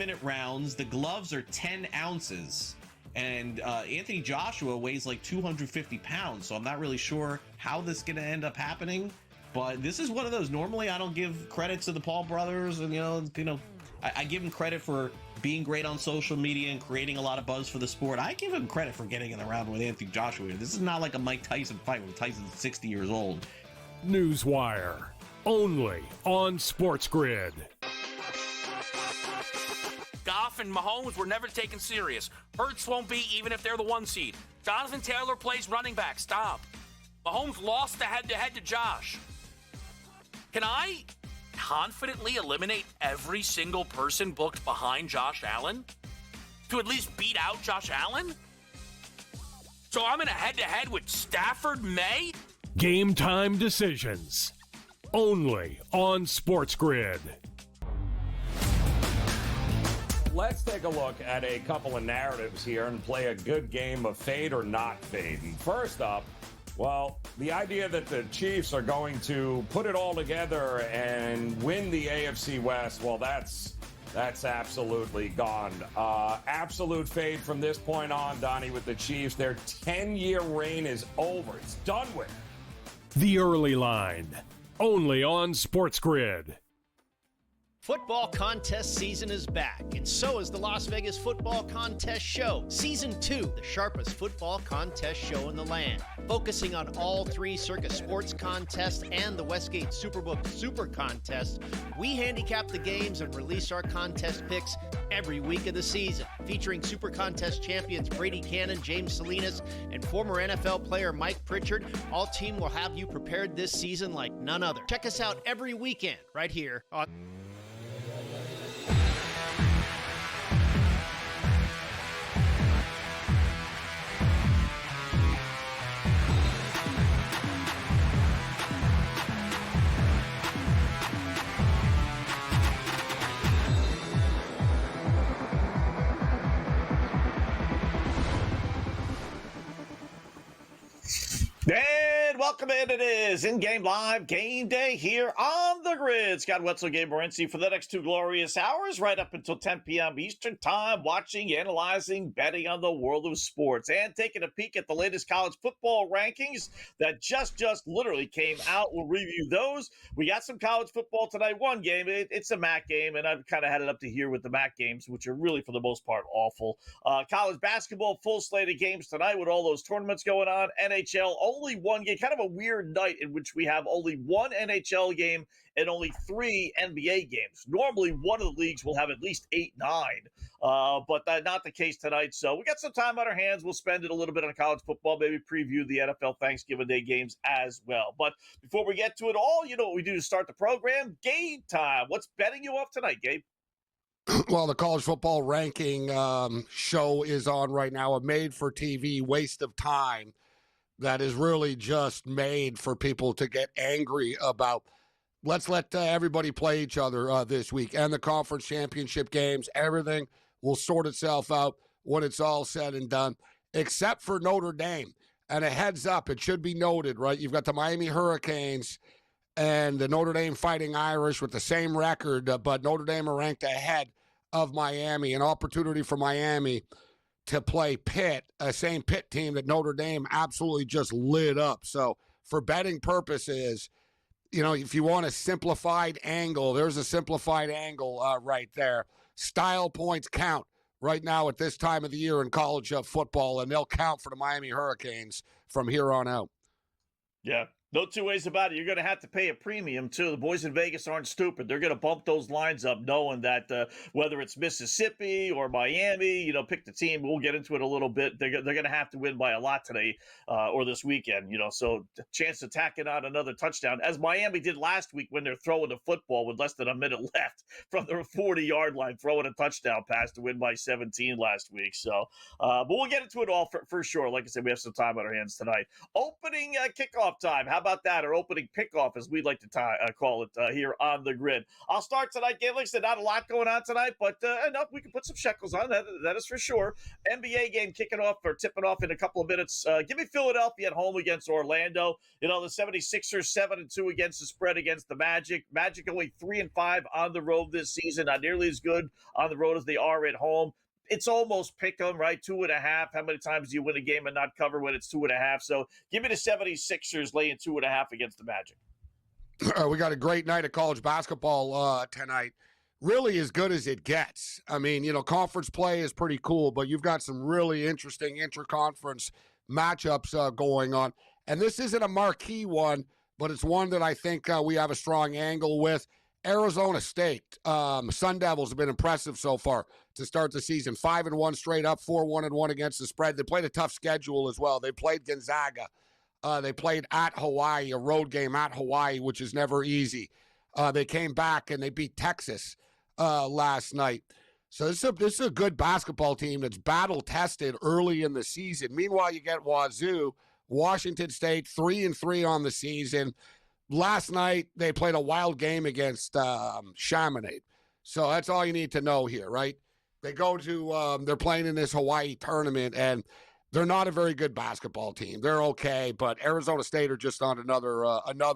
30-minute rounds. The gloves are 10 ounces. And Anthony Joshua weighs like 250 pounds, so I'm not really sure how this is going to end up happening. But this is one of those. Normally, I don't give credit to the Paul brothers, and I give them credit for being great on social media and creating a lot of buzz for the sport. I give him credit for getting in the round with Anthony Joshua. This is not like a Mike Tyson fight when Tyson's 60 years old. Newswire, only on SportsGrid. Goff and Mahomes were never taken serious. Hurts won't be even if they're the 1 seed. Jonathan Taylor plays running back. Stop. Mahomes lost the head-to-head to Josh. Can I confidently eliminate every single person booked behind Josh Allen to at least beat out Josh Allen? So I'm in a head-to-head with Stafford May? Game time decisions. Only on SportsGrid. Let's take a look at a couple of narratives here and play a good game of fade or not fade. And first up, well, the idea that the Chiefs are going to put it all together and win the AFC West, well, that's absolutely gone. Absolute fade from this point on, Donnie, with the Chiefs. Their 10-year reign is over. It's done with. The early line, only on SportsGrid. Football contest season is back, and so is the Las Vegas Football Contest Show. Season 2, the sharpest football contest show in the land. Focusing on all 3 Circus Sports contests and the Westgate Superbook Super Contest, we handicap the games and release our contest picks every week of the season. Featuring Super Contest champions Brady Cannon, James Salinas, and former NFL player Mike Pritchard, all team will have you prepared this season like none other. Check us out every weekend right here on... And welcome in. It is in-game live game day here on the grid. Scott Wetzel and Gabriel Morency for the next 2 glorious hours, right up until 10 p.m. Eastern time, watching, analyzing, betting on the world of sports, and taking a peek at the latest college football rankings that just literally came out. We'll review those. We got some college football tonight. One game, it's a MAC game, and I've kind of had it up to here with the MAC games, which are really, for the most part, awful. College basketball, full slate of games tonight with all those tournaments going on. NHL, only one game, kind of a weird night in which we have only one NHL game and only 3 NBA games. Normally, one of the leagues will have at least 8, 9, but that's not the case tonight. So we got some time on our hands. We'll spend it a little bit on college football, maybe preview the NFL Thanksgiving Day games as well. But before we get to it all, you know what we do to start the program? Game time. What's betting you off tonight, Gabe? Well, the college football ranking show is on right now, a made-for-TV waste of time that is really just made for people to get angry about. Let's let everybody play each other this week. And the conference championship games, everything will sort itself out when it's all said and done, except for Notre Dame. And a heads up, it should be noted, right? You've got the Miami Hurricanes and the Notre Dame Fighting Irish with the same record, but Notre Dame are ranked ahead of Miami. An opportunity for Miami to play Pitt, a same Pitt team that Notre Dame absolutely just lit up. So for betting purposes, you know, if you want a simplified angle, there's a simplified angle right there. Style points count right now at this time of the year in college football, and they'll count for the Miami Hurricanes from here on out. Yeah. No two ways about it. You're going to have to pay a premium, too. The boys in Vegas aren't stupid. They're going to bump those lines up knowing that whether it's Mississippi or Miami, you know, pick the team. We'll get into it a little bit. They're going to have to win by a lot today or this weekend, you know, so chance of tacking on another touchdown, as Miami did last week when they're throwing the football with less than a minute left from their 40-yard line, throwing a touchdown pass to win by 17 last week. So, but we'll get into it all for sure. Like I said, we have some time on our hands tonight. Opening kickoff time. How about that? Our opening pickoff, as we'd like to call it here on the grid. I'll start tonight, Gabe. Like I said, not a lot going on tonight, but enough we can put some shekels on. That is for sure. NBA game kicking off or tipping off in a couple of minutes. Give me Philadelphia at home against Orlando. The 76ers 7-2 against the spread against the Magic. Magic only 3-5 on the road this season. Not nearly as good on the road as they are at home. It's almost pick 'em, right? 2.5. How many times do you win a game and not cover when it's 2.5? So give me the 76ers laying 2.5 against the Magic. We got a great night of college basketball tonight. Really as good as it gets. I mean, conference play is pretty cool, but you've got some really interesting interconference matchups going on. And this isn't a marquee one, but it's one that I think we have a strong angle with. Arizona State, Sun Devils have been impressive so far to start the season. 5-1 straight up, 4-1-1 against the spread. They played a tough schedule as well. They played Gonzaga. They played at Hawaii, a road game at Hawaii, which is never easy. They came back and they beat Texas last night. So this is a good basketball team that's battle-tested early in the season. Meanwhile, you get Wazoo, Washington State, 3-3 on the season. Last night, they played a wild game against Chamonix. So that's all you need to know here, right? They go to, they're playing in this Hawaii tournament, and they're not a very good basketball team. They're okay, but Arizona State are just on another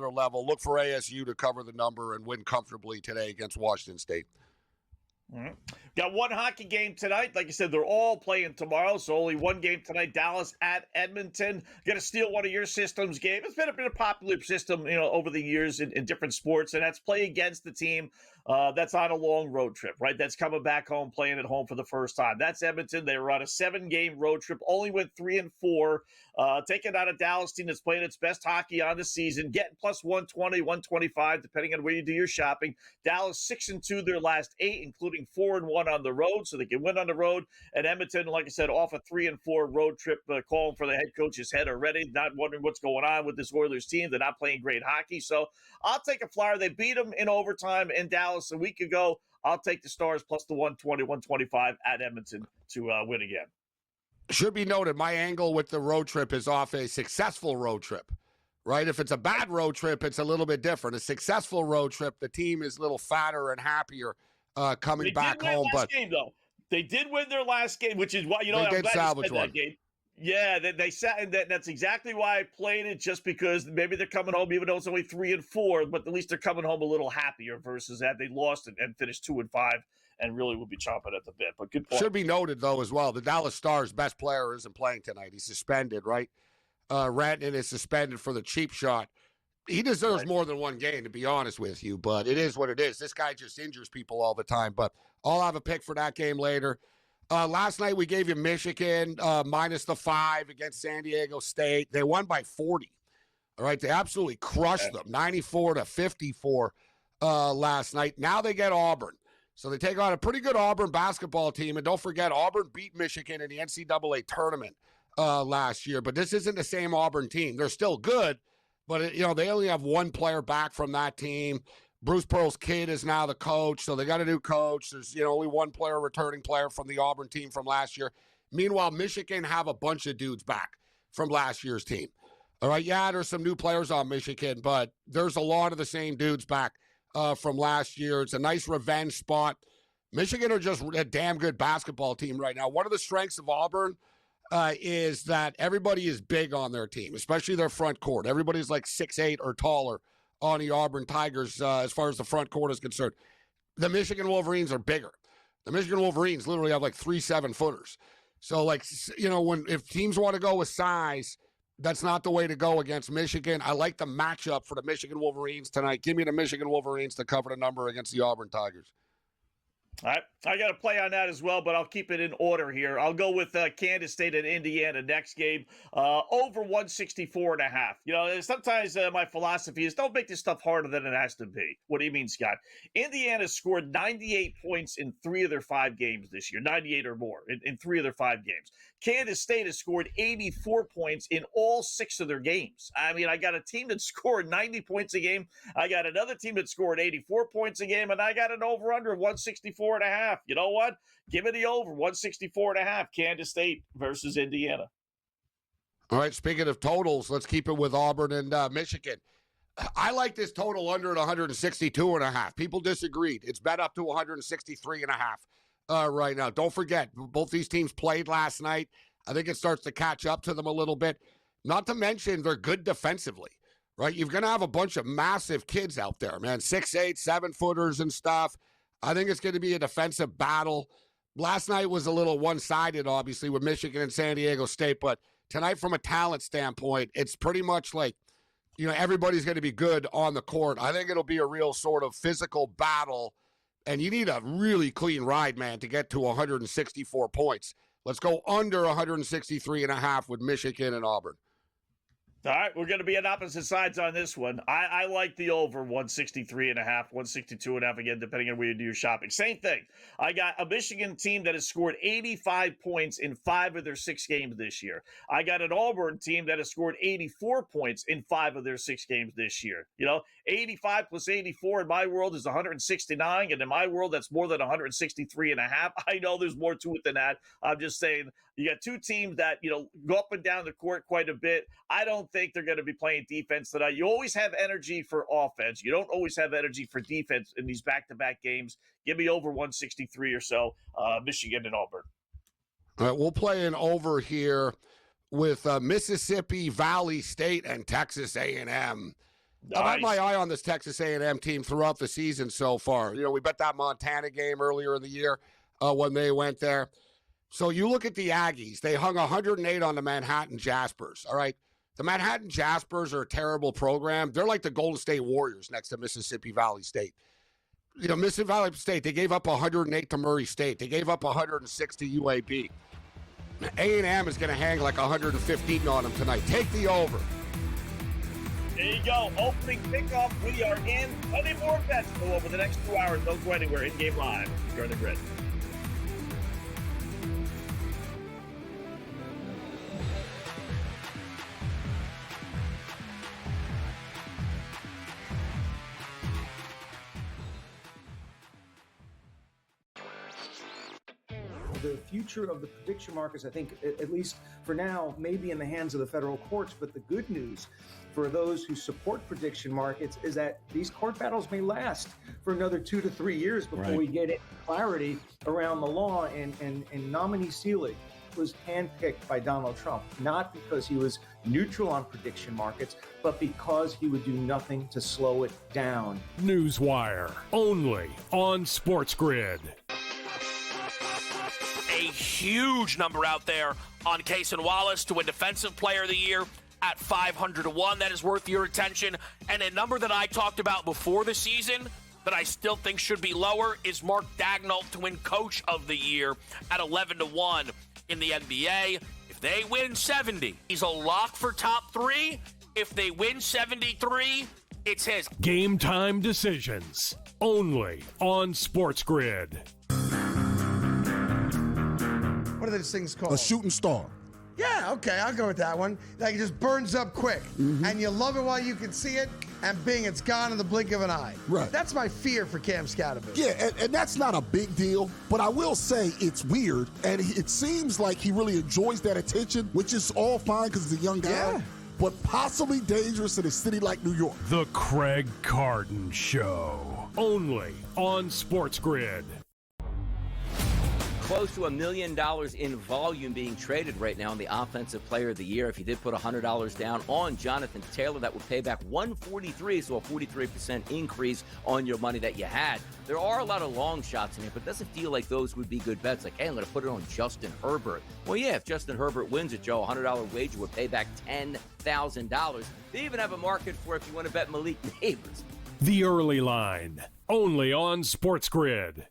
level. Look for ASU to cover the number and win comfortably today against Washington State. Mm-hmm. Got one hockey game tonight. Like I said, they're all playing tomorrow, so only one game tonight. Dallas at Edmonton. Going to steal one of your systems, Gabe. It's been a popular system, over the years in different sports, and that's play against the team that's on a long road trip, right? That's coming back home, playing at home for the first time. That's Edmonton. They were on a 7-game road trip, only went 3-4, taking out a Dallas team that's playing its best hockey on the season, getting plus 120, 125, depending on where you do your shopping. Dallas 6-2 their last 8, including 4-1 on the road, so they can win on the road. And Edmonton, like I said, off a 3-4 road trip, calling for the head coach's head already, not wondering what's going on with this Oilers team. They're not playing great hockey, so I'll take a flyer. They beat them in overtime in Dallas a week ago. I'll take the Stars plus the 120, 125 at Edmonton to win again. Should be noted, my angle with the road trip is off a successful road trip, right? If it's a bad road trip, it's a little bit different. A successful road trip, the team is a little fatter and happier coming back home. But game, though. They did win their last game, which is why, they I'm did glad salvage you said one. that game. Yeah, they sat, and that's exactly why I played it, just because maybe they're coming home, even though it's only 3-4, but at least they're coming home a little happier versus that they lost and finished 2-5 and really will be chomping at the bit. But good point. Should be noted, though, as well, the Dallas Stars' best player isn't playing tonight. He's suspended, right? Rantanen is suspended for the cheap shot. He deserves more than one game, to be honest with you, but it is what it is. This guy just injures people all the time, but I'll have a pick for that game later. Last night we gave you Michigan minus the 5 against San Diego State. They won by 40. All right, they absolutely crushed them, 94-54 last night. Now they get Auburn. So they take on a pretty good Auburn basketball team. And don't forget, Auburn beat Michigan in the NCAA tournament last year. But this isn't the same Auburn team. They're still good, but they only have one player back from that team. Bruce Pearl's kid is now the coach, so they got a new coach. There's only one player, returning player from the Auburn team from last year. Meanwhile, Michigan have a bunch of dudes back from last year's team. All right, yeah, there's some new players on Michigan, but there's a lot of the same dudes back from last year. It's a nice revenge spot. Michigan are just a damn good basketball team right now. One of the strengths of Auburn is that everybody is big on their team, especially their front court. Everybody's like 6'8" or taller on the Auburn Tigers as far as the front court is concerned. The Michigan Wolverines are bigger. The Michigan Wolverines literally have like 3 7-footers. So, if teams want to go with size, that's not the way to go against Michigan. I like the matchup for the Michigan Wolverines tonight. Give me the Michigan Wolverines to cover the number against the Auburn Tigers. All right, I got to play on that as well, but I'll keep it in order here. I'll go with Kansas State and Indiana next game, over 164.5. Sometimes my philosophy is don't make this stuff harder than it has to be. What do you mean, Scott? Indiana scored 98 points in 3 of their 5 games this year, 98 or more in 3 of their 5 games. Kansas State has scored 84 points in all 6 of their games. I mean, I got a team that scored 90 points a game. I got another team that scored 84 points a game, and I got an over-under of 164.5. You know what? Give me the over, 164.5, Kansas State versus Indiana. All right, speaking of totals, let's keep it with Auburn and Michigan. I like this total under at 162.5. People disagreed. It's bet up to 163.5 right now. Don't forget, both these teams played last night. I think it starts to catch up to them a little bit. Not to mention they're good defensively, right? You're going to have a bunch of massive kids out there, man, 6'8", 7-footers and stuff. I think it's going to be a defensive battle. Last night was a little one-sided, obviously, with Michigan and San Diego State, but tonight from a talent standpoint, it's pretty much like, everybody's going to be good on the court. I think it'll be a real sort of physical battle, and you need a really clean ride, man, to get to 164 points. Let's go under 163.5 with Michigan and Auburn. All right, we're going to be on opposite sides on this one. I like the over 163.5, 162.5, again, depending on where you do your shopping. Same thing. I got a Michigan team that has scored 85 points in 5 of their 6 games this year. I got an Auburn team that has scored 84 points in 5 of their 6 games this year. 85 plus 84 in my world is 169, and in my world, that's more than 163.5. I know there's more to it than that. I'm just saying you got 2 teams that, go up and down the court quite a bit. I don't think they're going to be playing defense tonight. You always have energy for offense. You don't always have energy for defense in these back-to-back games. Give me over 163 or so, Michigan and Auburn. All right, we'll play an over here with Mississippi Valley State and Texas A&M. Nice. I've had my eye on this Texas A&M team throughout the season so far. We bet that Montana game earlier in the year when they went there. So you look at the Aggies. They hung 108 on the Manhattan Jaspers, all right? The Manhattan Jaspers are a terrible program. They're like the Golden State Warriors next to Mississippi Valley State. Mississippi Valley State, they gave up 108 to Murray State. They gave up 106 to UAB. A&M is going to hang like 115 on them tonight. Take the over. There you go. Opening kickoff. We are in. Plenty more bets go over the next 2 hours. Don't go anywhere. In-game live. You're on the grid. The future of the prediction markets, I think, at least for now, may be in the hands of the federal courts. But the good news for those who support prediction markets is that these court battles may last for another 2 to 3 years before we get clarity around the law. And nominee Seelig was handpicked by Donald Trump, not because he was neutral on prediction markets, but because he would do nothing to slow it down. Newswire, only on SportsGrid. A huge number out there on Cason Wallace to win Defensive Player of the Year at 500-1. That is worth your attention. And a number that I talked about before the season that I still think should be lower is Mark Daigneault to win Coach of the Year at 11-1 in the NBA. If they win 70, he's a lock for top 3. If they win 73, it's his. Game time decisions, only on SportsGrid. What are those things called? A shooting star. Yeah, okay, I'll go with that one. Like, it just burns up quick, and you love it while you can see it, and bing, it's gone in the blink of an eye. Right. That's my fear for Cam Scatterby. Yeah, and that's not a big deal, but I will say it's weird, and it seems like he really enjoys that attention, which is all fine because he's a young guy. Yeah. But possibly dangerous in a city like New York. The Craig Carton Show, only on SportsGrid. Close to $1 million in volume being traded right now on the Offensive Player of the Year. If you did put $100 down on Jonathan Taylor, that would pay back $143, so a 43% increase on your money that you had. There are a lot of long shots in here, but it doesn't feel like those would be good bets. Like, hey, I'm going to put it on Justin Herbert. Well, yeah, if Justin Herbert wins it, Joe, a $100 wager would pay back $10,000. They even have a market for if you want to bet Malik Neighbors. The Early Line, only on SportsGrid.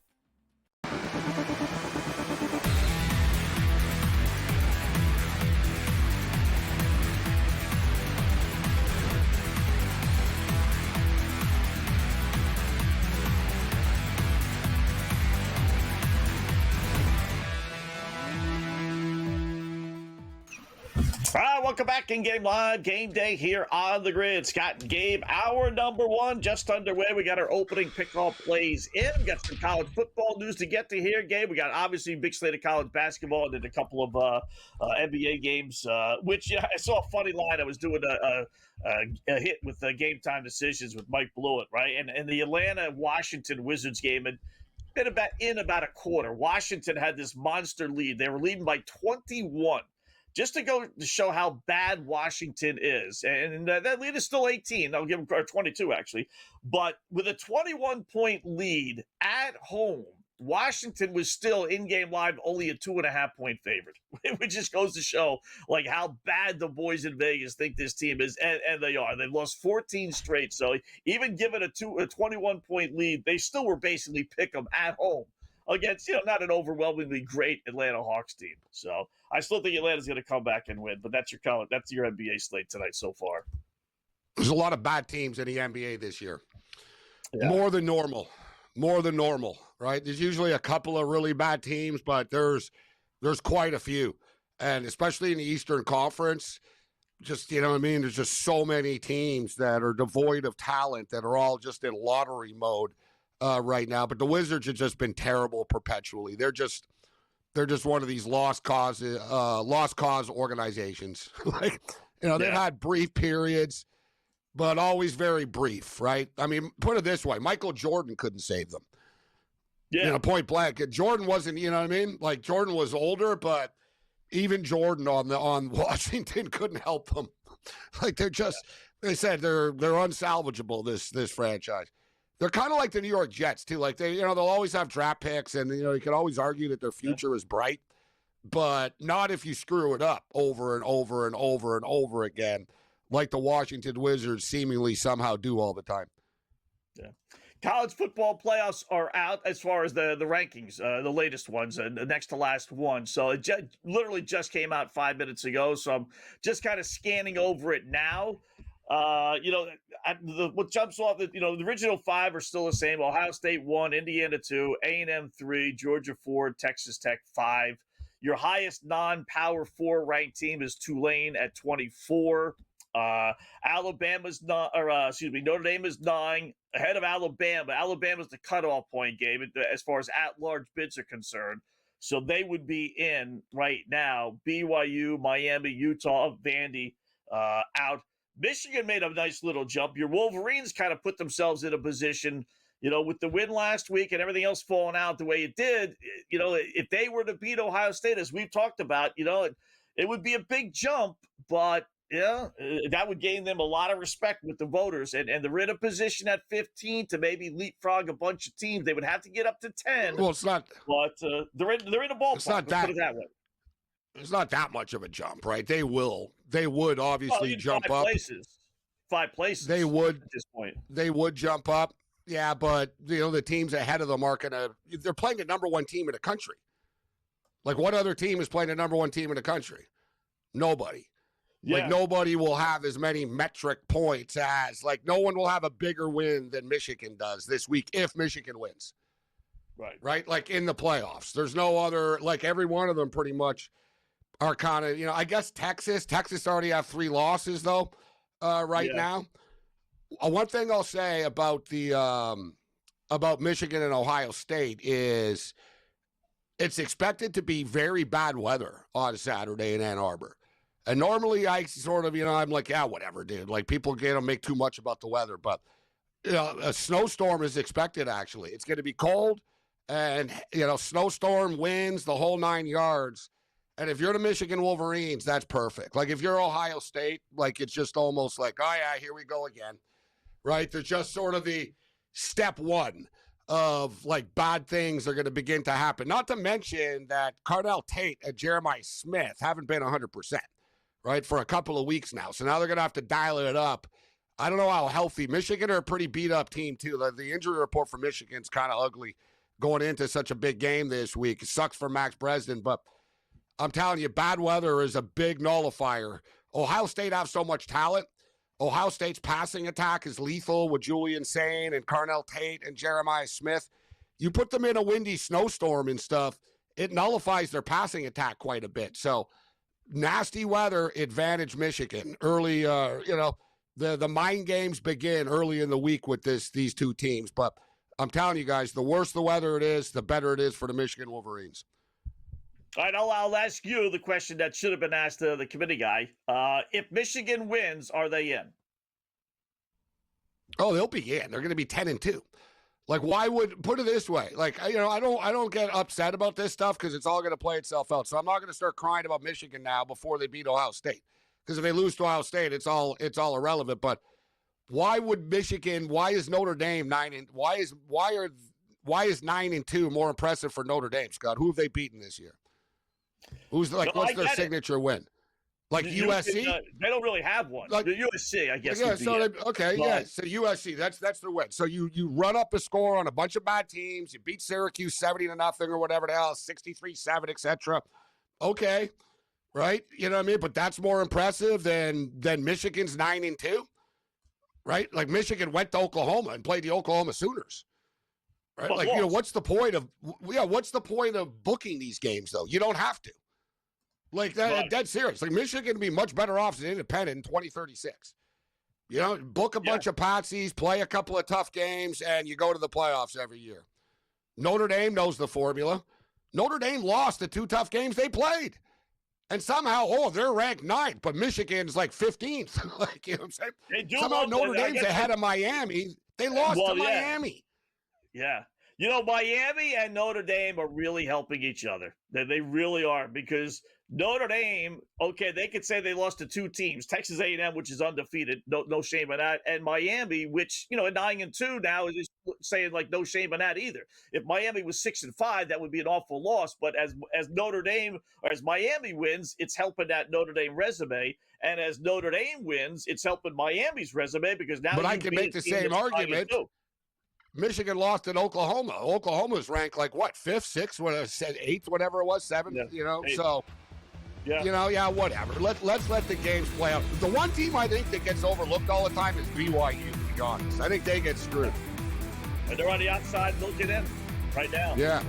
welcome back in Game Live. Game Day here on the grid. Scott and Gabe, hour number one, just underway. We got our opening pickoff plays in. Got some college football news to get to here, Gabe. We got obviously a big slate of college basketball and then a couple of NBA games, which I saw a funny line. I was doing a hit with Game Time Decisions with Mike Blewett, right? And the Atlanta-Washington Wizards game had been about a quarter. Washington had this monster lead. They were leading by 21. Just to go to show how bad Washington is. And that lead is still 18. I'll give them 22, actually. But with a 21-point lead at home, Washington was still in-game live only a 2.5-point favorite, which just goes to show like how bad the boys in Vegas think this team is, and they are. They've lost 14 straight. So even given a 21-point lead, they still were basically pick them at home against, not an overwhelmingly great Atlanta Hawks team. So I still think Atlanta's going to come back and win, but that's your NBA slate tonight so far. There's a lot of bad teams in the NBA this year. Yeah. More than normal, right? There's usually a couple of really bad teams, but there's quite a few. And especially in the Eastern Conference, just, there's just so many teams that are devoid of talent that are all just in lottery mode right now. But the Wizards have just been terrible perpetually. They're just one of these lost cause organizations. They've had brief periods, but always very brief, right? I mean, put it this way, Michael Jordan couldn't save them. Yeah. Point blank. Jordan wasn't, like Jordan was older, but even Jordan on Washington couldn't help them. They said they're unsalvageable, this franchise. They're kind of like the New York Jets, too. Like, they'll always have draft picks, and, you can always argue that their future is bright, but not if you screw it up over and over and over and over again, like the Washington Wizards seemingly somehow do all the time. Yeah. College football playoffs are out as far as the rankings, the latest ones, and the next to last one. So it literally just came out 5 minutes ago, so I'm just kind of scanning over it now. What jumps off, the original five are still the same. Ohio State 1, Indiana 2, A&M 3, Georgia 4, Texas Tech 5. Your highest non-Power 4 ranked team is Tulane at 24. Notre Dame is 9 ahead of Alabama. Alabama's the cutoff point, Gabe, as far as at-large bids are concerned. So they would be in right now. BYU, Miami, Utah, Vandy out. Michigan made a nice little jump. Your Wolverines kind of put themselves in a position, with the win last week and everything else falling out the way it did, if they were to beat Ohio State, as we've talked about, it would be a big jump, but that would gain them a lot of respect with the voters, and they're in a position at 15 to maybe leapfrog a bunch of teams. They would have to get up to 10. Well, it's not, but they're in a ballpark. It's not put it that way. It's not that much of a jump, right? They would obviously jump up. 5 places. They would at this point. They would jump up. Yeah, but the teams ahead of them aren't they're playing a number one team in the country. Like, what other team is playing a number one team in the country? Nobody. Yeah. Like, nobody will have as many metric points as, no one will have a bigger win than Michigan does this week if Michigan wins. Right? Like, in the playoffs. There's no other, every one of them pretty much are kind of, I guess Texas already have 3 losses, though, now. One thing I'll say about about Michigan and Ohio State is it's expected to be very bad weather on Saturday in Ann Arbor. And normally I sort of, I'm like, yeah, whatever, dude. Like, people make too much about the weather. But, a snowstorm is expected, actually. It's going to be cold and, snowstorm, winds, the whole 9 yards. And if you're the Michigan Wolverines, that's perfect. Like, if you're Ohio State, it's just almost like, oh, yeah, here we go again. Right? There's just sort of the step one of, bad things are going to begin to happen. Not to mention that Carnell Tate and Jeremiah Smith haven't been 100%. Right, for a couple of weeks now. So now they're going to have to dial it up. I don't know how healthy. Michigan are a pretty beat-up team, too. The injury report for Michigan's kind of ugly going into such a big game this week. It sucks for Max Bresden, but I'm telling you, bad weather is a big nullifier. Ohio State have so much talent. Ohio State's passing attack is lethal with Julian Sain and Carnell Tate and Jeremiah Smith. You put them in a windy snowstorm and stuff, it nullifies their passing attack quite a bit. So, nasty weather advantaged Michigan early. The mind games begin early in the week with these two teams. But I'm telling you guys, the worse the weather it is, the better it is for the Michigan Wolverines. All right, I'll ask you the question that should have been asked to the committee guy. If Michigan wins, are they in? Oh, they'll be in. They're going to be 10-2. Like, why would, put it this way, like, I don't get upset about this stuff because it's all going to play itself out. So I'm not going to start crying about Michigan now before they beat Ohio State, because if they lose to Ohio State, it's all irrelevant. But why would Michigan? Why is Notre Dame 9? Why is 9-2 more impressive for Notre Dame, Scott? Who have they beaten this year? What's their signature win? Like USC? They don't really have one. Like USC, I guess. Yeah, so so USC, that's the win. So you run up a score on a bunch of bad teams. You beat Syracuse 70-0 or whatever the hell, 63-7, etc. Okay, right? You know what I mean? But that's more impressive than Michigan's 9-2, right? Like Michigan went to Oklahoma and played the Oklahoma Sooners. Right? But what's the point of booking these games though? You don't have to. Like that, right. Dead serious. Like Michigan would be much better off as an independent in 2036. Book a bunch of patsies, play a couple of tough games, and you go to the playoffs every year. Notre Dame knows the formula. Notre Dame lost the 2 tough games they played. And somehow, they're ranked 9th, but Michigan's like 15th. Like, you know what I'm saying? Somehow Notre Dame's ahead of Miami. They lost to Miami. Yeah. Miami and Notre Dame are really helping each other. They really are, because Notre Dame, okay, they could say they lost to 2 teams, Texas A&M, which is undefeated, no shame in that, and Miami, which, at 9-2 now is saying like no shame in that either. If Miami was 6-5, that would be an awful loss. But as Notre Dame, or as Miami wins, it's helping that Notre Dame resume, and as Notre Dame wins, it's helping Miami's resume, because now. But I can make the same argument. Michigan lost in Oklahoma. Oklahoma's ranked like what, 5th, 6th, whatever, 8th, whatever it was, 7th. Yeah, 8th. So. Yeah. Whatever. Let's let the games play out. The one team I think that gets overlooked all the time is BYU, to be honest. I think they get screwed. And they're on the outside looking in right now. Yeah.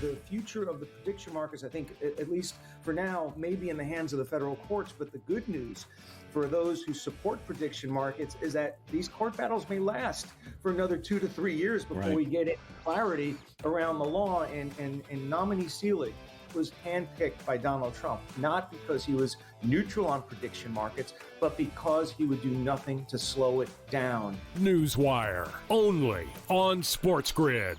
The future of the prediction markets, I think, at least for now, may be in the hands of the federal courts. But the good news for those who support prediction markets is that these court battles may last for another 2 to 3 years before we get clarity around the law. And nominee Seelig was handpicked by Donald Trump, not because he was neutral on prediction markets, but because he would do nothing to slow it down. Newswire, only on SportsGrid.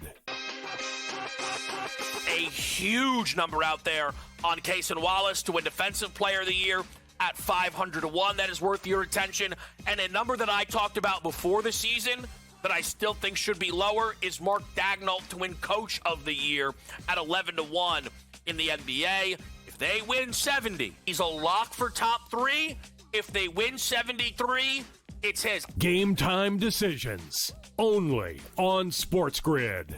A huge number out there on Cason Wallace to win Defensive Player of the Year at 500-1. That is worth your attention. And a number that I talked about before the season that I still think should be lower is Mark Daigneault to win Coach of the Year at 11-1 in the NBA. If they win 70, he's a lock for top 3. If they win 73, it's his. Game time decisions, only on SportsGrid.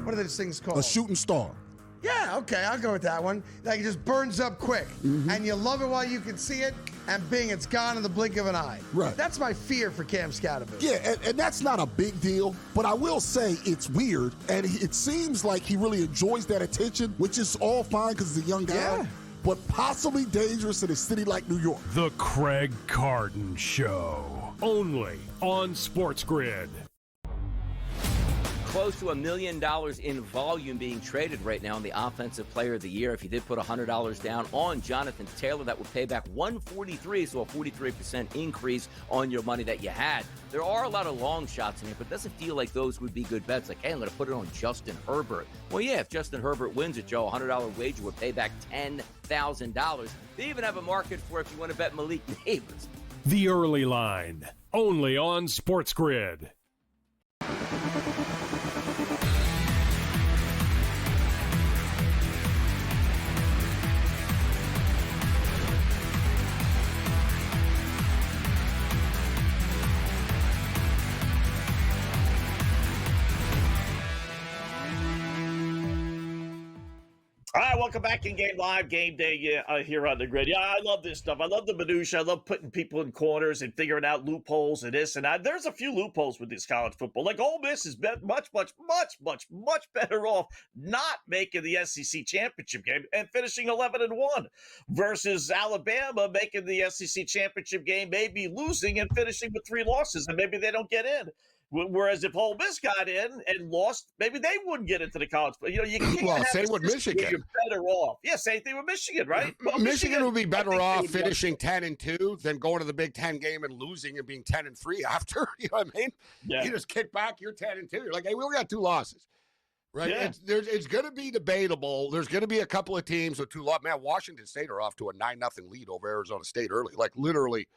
What are those things called? A shooting star. Yeah, okay, I'll go with that one. Like, it just burns up quick. And you love it while you can see it, and bing, it's gone in the blink of an eye. Right. That's my fear for Cam Scatterby. Yeah, and that's not a big deal, but I will say it's weird, and it seems like he really enjoys that attention, which is all fine because he's a young guy. Yeah. But possibly dangerous in a city like New York. The Craig Carton Show, only on SportsGrid. Close to $1 million in volume being traded right now in the Offensive Player of the Year. If you did put $100 down on Jonathan Taylor, that would pay back $143, so a 43% increase on your money that you had. There are a lot of long shots in here, but it doesn't feel like those would be good bets. Like, hey, I'm going to put it on Justin Herbert. Well, yeah, if Justin Herbert wins it, Joe, a $100 wager would pay back $10,000. They even have a market for if you want to bet Malik Neighbors. The Early Line, only on SportsGrid. welcome back in Game Live, Game Day here on the Grid. Yeah, I love this stuff. I love the minutia. I love putting people in corners and figuring out loopholes and this and that. There's a few loopholes with this college football. Like Ole Miss is much better off not making the SEC championship game and finishing 11-1 versus Alabama making the SEC championship game, maybe losing and finishing with 3 losses, and maybe they don't get in. Whereas if Ole Miss got in and lost, maybe they wouldn't get into the college. You know, you can't well, have same with Michigan. You're better off. Yeah, same thing with Michigan, right? Well, Michigan would be better off finishing 10-2 than going to the Big Ten game and losing and being 10-3 after. You know what I mean? Yeah. You just kick back, you're 10-2. You're like, hey, we only got 2 losses. Right? Yeah. It's going to be debatable. There's going to be a couple of teams with 2 losses. Man, Washington State are off to a 9-0 lead over Arizona State early. Like literally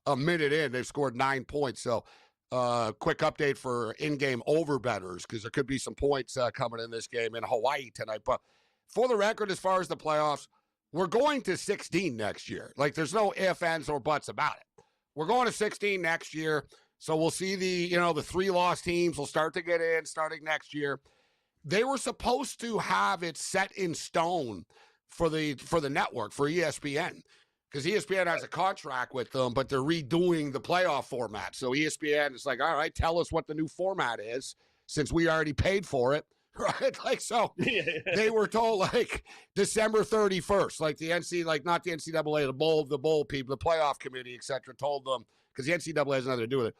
a minute in, they've scored 9 points. So quick update for in-game over bettors because there could be some points coming in this game in Hawaii tonight. But for the record, as far as the playoffs, we're going to 16 next year. Like there's no ifs, ands, or buts about it. We're going to 16 next year. So we'll see the 3-loss teams will start to get in starting next year. They were supposed to have it set in stone for the network, for ESPN. Because ESPN has a contract with them, but they're redoing the playoff format. So ESPN is like, all right, tell us what the new format is, since we already paid for it, right? Like, so they were told like December 31st, like the not the NCAA, the bowl people, the playoff committee, et cetera, told them, because the NCAA has nothing to do with it.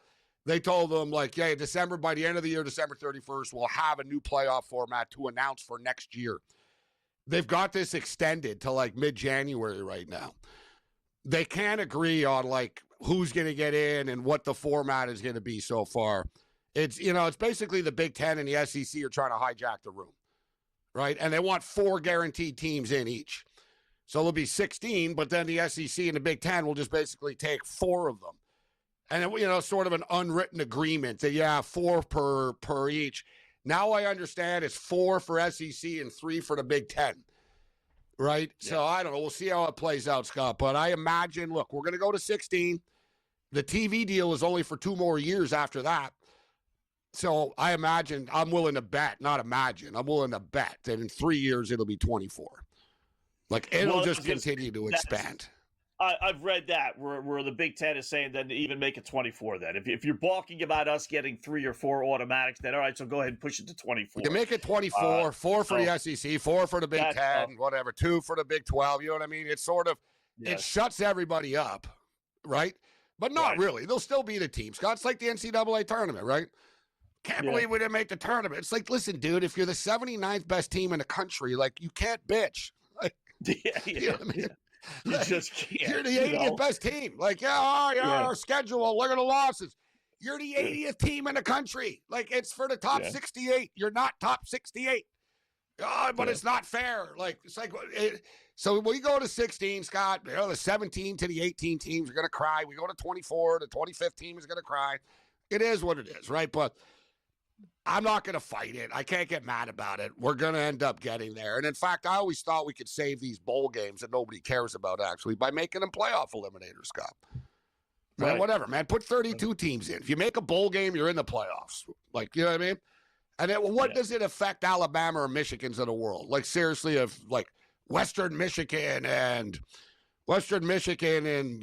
They told them like, yeah, by the end of the year, December 31st, we'll have a new playoff format to announce for next year. They've got this extended to like mid-January right now. They can't agree on like who's going to get in and what the format is going to be so far. It's basically the Big Ten and the SEC are trying to hijack the room, right? And they want 4 guaranteed teams in each. So there'll be 16, but then the SEC and the Big Ten will just basically take 4 of them. And, sort of an unwritten agreement that, 4 per each. Now I understand it's 4 for SEC and 3 for the Big Ten. Right? Yeah. So I don't know. We'll see how it plays out, Scott. But I imagine, look, we're going to go to 16. The TV deal is only for 2 more years after that. So I imagine, I'm willing to bet that in 3 years it'll be 24. Like it'll just continue to expand. I've read that where the Big Ten is saying that even make it 24 then. If you're balking about us getting 3 or 4 automatics, then all right, so go ahead and push it to 24. You can make it 24, 4 for the SEC, 4 for the Big Ten, whatever, 2 for the Big 12. You know what I mean? It's sort of, It shuts everybody up, right? But not really. There'll still be the teams. Scott, it's like the NCAA tournament, right? Can't believe we didn't make the tournament. It's like, listen, dude, if you're the 79th best team in the country, like, you can't bitch. Like, you know what I mean? You just can't. You're the 80th best team. Like, our schedule, look at the losses. You're the 80th team in the country. Like, it's for the top 68. You're not top 68. But it's not fair. Like, it's like, so we go to 16, Scott. The 17 to the 18 teams are going to cry. We go to 24. The 25th team is going to cry. It is what it is, right? But I'm not going to fight it. I can't get mad about it. We're going to end up getting there. And in fact, I always thought we could save these bowl games that nobody cares about, actually, by making them playoff eliminators, Scott. Man, whatever, man. Put 32 teams in. If you make a bowl game, you're in the playoffs. Like, you know what I mean? And then, what does it affect Alabama or Michigan's of the world? Like, seriously, if like Western Michigan and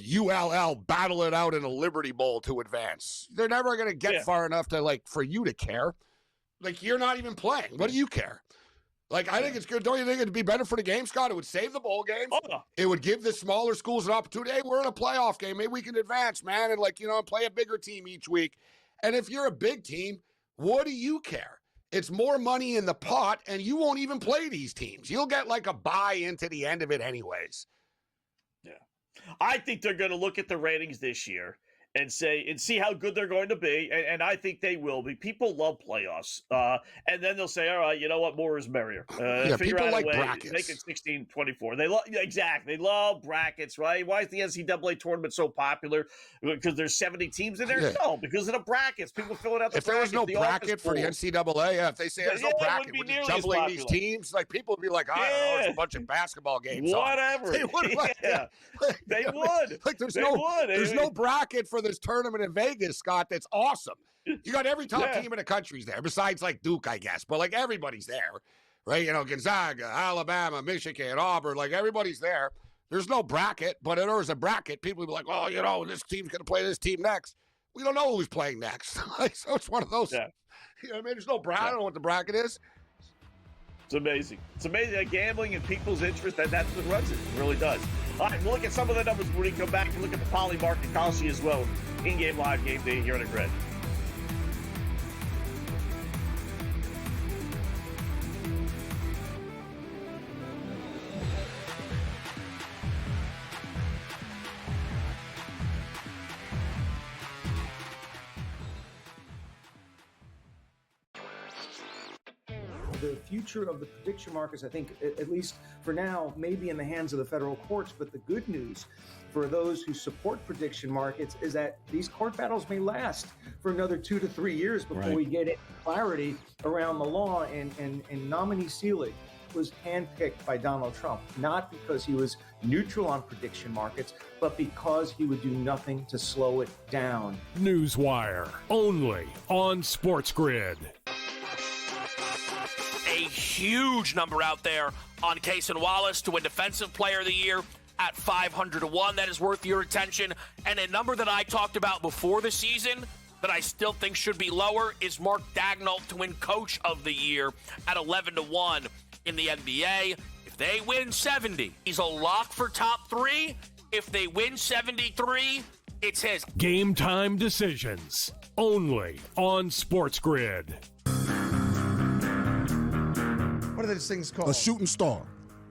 ULL battle it out in a Liberty Bowl to advance, they're never going to get far enough to, like, for you to care. Like, you're not even playing. What do you care? Like, I think it's good. Don't you think it'd be better for the game, Scott? It would save the bowl games. It would give the smaller schools an opportunity. Hey, we're in a playoff game. Maybe we can advance, man, and, like, play a bigger team each week. And if you're a big team, what do you care? It's more money in the pot, and you won't even play these teams. You'll get, like, a buy into the end of it anyways. Yeah. I think they're going to look at the ratings this year and see how good they're going to be, and I think they will be. People love playoffs, and then they'll say, all right, you know what, more is merrier. People like brackets. Make it 16-24. They love brackets, right? Why is the NCAA tournament so popular? Because there's 70 teams in there? No, because of the brackets. People filling out the brackets. If there was no bracket for the NCAA, if they say there's no bracket, we're just jumbling these teams, like, people would be like, I don't know, it's a bunch of basketball games. Whatever. They would. They would. Like, there's no bracket for this tournament in Vegas, Scott. That's awesome. You got every top team in the country's there, besides like Duke, I guess. But like, everybody's there, right? You know, Gonzaga, Alabama, Michigan, Auburn, like everybody's there. There's no bracket, but if there was a bracket, people would be like, oh, you know, this team's going to play this team next. We don't know who's playing next. So it's one of those. Yeah. You know what I mean? There's no bracket. I don't know what the bracket is. It's amazing. It's amazing that gambling and people's interest, that's what runs it. It really does. All right, we'll look at some of the numbers when we come back and look at the Poly Market Policy as well. In-game live game day here on the Grid. The future of the prediction markets, I think, at least for now, may be in the hands of the federal courts. But the good news for those who support prediction markets is that these court battles may last for another 2 to 3 years before we get clarity around the law. And nominee Seelig was handpicked by Donald Trump, not because he was neutral on prediction markets, but because he would do nothing to slow it down. Newswire, only on SportsGrid. A huge number out there on Cason Wallace to win Defensive Player of the Year at 500 to 1. That is worth your attention. And a number that I talked about before the season that I still think should be lower is Mark Daigneault to win Coach of the Year at 11 to 1 in the NBA. If they win 70, he's a lock for top 3. If they win 73, it's his. Game time decisions, only on SportsGrid. What are those things called? A shooting star.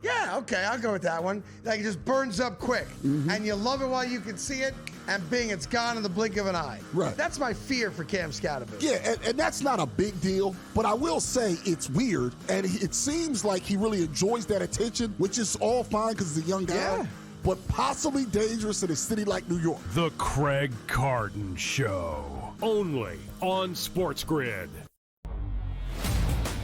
Yeah, okay, I'll go with that one. Like it just burns up quick, and you love it while you can see it, and bing, it's gone in the blink of an eye. Right. That's my fear for Cam Scatterby. Yeah, and that's not a big deal, but I will say it's weird, and it seems like he really enjoys that attention, which is all fine because he's a young guy, but possibly dangerous in a city like New York. The Craig Carton Show, only on SportsGrid.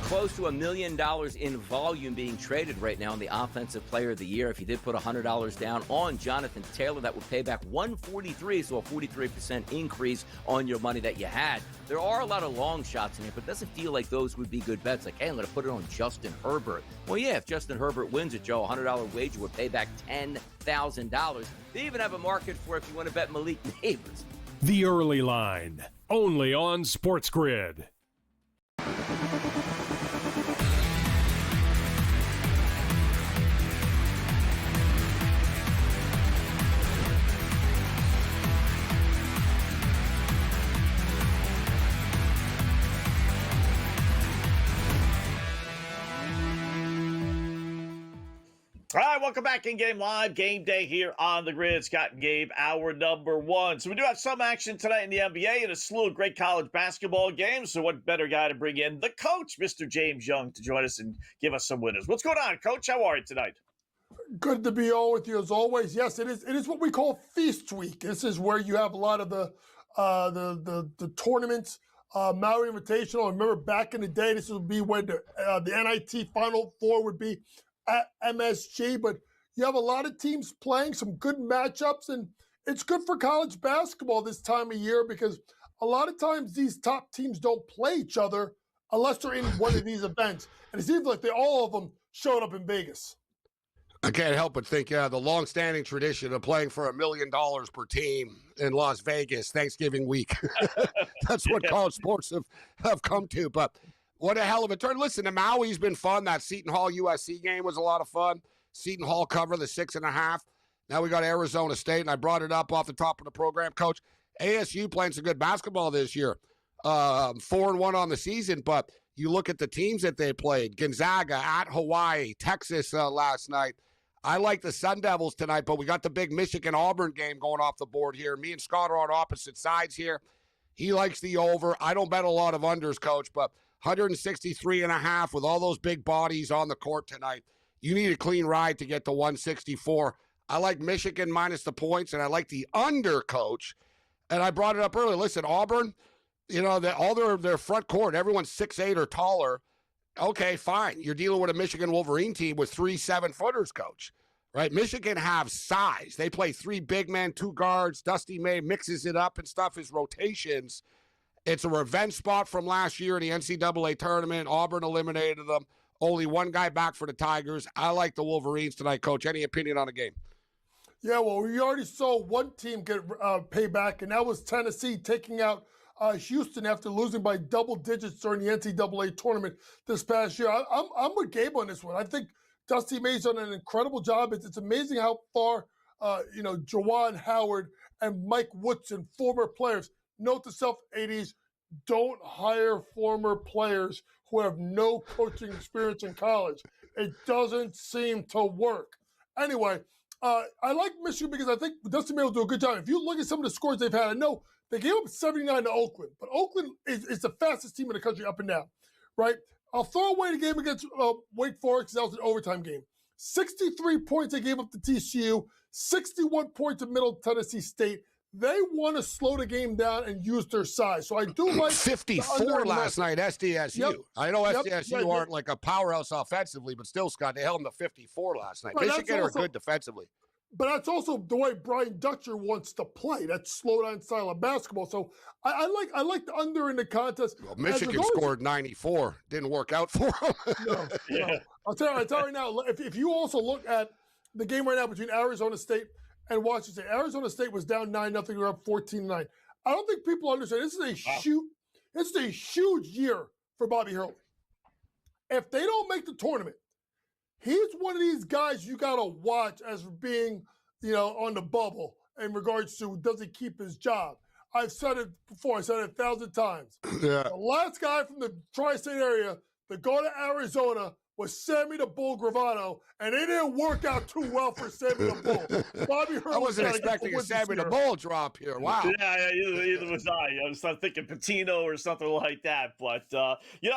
Close to $1 million in volume being traded right now in the Offensive Player of the Year. If you did put $100 down on Jonathan Taylor, that would pay back $143, so a 43% increase on your money that you had. There are a lot of long shots in here, but it doesn't feel like those would be good bets. Like, hey, I'm going to put it on Justin Herbert. Well, yeah, if Justin Herbert wins it, Joe, a $100 wager would pay back $10,000. They even have a market for if you want to bet Malik Neighbors. The Early Line, only on SportsGrid. All right, welcome back in Game Live. Game day here on the Grid. Scott and Gabe, hour number 1. So we do have some action tonight in the NBA and a slew of great college basketball games. So what better guy to bring in? The coach, Mr. James Young, to join us and give us some winners. What's going on, Coach? How are you tonight? Good to be on with you as always. Yes, it is. It is what we call Feast Week. This is where you have a lot of the tournaments. Maui Invitational. I remember back in the day, this would be when the NIT Final Four would be at MSG, but you have a lot of teams playing some good matchups, and it's good for college basketball this time of year because a lot of times these top teams don't play each other unless they're in one of these events, and it seems like all of them showed up in Vegas. I can't help but think the long-standing tradition of playing for $1 million per team in Las Vegas Thanksgiving week. That's what college sports have come to, but what a hell of a turn. Listen, the Maui's been fun. That Seton Hall USC game was a lot of fun. Seton Hall cover the 6.5. Now we got Arizona State, and I brought it up off the top of the program, Coach. ASU playing some good basketball this year. 4-1 on the season, but you look at the teams that they played. Gonzaga at Hawaii, Texas last night. I like the Sun Devils tonight, but we got the big Michigan-Auburn game going off the board here. Me and Scott are on opposite sides here. He likes the over. I don't bet a lot of unders, Coach, but 163.5 with all those big bodies on the court tonight. You need a clean ride to get to 164. I like Michigan minus the points, and I like the under, Coach. And I brought it up earlier. Listen, Auburn, you know, all their front court, everyone's 6'8" or taller. Okay, fine. You're dealing with a Michigan Wolverine team with 3 7-footers, Coach. Right? Michigan have size. They play 3 big men, 2 guards. Dusty May mixes it up and stuff, his rotations. It's a revenge spot from last year in the NCAA tournament. Auburn eliminated them. Only one guy back for the Tigers. I like the Wolverines tonight, Coach. Any opinion on the game? Yeah, well, we already saw one team get payback, and that was Tennessee taking out Houston after losing by double digits during the NCAA tournament this past year. I'm with Gabe on this one. I think Dusty May's done an incredible job. It's amazing how far, Juwan Howard and Mike Woodson, former players, note to self, 80s, don't hire former players who have no coaching experience in college. It doesn't seem to work. Anyway, I like Michigan because I think Dusty May will do a good job. If you look at some of the scores they've had, I know they gave up 79 to Oakland, but Oakland is the fastest team in the country up and down, right? I'll throw away the game against Wake Forest because that was an overtime game. 63 points they gave up to TCU, 61 points to Middle Tennessee State. They want to slow the game down and use their size. So I do like 54 last night, SDSU. Yep. I know SDSU Yep. aren't like a powerhouse offensively, but still, Scott, they held them to 54 last night. Right, Michigan are good defensively. But that's also the way Brian Dutcher wants to play. That slow down style of basketball. So I like the under in the contest. Well, Michigan scored 94. Didn't work out for them. No. I'll tell you right now, if you also look at the game right now between Arizona State and Washington State, Arizona State was down 9-0. They're up 14-9. I don't think people understand. This is a huge year for Bobby Hurley. If they don't make the tournament, he's one of these guys you got to watch as being, on the bubble in regards to does he keep his job. I've said it before. I said it 1,000 times. Yeah. The last guy from the tri-state area to go to Arizona was Sammy the Bull Gravano, and it didn't work out too well for Sammy the Bull. Bobby Hurley. I wasn't expecting a Sammy the Bull drop here. Wow. Yeah, either was I. I was thinking Patino or something like that. But,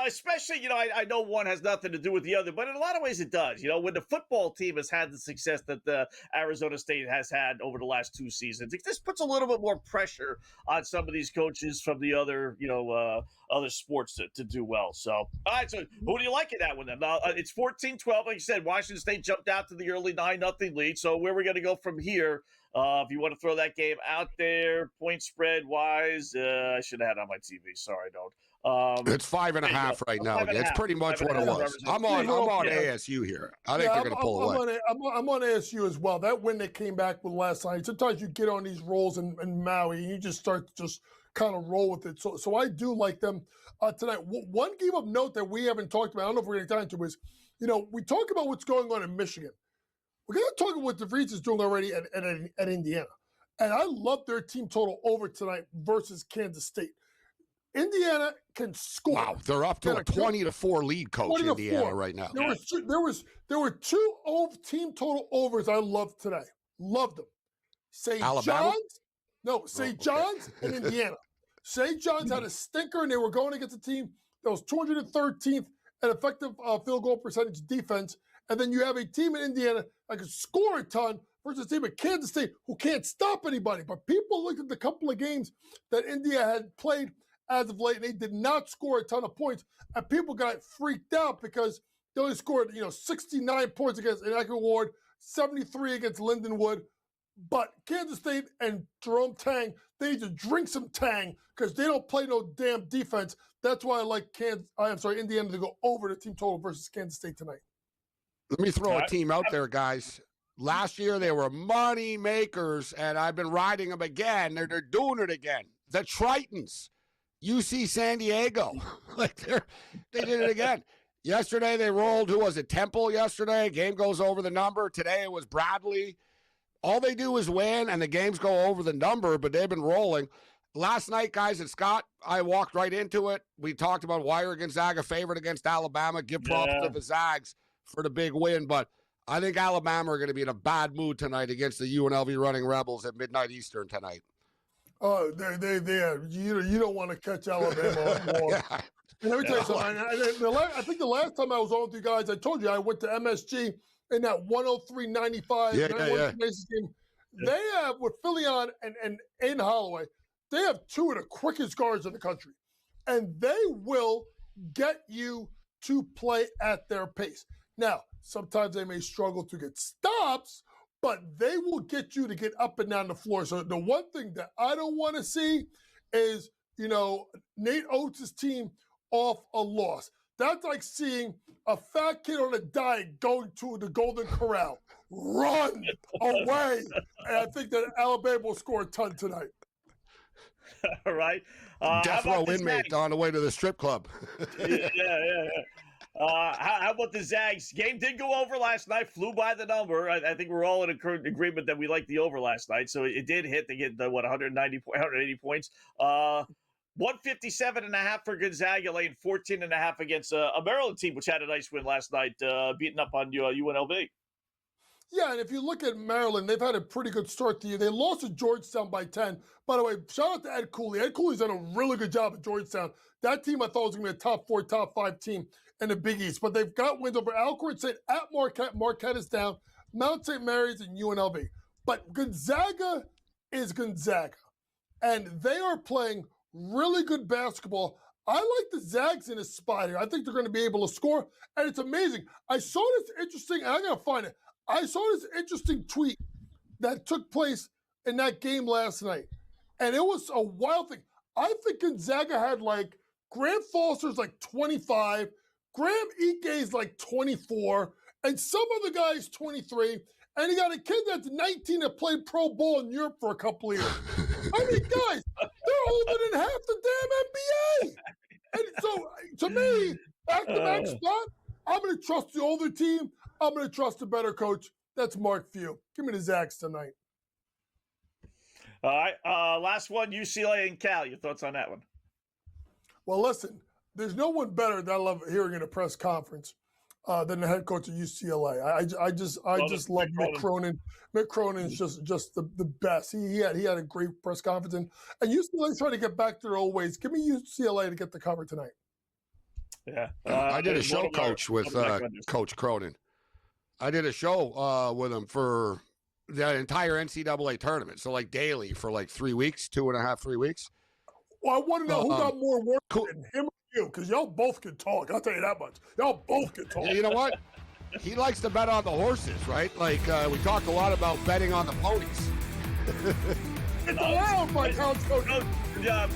especially, I know one has nothing to do with the other, but in a lot of ways it does. When the football team has had the success that the Arizona State has had over the last 2 seasons, this puts a little bit more pressure on some of these coaches from the other, other sports to do well. So, all right, so who do you like in that one then? It's 14-12. Like you said, Washington State jumped out to the early 9-0 lead. So where are we going to go from here? If you want to throw that game out there, point spread wise, I should have had it on my TV. Sorry, don't. It's 5.5 right now. It's pretty much what it was. I'm on ASU here. I think they're going to pull away. I'm on ASU as well. That win they came back with last night. Sometimes you get on these rolls in Maui and you just start to just kind of roll with it. So I do like them tonight. One game of note that we haven't talked about, I don't know if we're going to get into is, we talk about what's going on in Michigan. We're going to talk about what DeVries is doing already at Indiana. And I love their team total over tonight versus Kansas State. Indiana can score. Wow, they're up to a 20-4 lead, Coach, Indiana right now. There were two team total overs I loved today. Loved them. St. John's? No, St. John's and Indiana. St. John's had a stinker, and they were going against a team that was 213th at effective field goal percentage defense. And then you have a team in Indiana that can score a ton versus a team at Kansas State who can't stop anybody. But people looked at the couple of games that India had played as of late, and they did not score a ton of points. And people got freaked out because they only scored, 69 points against Inaccurate Ward, 73 against Lindenwood. But Kansas State and Jerome Tang, they need to drink some Tang because they don't play no damn defense. That's why I like Indiana to go over the team total versus Kansas State tonight. Let me throw a team out there, guys. Last year they were money makers, and I've been riding them again. They're doing it again. The Tritons, UC San Diego, they did it again. Yesterday they rolled. Who was it? Temple yesterday. Game goes over the number. Today it was Bradley. All they do is win, and the games go over the number, but they've been rolling. Last night, guys, at Scott, I walked right into it. We talked about why are Gonzaga favorite against Alabama. Give props to the Zags for the big win, but I think Alabama are going to be in a bad mood tonight against the UNLV Running Rebels at midnight Eastern tonight. Oh, you don't want to catch Alabama more. Yeah. And let me tell you something. I think the last time I was on with you guys, I told you I went to MSG in that 103-95 game. They have, with Phillion and Aiden Holloway, they have two of the quickest guards in the country. And they will get you to play at their pace. Now, sometimes they may struggle to get stops, but they will get you to get up and down the floor. So the one thing that I don't want to see is, Nate Oates' team off a loss. That's like seeing a fat kid on a diet going to the Golden Corral. Run away. And I think that Alabama will score a ton tonight. All right. Death row inmate on the way to the strip club. yeah. How about the Zags? Game did go over last night, flew by the number. I think we're all in agreement that we liked the over last night. So it did hit. They get the 180 points. 157.5 for Gonzaga, laying 14.5 against a Maryland team, which had a nice win last night, beating up on UNLV. Yeah, and if you look at Maryland, they've had a pretty good start to the year. They lost to Georgetown by 10. By the way, shout out to Ed Cooley. Ed Cooley's done a really good job at Georgetown. That team I thought was going to be a top 4, top 5 team in the Big East. But they've got wins over Alcorn State at Marquette. Marquette is down. Mount St. Mary's and UNLV. But Gonzaga is Gonzaga. And they are playing really good basketball. I like the Zags in a spot here. I think they're going to be able to score. And it's amazing. I saw this interesting, and I'm going to find it. I saw this interesting tweet that took place in that game last night. And it was a wild thing. I think Gonzaga had like Graham Foster's like 25, Graham Ike's like 24, and some other guy's 23. And he got a kid that's 19 that played pro ball in Europe for a couple of years. I mean, guys, they're older than half the damn NBA. And so, to me, back-to-back spot, I'm going to trust the older team. I'm going to trust a better coach. That's Mark Few. Give me the Zags tonight. All right. Last one, UCLA and Cal. Your thoughts on that one? Well, listen, there's no one better that I love hearing in a press conference than the head coach of UCLA. I just love Mick Cronin. Mick Cronin is just the best. He had a great press conference. And UCLA's trying to get back to their old ways. Give me UCLA to get the cover tonight. Yeah. I did a show, Coach, with Coach Cronin. I did a show with him for the entire NCAA tournament. So, like, daily for like 3 weeks, 2.5, 3 weeks. Well, I want to know who got more work than him or you, because y'all both can talk. I'll tell you that much. Y'all both can talk. You know what? He likes to bet on the horses, right? Like, we talked a lot about betting on the ponies. It's allowed by college coach. Good job.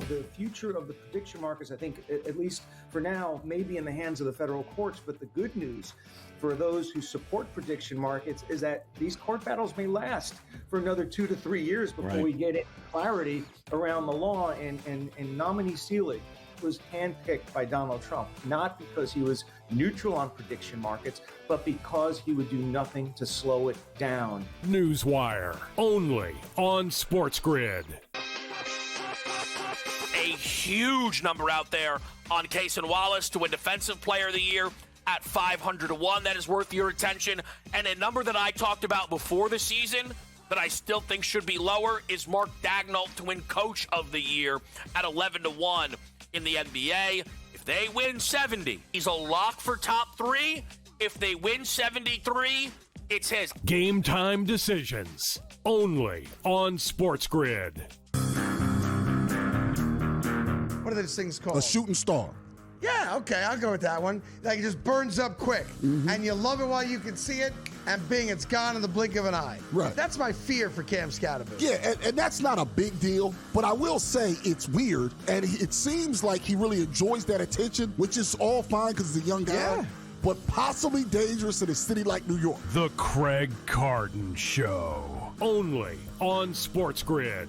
The future of the prediction markets, I think, at least for now, may be in the hands of the federal courts. But the good news for those who support prediction markets is that these court battles may last for another 2 to 3 years before we get clarity around the law. And nominee Seelig was handpicked by Donald Trump, not because he was neutral on prediction markets, but because he would do nothing to slow it down. Newswire, only on SportsGrid. A huge number out there on Cason Wallace to win Defensive Player of the Year at 500 to 1. That is worth your attention. And a number that I talked about before the season that I still think should be lower is Mark Daigneault to win Coach of the Year at 11 to 1 in the NBA. If they win 70, he's a lock for top 3. If they win 73, it's his. Game time decisions, only on SportsGrid. What are those things called? A shooting star. Yeah, okay, I'll go with that one. Like, it just burns up quick. And you love it while you can see it, and bing, it's gone in the blink of an eye. Right. That's my fear for Cam Scatterby. Yeah, and that's not a big deal, but I will say it's weird, and it seems like he really enjoys that attention, which is all fine because he's a young guy. Yeah. But possibly dangerous in a city like New York. The Craig Carton Show, only on SportsGrid.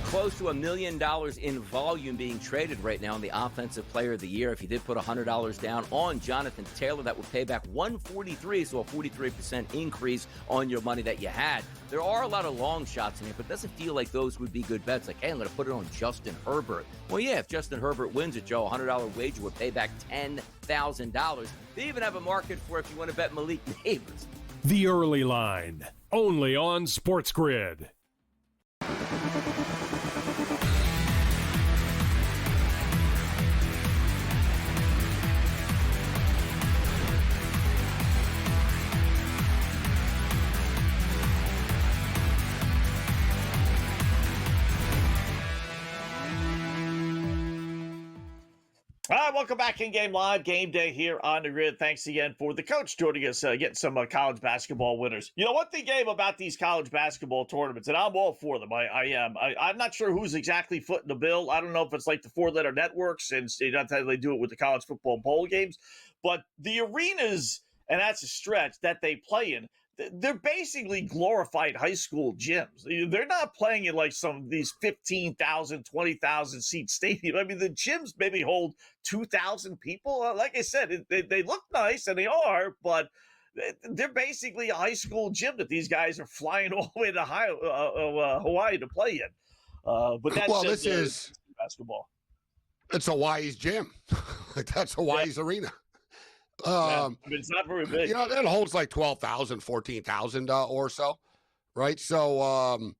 Close to $1 million in volume being traded right now in the Offensive Player of the Year. If you did put $100 down on Jonathan Taylor, that would pay back $143, so a 43% increase on your money that you had. There are a lot of long shots in here, but it doesn't feel like those would be good bets. Like, hey, I'm going to put it on Justin Herbert. Well, yeah, if Justin Herbert wins it, Joe, a $100 wager would pay back $10,000. They even have a market for if you want to bet Malik Neighbors. The Early Line, only on SportsGrid. All right, welcome back in Game Live, Game Day here on the Grid. Thanks again for the coach joining us, getting some college basketball winners. You know, one thing, Gabe, about these college basketball tournaments, and I'm all for them. I am. I'm not sure who's exactly footing the bill. I don't know if it's like the four-letter networks, and that's how they do it with the college football bowl games. But the arenas, and that's a stretch, that they play in, they're basically glorified high school gyms. They're not playing in like some of these 15,000, 20,000 seat stadium. I mean, the gyms maybe hold 2,000 people. Like I said, they look nice, and they are, but they're basically a high school gym that these guys are flying all the way to Hawaii to play in. But that's this is basketball. It's Hawaii's gym. That's Hawaii's arena. I mean, it's not very big. You know, it holds like 12,000, 14,000 or so, right? So,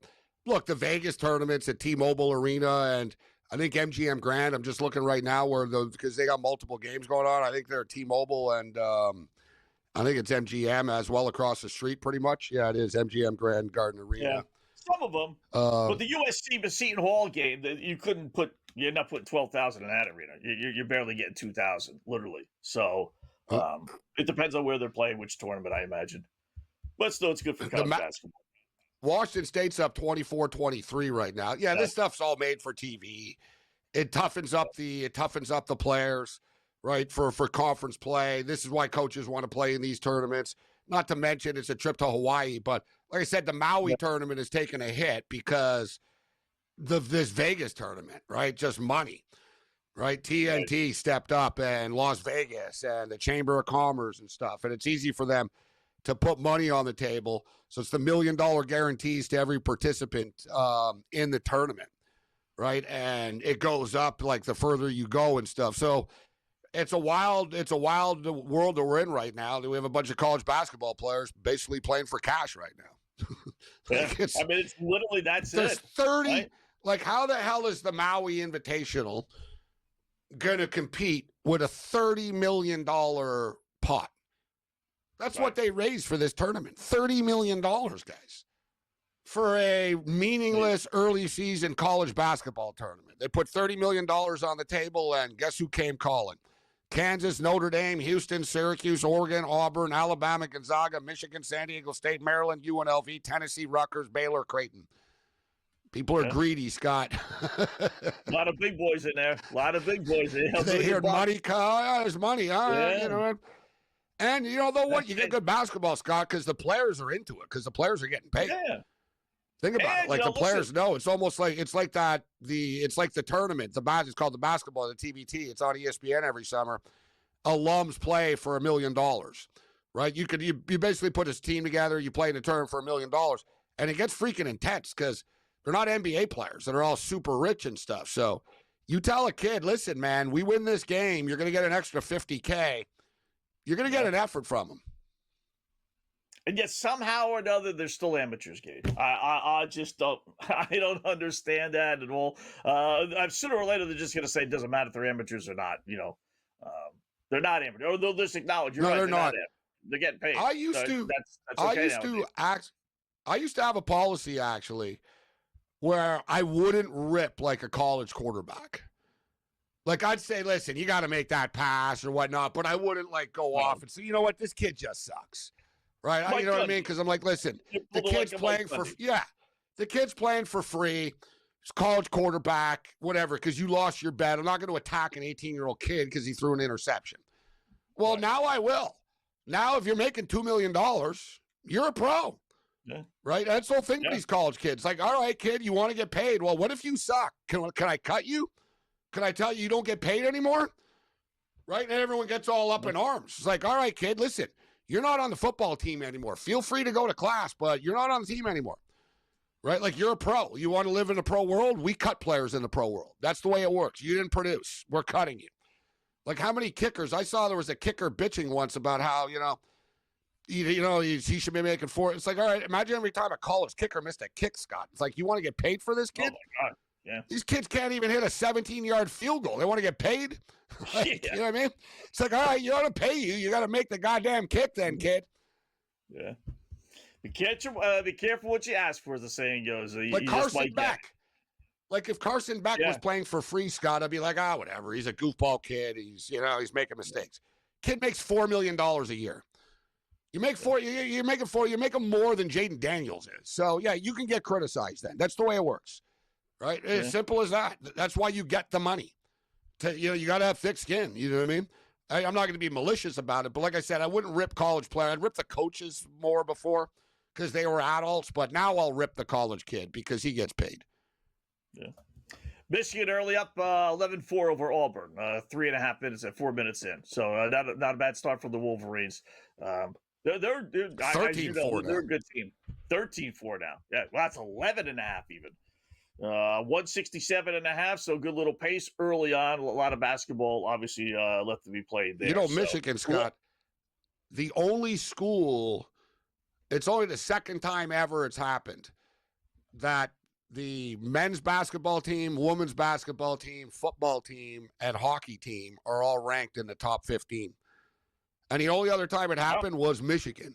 look, the Vegas tournaments at T-Mobile Arena and I think MGM Grand, I'm just looking right now because they got multiple games going on. I think they're T-Mobile and I think it's MGM as well across the street pretty much. Yeah, it is MGM Grand Garden Arena. Yeah. Some of them. But the USC Seton Hall game, you're not putting 12,000 in that arena. You're barely getting 2,000, literally. So it depends on where they're playing, which tournament, I imagine. But still, it's good for college basketball. Washington State's up 24-23 right now. Yeah, this stuff's all made for TV. It toughens up the players, right, for conference play. This is why coaches want to play in these tournaments. Not to mention it's a trip to Hawaii. But like I said, the Maui tournament has taken a hit because this Vegas tournament, right, just money. Right, TNT stepped up and Las Vegas and the Chamber of Commerce and stuff, and it's easy for them to put money on the table. So it's the $1 million guarantees to every participant in the tournament, right? And it goes up like the further you go and stuff. So it's a wild world that we're in right now. We have a bunch of college basketball players basically playing for cash right now. It's literally that's there's it. 30. Right? Like, how the hell is the Maui Invitational going to compete with a $30 million pot? That's what they raised for this tournament. $30 million, guys, for a meaningless early season college basketball tournament. They put $30 million on the table, and guess who came calling? Kansas, Notre Dame, Houston, Syracuse, Oregon, Auburn, Alabama, Gonzaga, Michigan, San Diego State, Maryland, UNLV, Tennessee, Rutgers, Baylor, Creighton. People are greedy, Scott. A lot of big boys in there. A lot of big boys in there. They hear money. There's money. All right, you know. And you know what? You get good basketball, Scott, because the players are into it. Because the players are getting paid. Yeah. Think about it. Like the players know. It's almost like it's like that. It's like the tournament. It's called the basketball, the TBT. It's on ESPN every summer. Alums play for $1 million, right? You basically put this team together. You play in a tournament for $1 million, and it gets freaking intense because they're not NBA players that are all super rich and stuff. So you tell a kid, listen, man, we win this game, you're going to get an extra $50K. You're going to get an effort from them. And yet somehow or another, they're still amateurs, Gabe. I just don't. I don't understand that at all. Sooner or later, they're just going to say it doesn't matter if they're amateurs or not. You know, they're not amateurs, or they'll just acknowledge you're right. They're not. They're getting paid. I used to have a policy actually where I wouldn't rip like a college quarterback. Like, I'd say, listen, you got to make that pass or whatnot, but I wouldn't, like, go off and say, you know what, this kid just sucks, right? You know what I mean? Because I'm like, listen, the kid's playing the kid's playing for free. He's college quarterback, whatever, because you lost your bet. I'm not going to attack an 18-year-old kid because he threw an interception. Well, now I will. Now, if you're making $2 million, you're a pro. Yeah. Right? That's the whole thing with these college kids. Like, all right, kid, you want to get paid. Well, what if you suck? Can I cut you? Can I tell you don't get paid anymore? Right? And everyone gets all up in arms. It's like, all right, kid, listen, you're not on the football team anymore. Feel free to go to class, but you're not on the team anymore. Right? Like, you're a pro. You want to live in the pro world? We cut players in the pro world. That's the way it works. You didn't produce. We're cutting you. Like, how many kickers? I saw there was a kicker bitching once about how, he should be making $4. It's like, all right, imagine every time a college kicker missed a kick, Scott. It's like, you want to get paid for this kid? Oh, my God. Yeah. These kids can't even hit a 17-yard field goal. They want to get paid? You know what I mean? It's like, all right, you ought to pay you. You got to make the goddamn kick then, kid. Yeah. Be careful what you ask for, as the saying goes. Like Carson Beck. Like if Carson Beck was playing for free, Scott, I'd be like, whatever. He's a goofball kid. He's making mistakes. Kid makes $4 million a year. You make you're making more than Jaden Daniels is. So yeah, you can get criticized then. That's the way it works. Right? As simple as that. That's why you get the money. You got to have thick skin. You know what I mean? I'm not going to be malicious about it, but like I said, I wouldn't rip college players. I'd rip the coaches more before because they were adults, but now I'll rip the college kid because he gets paid. Yeah. Michigan early up 11-4 over Auburn, 3.5 minutes at 4 minutes in. So not a bad start for the Wolverines. They're 13-4 they're a good team. 13-4 now. Yeah, well, that's 11.5 even. 167.5, so good little pace early on. A lot of basketball, obviously, left to be played there. Michigan, Scott, the only school, it's only the second time ever it's happened that the men's basketball team, women's basketball team, football team, and hockey team are all ranked in the top 15. And the only other time it happened was Michigan.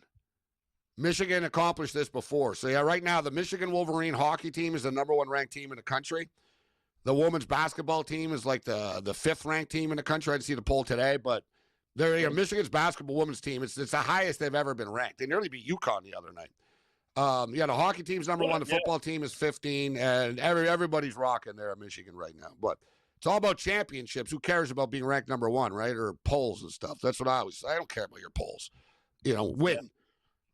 Michigan accomplished this before. So, yeah, right now the Michigan Wolverine hockey team is the number 1 ranked team in the country. The women's basketball team is like the 5th ranked team in the country. I didn't see the poll today, but Michigan's basketball women's team, it's the highest they've ever been ranked. They nearly beat UConn the other night. The hockey team's number 1. The football team is 15, and everybody's rocking there at Michigan right now. But it's all about championships. Who cares about being ranked number 1, right? Or polls and stuff. That's what I always say. I don't care about your polls. Win. Yeah.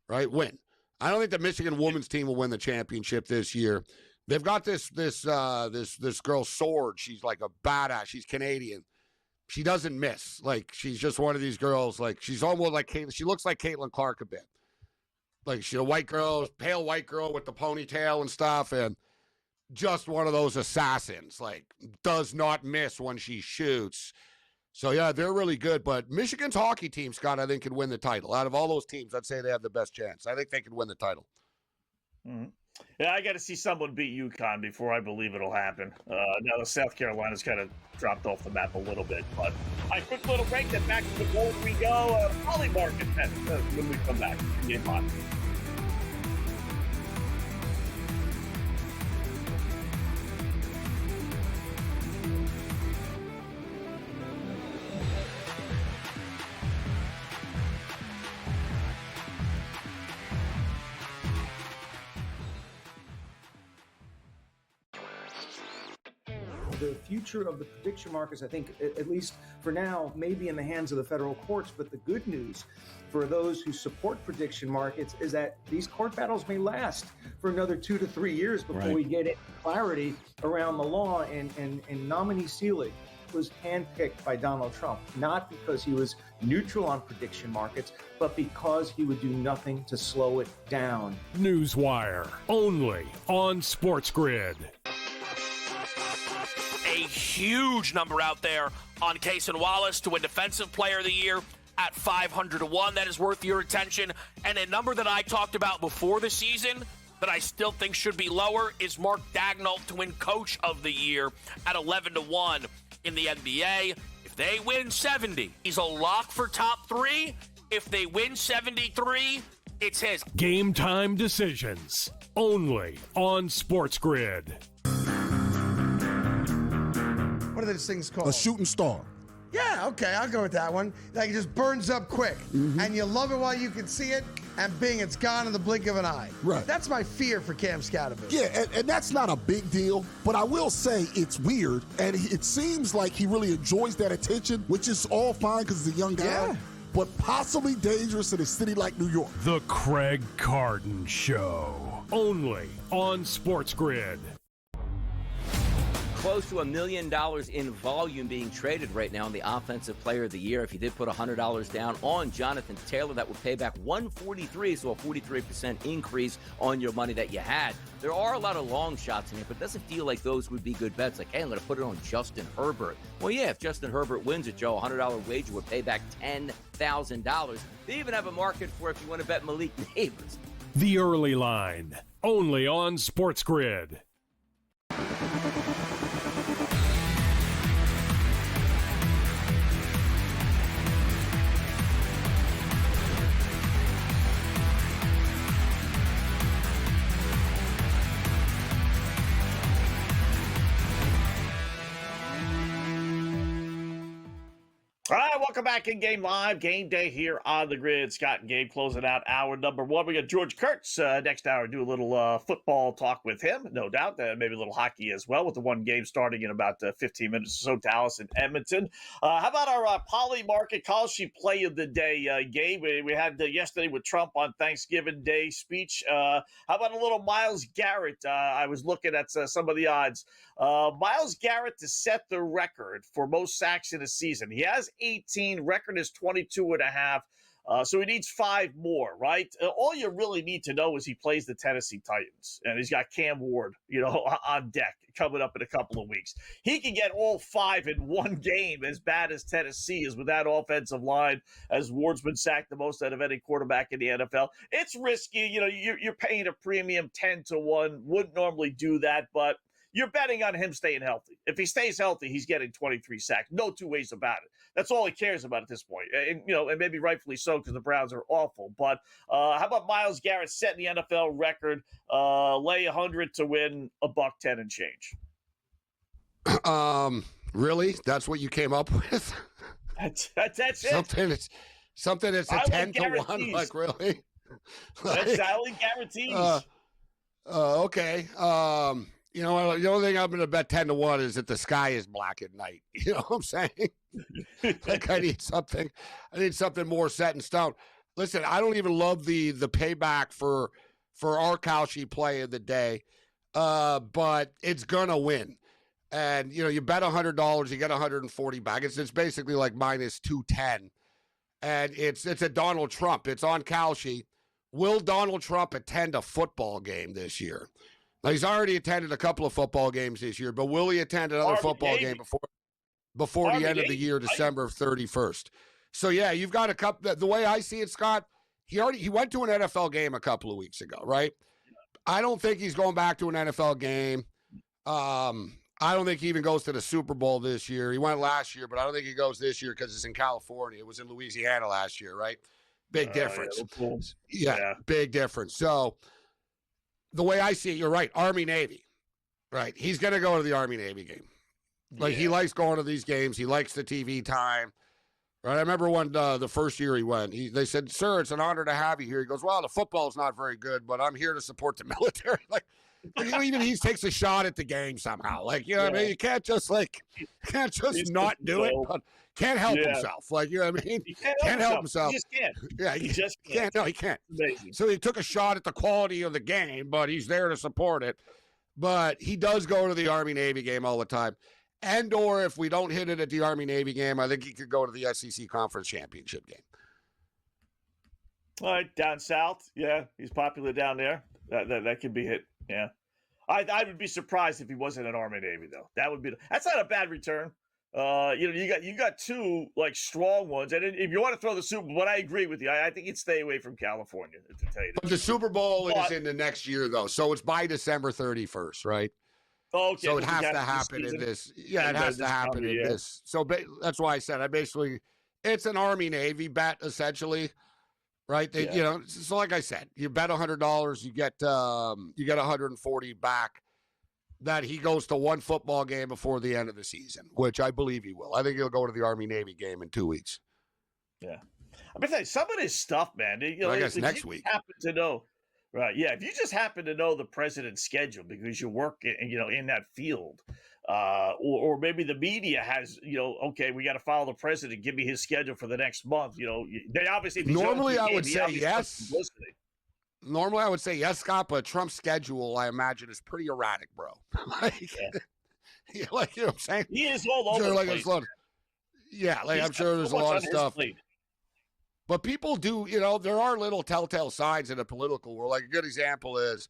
Right? Win. I don't think the Michigan women's team will win the championship this year. They've got this girl Sword. She's like a badass. She's Canadian. She doesn't miss. Like, she's just one of these girls. Like, she's almost like Caitlin. She looks like Caitlin Clark a bit. Like, she's a white girl, pale white girl with the ponytail and stuff, and just one of those assassins. Like, does not miss when she shoots. So, yeah, they're really good. But Michigan's hockey team, Scott, I think could win the title. Out of all those teams, I'd say they have the best chance. I think they could win the title. Mm-hmm. Yeah, I got to see someone beat UConn before I believe it'll happen. Now, the South Carolina's kind of dropped off the map a little bit. But a quick little break, then back to the board we go. Poly Market when we come back. Game on. The future of the prediction markets, I think, at least for now, may be in the hands of the federal courts. But the good news for those who support prediction markets is that these court battles may last for another 2 to 3 years before we get clarity around the law. And nominee Seelig was handpicked by Donald Trump, not because he was neutral on prediction markets, but because he would do nothing to slow it down. Newswire, only on SportsGrid. A huge number out there on Cason Wallace to win Defensive Player of the Year at 500 to 1. That is worth your attention. And a number that I talked about before the season that I still think should be lower is Mark Daigneault to win Coach of the Year at 11 to 1 in the NBA. If they win 70, he's a lock for top 3. If they win 73, it's his. Game time decisions, only on SportsGrid. What are those things called? A shooting star. Yeah, okay, I'll go with that one. Like, it just burns up quick. Mm-hmm. And you love it while you can see it, and bing, it's gone in the blink of an eye. Right. That's my fear for Cam Scatterby. Yeah, and that's not a big deal, but I will say it's weird, and it seems like he really enjoys that attention, which is all fine because he's a young guy. Yeah. But possibly dangerous in a city like New York. The Craig Carton Show, only on SportsGrid. Close to $1 million in volume being traded right now in the Offensive Player of the Year. If you did put $100 down on Jonathan Taylor, that would pay back $143, so a 43% increase on your money that you had. There are a lot of long shots in here, but it doesn't feel like those would be good bets. Like, hey, I'm going to put it on Justin Herbert. Well, yeah, if Justin Herbert wins it, Joe, a $100 wager would pay back $10,000. They even have a market for if you want to bet Malik Neighbors. The Early Line, only on SportsGrid. welcome back in Game Live. Game Day here on the Grid. Scott and Gabe closing out hour number one. We got George Kurtz next hour. Do a little football talk with him, no doubt. Maybe a little hockey as well, with the one game starting in about 15 minutes or so, Dallas and Edmonton. How about our Poly Market College Sheet play of the day, Gabe? We had yesterday with Trump on Thanksgiving Day speech. How about a little Myles Garrett? I was looking at some of the odds. Myles Garrett to set the record for most sacks in a season. He has 18. Record is 22.5. So he needs 5 more, right? All you really need to know is he plays the Tennessee Titans, and he's got Cam Ward, on deck coming up in a couple of weeks. He can get all 5 in one game, as bad as Tennessee is with that offensive line, as Ward's been sacked the most out of any quarterback in the NFL. It's risky. You're paying a premium 10-1. Wouldn't normally do that, but you're betting on him staying healthy. If he stays healthy, he's getting 23 sacks. No two ways about it. That's all he cares about at this point. And maybe rightfully so, because the Browns are awful. But how about Myles Garrett setting the NFL record, lay 100 to win $110 and change? Really? That's what you came up with? That's it. Something that's a 10-1. Like, really? That's only guarantees. Okay. The only thing I'm going to bet 10-1 is that the sky is black at night. You know what I'm saying? Like, I need something more set in stone. Listen, I don't even love the payback for our Kalshi play of the day, but it's gonna win. And you bet $100, you get 140 back. It's basically like minus 210, and it's a Donald Trump. It's on Kalshi. Will Donald Trump attend a football game this year? Now, he's already attended a couple of football games this year, but will he attend another football game before the end of the year, December 31st? So, yeah, you've got a couple. The way I see it, Scott, he went to an NFL game a couple of weeks ago, right? I don't think he's going back to an NFL game. I don't think he even goes to the Super Bowl this year. He went last year, but I don't think he goes this year because it's in California. It was in Louisiana last year, right? Big difference. Yeah, big difference. So, the way I see it, you're right, Army-Navy, right? He's going to go to the Army-Navy game. He likes going to these games. He likes the TV time, right? I remember when the first year he went, they said, "Sir, it's an honor to have you here." He goes, "Well, the football's not very good, but I'm here to support the military." Even he takes a shot at the game somehow. What I mean? You can't just not do it, but can't help himself. You know what I mean? He can't help himself. He just can't. Yeah, he just can't. No, he can't. Amazing. So he took a shot at the quality of the game, but he's there to support it. But he does go to the Army-Navy game all the time. And or if we don't hit it at the Army-Navy game, I think he could go to the SEC Conference Championship game. All right, down south. Yeah, he's popular down there. That could be hit. Yeah. I would be surprised if he wasn't an Army-Navy, though. That's not a bad return. You got two strong ones, and if you want to throw the Super Bowl, but I agree with you. I think you'd stay away from California, to tell you. But the Super Bowl is in the next year, though, so it's by December 31st, right? Okay. So it has to happen in this. Yeah, it has to happen in this. So that's why I said it's an Army-Navy bet essentially, right? So like I said, you bet $100, you get 140 back. That he goes to one football game before the end of the season, which I believe he will. I think he'll go to the Army-Navy game in 2 weeks. Yeah. I'm going to tell you, some of this stuff, man. I guess next week. Happen to know, right? Yeah. If you just happen to know the president's schedule because you work, in that field, or maybe the media has, okay, we got to follow the president. Give me his schedule for the next month. They obviously normally I would say yes. Normally, I would say yes, Scott, but Trump's schedule, I imagine, is pretty erratic, bro. You know what I'm saying? He is all over the place. I'm sure there's a lot of stuff. But people do, there are little telltale signs in the political world. Like a good example is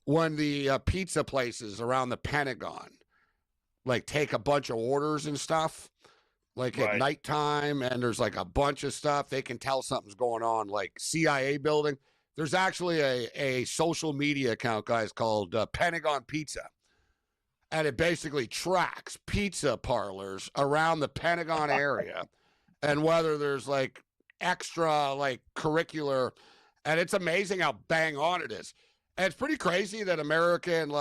when the pizza places around the Pentagon, take a bunch of orders and stuff, at nighttime, and there's a bunch of stuff, they can tell something's going on, like CIA building. There's actually a social media account, guys, called Pentagon Pizza. And it basically tracks pizza parlors around the Pentagon area and whether there's extra curricular. And it's amazing how bang on it is. And it's pretty crazy that American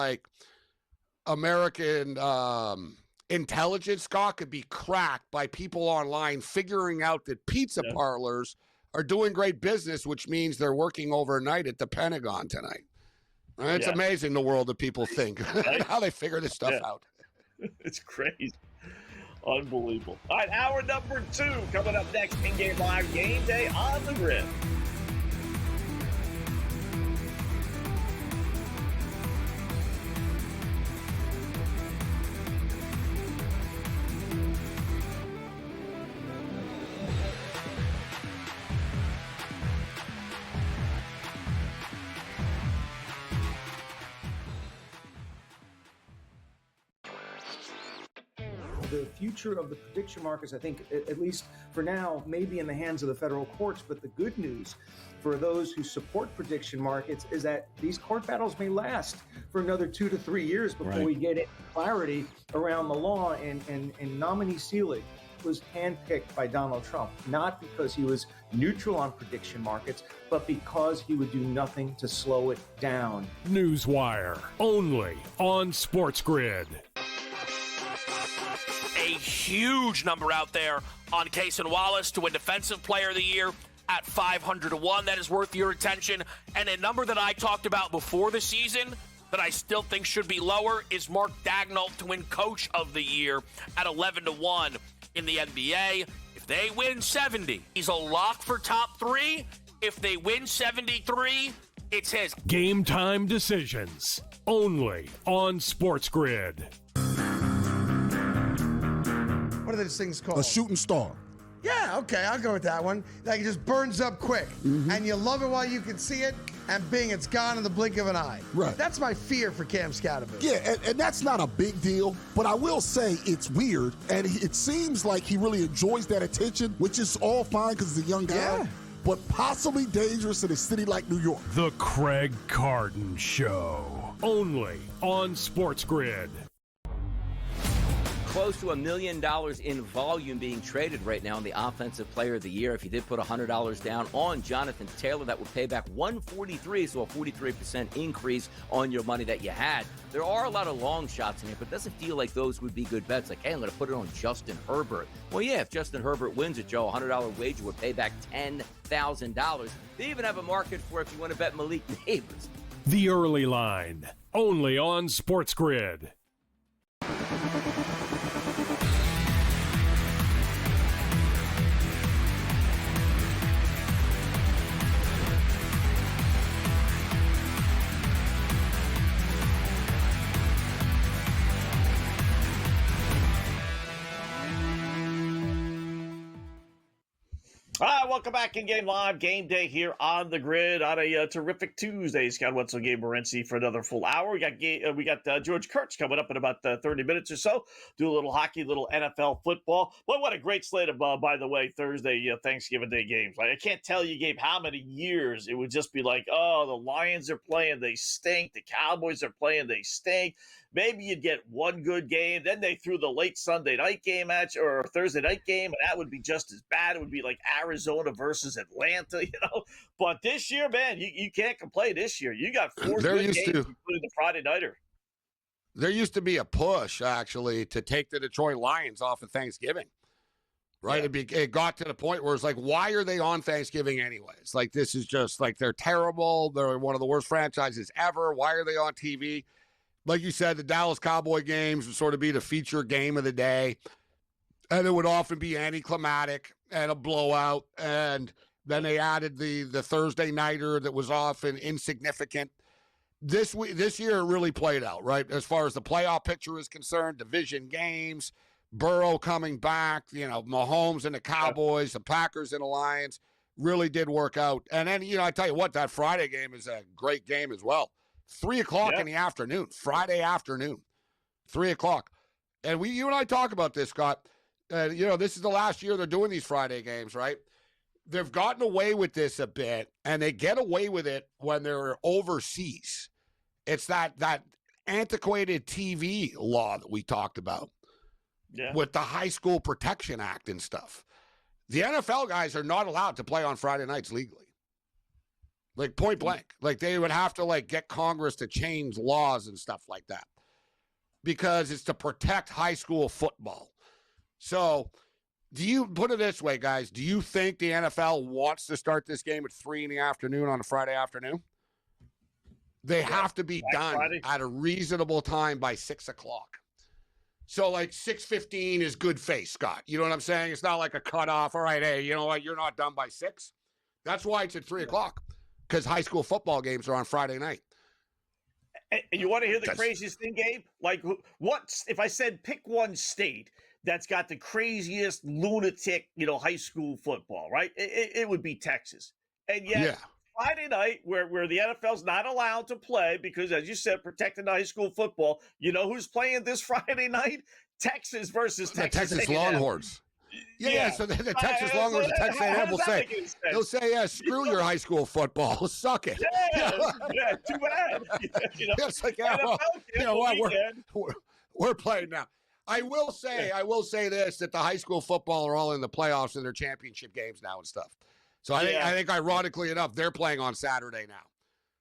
intelligence, Scott, could be cracked by people online figuring out that pizza parlors are doing great business, which means they're working overnight at the Pentagon tonight. It's amazing the world that people think, how they figure this stuff out. It's crazy. Unbelievable. All right, hour number 2 coming up next. In-game live game day on the grid. The future of the prediction markets, I think, at least for now, may be in the hands of the federal courts. But the good news for those who support prediction markets is that these court battles may last for another 2 to 3 years before we get clarity around the law. And nominee Seelig was handpicked by Donald Trump, not because he was neutral on prediction markets, but because he would do nothing to slow it down. Newswire, only on SportsGrid. A huge number out there on Cason Wallace to win Defensive Player of the Year at 500 to 1. That is worth your attention. And a number that I talked about before the season that I still think should be lower is Mark Daigneault to win Coach of the Year at 11 to 1 in the NBA. If they win 70, he's a lock for top 3. If they win 73, it's his. Game time decisions, only on SportsGrid. What are those things called? A shooting star. Yeah, okay, I'll go with that one. Like, it just burns up quick. And you love it while you can see it, and bing, it's gone in the blink of an eye. Right. That's my fear for Cam Scatterville. Yeah, and that's not a big deal, but I will say it's weird, and it seems like he really enjoys that attention, which is all fine because he's a young guy, but possibly dangerous in a city like New York. The Craig Carton Show, only on SportsGrid. Close to $1 million in volume being traded right now in the Offensive Player of the Year. If you did put $100 down on Jonathan Taylor, that would pay back $143, so a 43% increase on your money that you had. There are a lot of long shots in here, but it doesn't feel like those would be good bets. Like, hey, I'm going to put it on Justin Herbert. Well, yeah, if Justin Herbert wins it, Joe, a $100 wager would pay back $10,000. They even have a market for if you want to bet Malik Neighbors. The Early Line, only on SportsGrid. All right, welcome back in-game live game day here on the grid on a terrific Tuesday. Scott Wetzel and Gabriel Morency for another full hour. We got George Kurtz coming up in about 30 minutes or so. Do a little hockey, little NFL football. Well, what a great slate of, by the way, Thursday Thanksgiving Day games. Like, I can't tell you, Gabe, how many years it would just be like, oh, the Lions are playing, they stink. The Cowboys are playing, they stink. Maybe you'd get one good game. Then they threw the late Sunday night game at you, or Thursday night game, and that would be just as bad. It would be like Arizona versus Atlanta, But this year, man, you can't complain this year. You got 4 good games, including the Friday nighter. There used to be a push, actually, to take the Detroit Lions off of Thanksgiving, right? Yeah. It got to the point where it's like, why are they on Thanksgiving anyways? Like, this is just, like, they're terrible. They're one of the worst franchises ever. Why are they on TV? Like you said, the Dallas Cowboy games would sort of be the feature game of the day. And it would often be anticlimactic and a blowout. And then they added the Thursday nighter that was often insignificant. This year it really played out, right? As far as the playoff picture is concerned, division games, Burrow coming back, Mahomes and the Cowboys, the Packers and the Lions really did work out. And then, I tell you what, that Friday game is a great game as well. 3 o'clock in the afternoon, Friday afternoon, 3 o'clock. And you and I talk about this, Scott. This is the last year they're doing these Friday games, right? They've gotten away with this a bit, and they get away with it when they're overseas. It's that antiquated TV law that we talked about with the High School Protection Act and stuff. The NFL guys are not allowed to play on Friday nights legally. Like, point blank. Like, they would have to, get Congress to change laws and stuff like that. because it's to protect high school football. So do you put it this way, guys? Do you think the NFL wants to start this game at 3 in the afternoon on a Friday afternoon? They have to be done Friday at a reasonable time by 6 o'clock. So like 6:15 is good face, Scott. You know what I'm saying? It's not like a cutoff. All right, hey, you know what? You're not done by 6. That's why it's at 3 o'clock, because high school football games are on Friday night. And you want to hear the craziest thing, Gabe? Like, what if I said pick one state that's got the craziest lunatic, high school football, right? It would be Texas. And yet Friday night, where the NFL's not allowed to play because, as you said, protecting high school football, you know who's playing this Friday night? Texas versus Texas. The Texas A&M. Longhorns. Yeah, so the Texas Longhorns and Texas A&M will say, they'll say, yeah, screw your high school football. Suck it. Yeah, too bad. It's like, yeah, well, you know what? We're playing now. I will say this, that the high school football are all in the playoffs and their championship games now and stuff. So I think ironically enough, they're playing on Saturday now,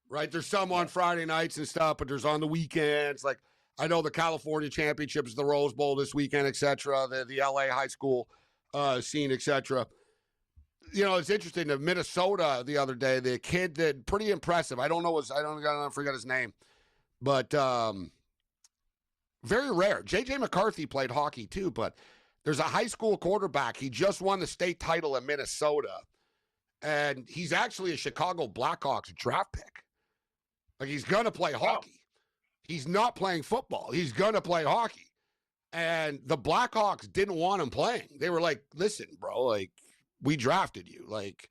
right? There's some on Friday nights and stuff, but there's on the weekends. Like, I know the California Championship is the Rose Bowl this weekend, et cetera, the LA high school scene, et cetera. It's interesting. The Minnesota the other day, the kid that pretty impressive. I don't forget his name, but very rare. J.J. McCarthy played hockey too, but there's a high school quarterback. He just won the state title in Minnesota, and he's actually a Chicago Blackhawks draft pick. Like, he's going to play hockey. He's not playing football. He's going to play hockey. And the Blackhawks didn't want him playing. They were like, listen, bro, like, we drafted you. Like,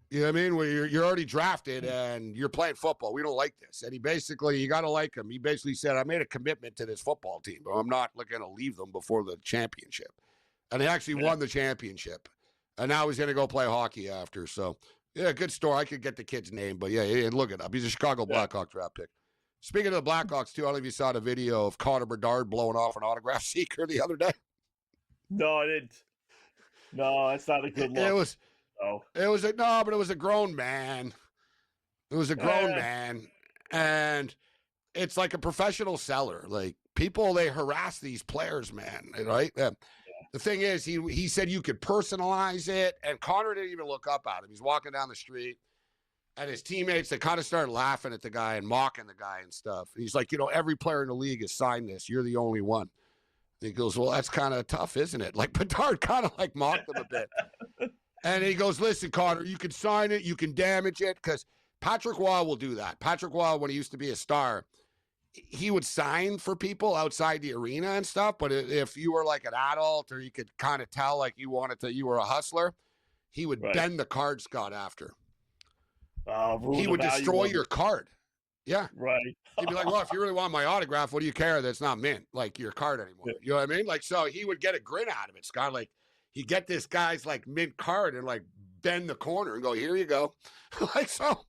you know what I mean? Well, you're already drafted and you're playing football. We don't like this. And you got to like him. He basically said, I made a commitment to this football team, but I'm not going to leave them before the championship. And he actually won the championship. And now he's going to go play hockey after. So, yeah, good story. I could get the kid's name, but yeah, look it up. He's a Chicago Blackhawks draft pick. Speaking of the Blackhawks, too, I don't know if you saw the video of Connor Bedard blowing off an autograph seeker the other day. No, I didn't. No, that's not a good look. It was a grown man. It was a grown man. And it's like a professional seller. Like, people, they harass these players, man, right? The thing is, he said you could personalize it, and Connor didn't even look up at him. He's walking down the street. And his teammates, they kind of started laughing at the guy and mocking the guy and stuff. And he's like, every player in the league has signed this. You're the only one. And he goes, well, that's kind of tough, isn't it? Like, Bedard kind of like mocked him a bit. And he goes, listen, Connor, you can sign it. You can damage it, because Patrick Waugh will do that. Patrick Waugh, when he used to be a star, he would sign for people outside the arena and stuff. But if you were like an adult, or you could kind of tell like you were a hustler, he would bend the card, Scott, after. He would destroy your card. Yeah. Right. He'd be like, well, if you really want my autograph, what do you care that it's not mint, like, your card anymore? You know what I mean? Like, so he would get a grin out of it, Scott. Like, he'd get this guy's, like, mint card and, like, bend the corner and go, here you go. Like, so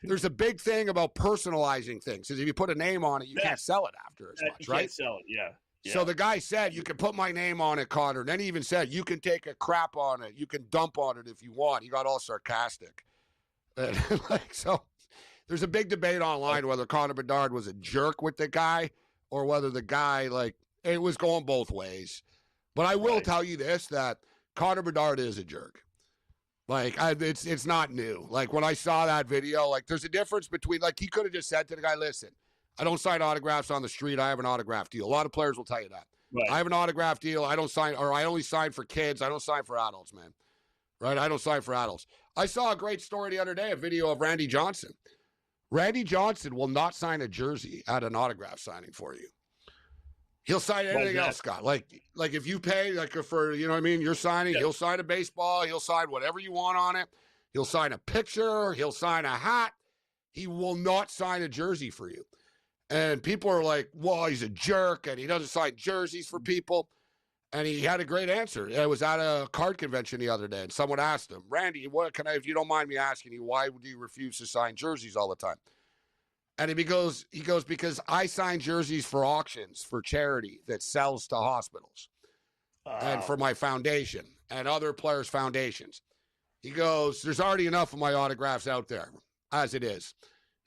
there's a big thing about personalizing things. Because if you put a name on it, you can't sell it after as much, right? Can't sell it, yeah. So the guy said, you can put my name on it, Connor. And then he even said, you can take a crap on it. You can dump on it if you want. He got all sarcastic. And so there's a big debate online whether Connor Bedard was a jerk with the guy or whether the guy, like, it was going both ways. But I will tell you this, that Connor Bedard is a jerk. Like, it's not new. Like, when I saw that video, like, there's a difference between, like, he could have just said to the guy, listen, I don't sign autographs on the street. I have an autograph deal. A lot of players will tell you that. I have an autograph deal. I only sign for kids. I don't sign for adults, man. Right? I don't sign for adults. I saw a great story the other day, a video of Randy Johnson. Randy Johnson will not sign a jersey at an autograph signing for you. He'll sign anything else, Scott. Like if you pay, like, for, you know what I mean, you're signing, he'll sign a baseball, he'll sign whatever you want on it. He'll sign a picture, he'll sign a hat. He will not sign a jersey for you. And people are like, well, he's a jerk and he doesn't sign jerseys for people. And he had a great answer. I was at a card convention the other day, and someone asked him, Randy, if you don't mind me asking you, why do you refuse to sign jerseys all the time? And he goes, because I sign jerseys for auctions, for charity that sells to hospitals and for my foundation and other players' foundations. He goes, there's already enough of my autographs out there as it is.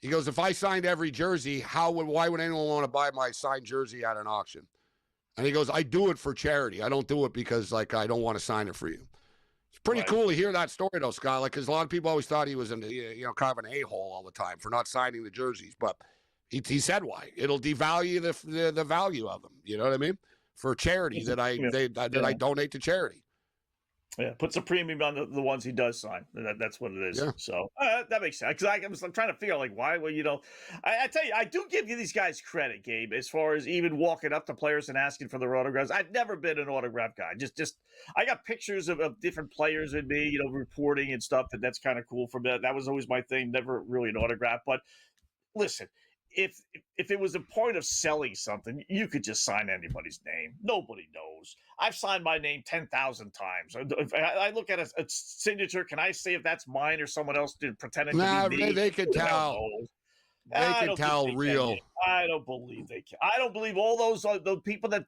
He goes, if I signed every jersey, why would anyone want to buy my signed jersey at an auction? And he goes, I do it for charity. I don't do it because, I don't want to sign it for you. It's pretty cool to hear that story, though, Scott, because a lot of people always thought he was kind of an a-hole all the time for not signing the jerseys. But he said why. It'll devalue the value of them. You know what I mean? For charity that I donate to charity. Yeah, puts a premium on the ones he does sign. That's what it is. Yeah. So that makes sense. Because I'm trying to figure why. Well, I tell you, I do give you these guys credit, Gabe, as far as even walking up to players and asking for their autographs. I've never been an autograph guy. Just I got pictures of different players in me, reporting and stuff. That's kind of cool for me. That was always my thing. Never really an autograph. But listen, if it was a point of selling something, you could just sign anybody's name. Nobody knows. I've signed my name 10,000 times. If I look at a signature, can I say if that's mine or someone else pretending to be me? They can tell. They can tell real. I don't believe they can. I don't believe all those people that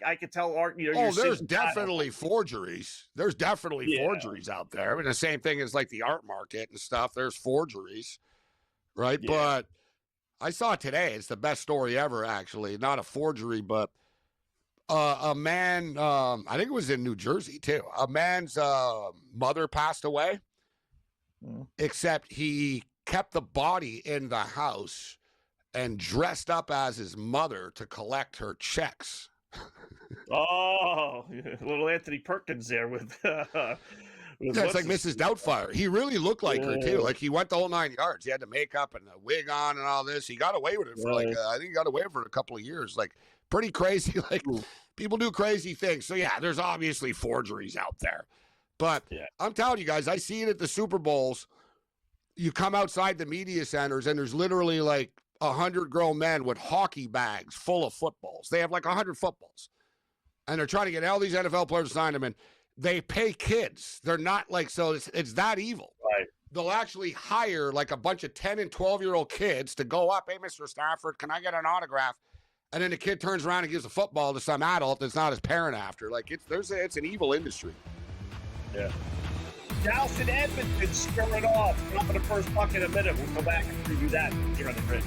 I could tell aren't. There's definitely forgeries. There's definitely forgeries out there. I mean, the same thing as the art market and stuff. There's forgeries, right? Yeah. But I saw it today. It's the best story ever, actually. Not a forgery, but a man, I think it was in New Jersey, too. A man's mother passed away, except he kept the body in the house and dressed up as his mother to collect her checks. Oh, little Anthony Perkins there with... It's like Mrs. Doubtfire. He really looked like her, too. He went the whole 9 yards. He had the makeup and the wig on and all this. He got away with it for I think he got away with it a couple of years. Pretty crazy. People do crazy things. So, yeah, there's obviously forgeries out there. But I'm telling you guys, I see it at the Super Bowls. You come outside the media centers, and there's literally 100 grown men with hockey bags full of footballs. They have 100 footballs. And they're trying to get all these NFL players to sign them, and they pay kids. They're not so it's that evil. Right. They'll actually hire a bunch of 10 and 12-year-old kids to go up, hey, Mr. Stafford, can I get an autograph? And then the kid turns around and gives a football to some adult that's not his parent after. It's an evil industry. Yeah. Dallas and Edmonton squaring off. Dropping the first puck in a minute. We'll go back and preview that here on the Grid.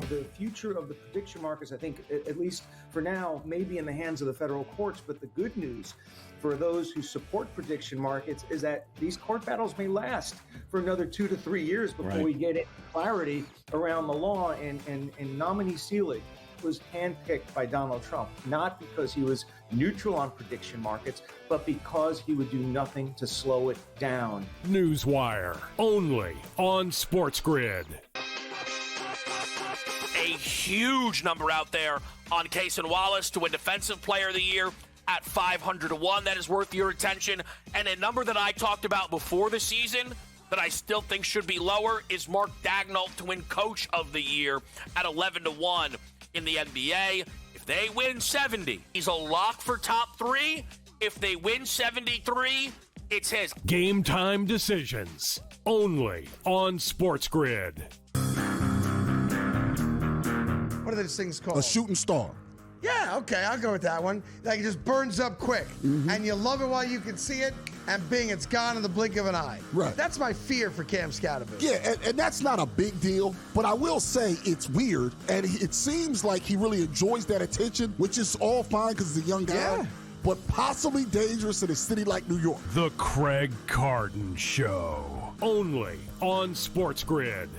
The future of the prediction markets, I think, at least for now, may be in the hands of the federal courts. But the good news for those who support prediction markets is that these court battles may last for another 2 to 3 years before we get clarity around the law. And nominee Seelig was handpicked by Donald Trump, not because he was neutral on prediction markets, but because he would do nothing to slow it down. Newswire, only on SportsGrid. A huge number out there on Cason Wallace to win Defensive Player of the Year at 500 to 1. That is worth your attention. And a number that I talked about before the season that I still think should be lower is Mark Daigneault to win Coach of the Year at 11 to 1 in the NBA. If they win 70, he's a lock for top 3. If they win 73, it's his. Game time decisions, only on SportsGrid. What are those things called? A shooting star. Yeah, okay, I'll go with that one. It just burns up quick, and you love it while you can see it, and bing, it's gone in the blink of an eye. Right. That's my fear for Cam Scatterville. Yeah, and that's not a big deal, but I will say it's weird, and it seems like he really enjoys that attention, which is all fine because he's a young guy, but possibly dangerous in a city like New York. The Craig Carton Show, only on SportsGrid.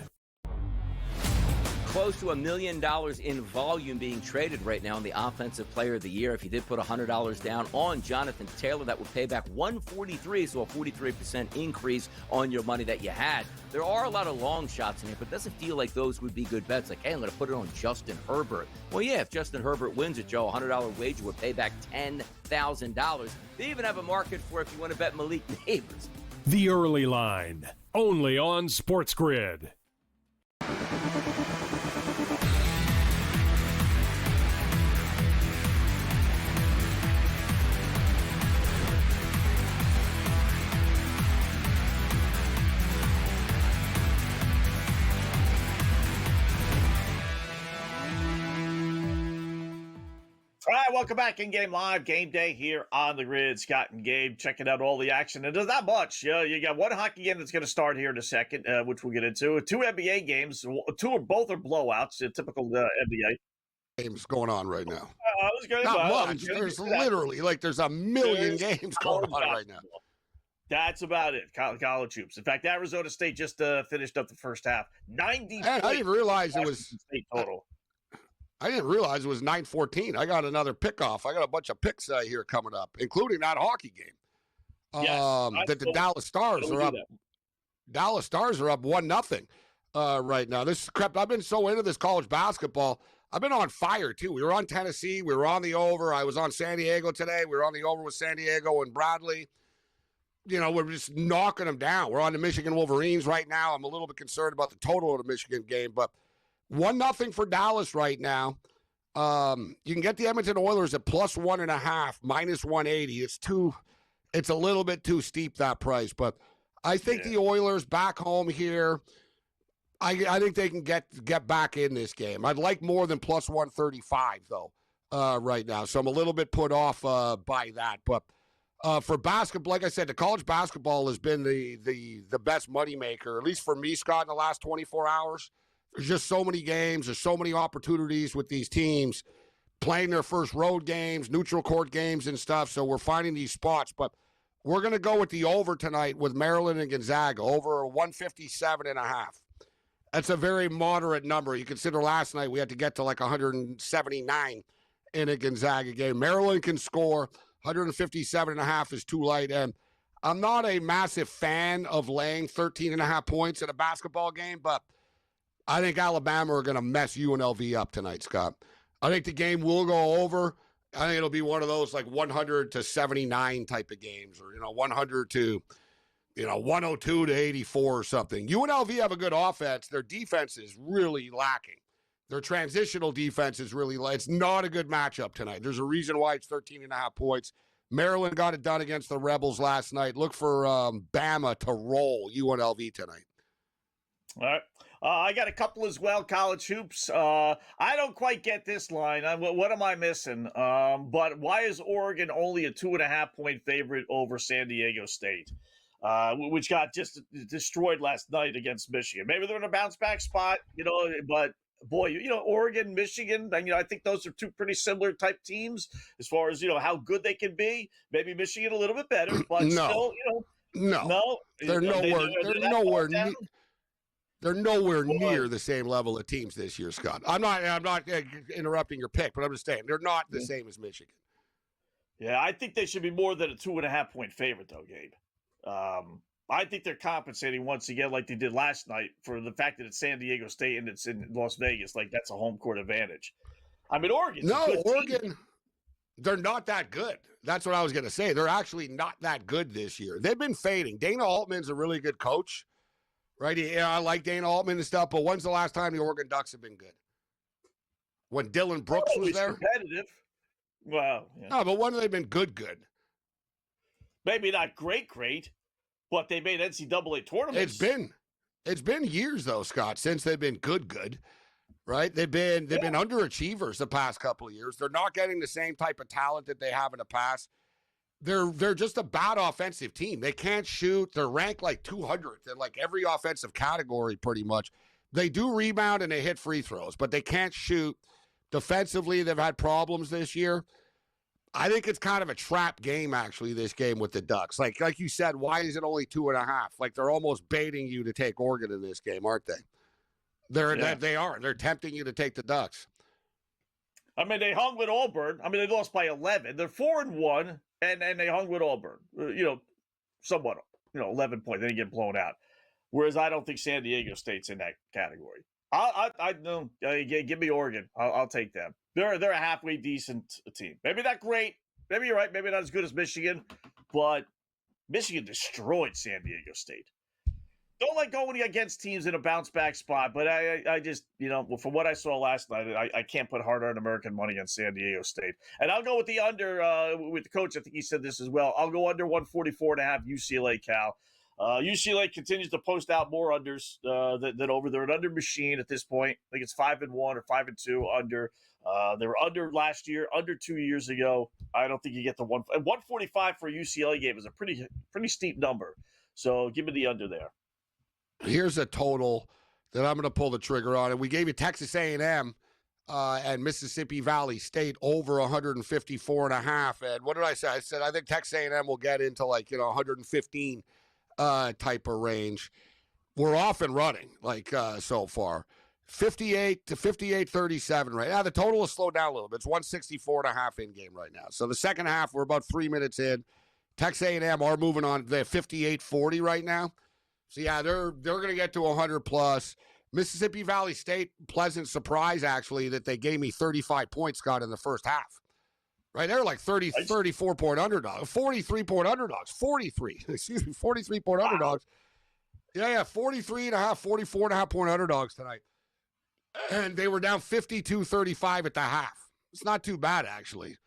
Close to $1 million in volume being traded right now in the Offensive Player of the Year. If you did put $100 down on Jonathan Taylor, that would pay back $143, so a 43% increase on your money that you had. There are a lot of long shots in here, but it doesn't feel like those would be good bets. Hey, I'm going to put it on Justin Herbert. Well, yeah, if Justin Herbert wins it, Joe, a $100 wager would pay back $10,000. They even have a market for if you want to bet Malik Neighbors. The Early Line, only on SportsGrid. right, welcome back in Game Live, Game Day here on the Grid. Scott and Gabe checking out all the action. And there's not much. You got one hockey game that's going to start here in a second, which we'll get into. Two NBA games. Both are blowouts, typical NBA. Games going on right now. Not much. There's literally there's a million games going on right now. That's about it. College hoops. In fact, Arizona State just finished up the first half. 90. And I didn't realize it was State total. I didn't realize it was 9:14. I got another pick off. I got a bunch of picks here coming up, including that hockey game. That the Dallas Stars are up. Dallas Stars are up 1-0 right now. This crap. I've been so into this college basketball. I've been on fire too. We were on Tennessee. We were on the over. I was on San Diego today. We were on the over with San Diego and Bradley. We're just knocking them down. We're on the Michigan Wolverines right now. I'm a little bit concerned about the total of the Michigan game, but 1-0 for Dallas right now. You can get the Edmonton Oilers at +1.5, -180. It's a little bit too steep, that price, but I think the Oilers back home here, I think they can get back in this game. I'd like more than +135 though, right now. So I'm a little bit put off by that. But for basketball, like I said, the college basketball has been the best moneymaker, at least for me, Scott, in the last 24 hours. There's just so many games. There's so many opportunities with these teams playing their first road games, neutral court games and stuff. So we're finding these spots. But we're going to go with the over tonight with Maryland and Gonzaga, over 157.5. That's a very moderate number. You consider last night we had to get to 179 in a Gonzaga game. Maryland can score. 157.5 is too light. And I'm not a massive fan of laying 13.5 points in a basketball game, but I think Alabama are going to mess UNLV up tonight, Scott. I think the game will go over. I think it'll be one of those 100 to 79 type of games, or 100 to 102 to 84 or something. UNLV have a good offense. Their defense is really lacking. Their transitional defense is really it's not a good matchup tonight. There's a reason why it's 13.5 points. Maryland got it done against the Rebels last night. Look for Bama to roll UNLV tonight. All right. I got a couple as well, college hoops. I don't quite get this line. What am I missing? But why is Oregon only a 2.5 point favorite over San Diego State, which got just destroyed last night against Michigan? Maybe they're in a bounce back spot, but boy, Oregon, Michigan, I think those are two pretty similar type teams as far as, how good they can be. Maybe Michigan a little bit better, but still, no. They're nowhere near the same level of teams this year, Scott. I'm not interrupting your pick, but I'm just saying they're not the same as Michigan. Yeah, I think they should be more than a 2.5 point favorite, though, Gabe. I think they're compensating once again, like they did last night, for the fact that it's San Diego State and it's in Las Vegas. That's a home court advantage. Oregon. Oregon, they're not that good. That's what I was going to say. They're actually not that good this year. They've been fading. Dana Altman's a really good coach. Right? Yeah, I like Dana Altman and stuff, but when's the last time the Oregon Ducks have been good? When Dylan Brooks was there? Competitive. Well, yeah. No, but when have they been good? Maybe not great, but they made NCAA tournaments. It's been years though, Scott, since they've been good. Right? They've been underachievers the past couple of years. They're not getting the same type of talent that they have in the past. They're just a bad offensive team. They can't shoot. They're ranked 200th in every offensive category pretty much. They do rebound and they hit free throws, but they can't shoot. Defensively, they've had problems this year. I think it's kind of a trap game, actually, this game with the Ducks. Like you said, why is it only 2.5? They're almost baiting you to take Oregon in this game, aren't they? They are. They're tempting you to take the Ducks. They hung with Auburn. They lost by 11. They're 4-1. And they hung with Auburn, somewhat, 11 points. They didn't get blown out. Whereas I don't think San Diego State's in that category. I know. Give me Oregon. I'll take them. They're a halfway decent team. Maybe not great. Maybe you're right. Maybe not as good as Michigan, but Michigan destroyed San Diego State. Don't like going against teams in a bounce back spot, but I just, from what I saw last night, I can't put hard-earned American money on San Diego State. And I'll go with the under with the coach. I think he said this as well. I'll go under 144.5 UCLA Cal. UCLA continues to post out more unders than over. They're an under machine at this point. I think it's 5-1 or 5-2 under. They were under last year, under 2 years ago. I don't think you get the 145 for a UCLA game is a pretty steep number. So give me the under there. Here's a total that I'm going to pull the trigger on. And we gave you Texas A&M and Mississippi Valley State over 154.5. And what did I say? I said I think Texas A&M will get into 115 type of range. We're off and running so far. 58 to 58-37 right now. The total has slowed down a little bit. It's 164.5 in game right now. So the second half, we're about 3 minutes in. Texas A&M are moving on. They're 58-40 right now. So yeah, they're going to get to 100 plus. Mississippi Valley State, pleasant surprise actually that they gave me 35 points, Scott, in the first half. Right, they're like 34-point underdogs, 43-point underdogs, 43-point underdogs. Yeah, 43.5, 44.5-point underdogs tonight. And they were down 52-35 at the half. It's not too bad, actually.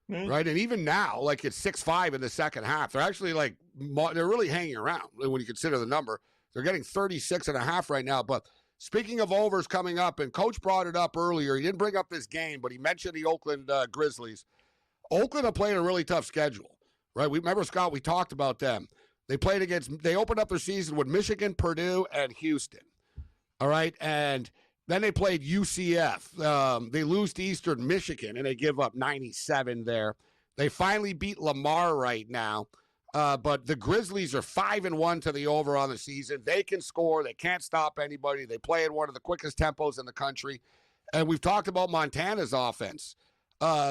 Mm-hmm. Right, and even now, it's 6-5 in the second half. They're actually they're really hanging around when you consider the number. They're getting 36.5 right now. But speaking of overs coming up, and Coach brought it up earlier. He didn't bring up this game, but he mentioned the Oakland Grizzlies. Oakland are playing a really tough schedule, right? We remember, Scott, we talked about them. They opened up their season with Michigan, Purdue, and Houston. All right, and then they played UCF. They lose to Eastern Michigan, and they give up 97 there. They finally beat Lamar right now. But the Grizzlies are 5-1 to the over on the season. They can score. They can't stop anybody. They play at one of the quickest tempos in the country. And we've talked about Montana's offense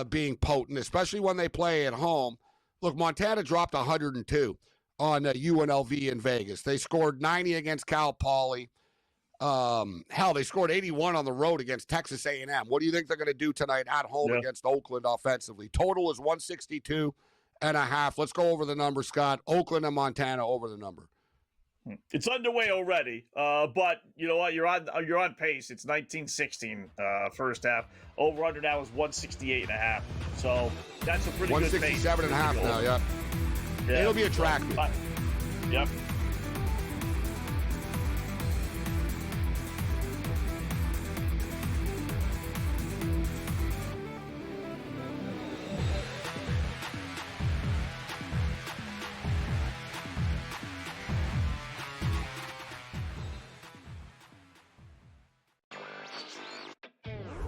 being potent, especially when they play at home. Look, Montana dropped 102 on UNLV in Vegas. They scored 90 against Cal Poly. Hell, they scored 81 on the road against Texas A&M. What do you think they're going to do tonight at home against Oakland offensively? Total is 162.5. Let's go over the number, Scott. Oakland and Montana over the number. It's underway already, but you know what? You're on pace. It's 19-16 first half. Over under now is 168.5. So that's a pretty good pace. 167.5 now. Yeah. It'll be attractive. Yep.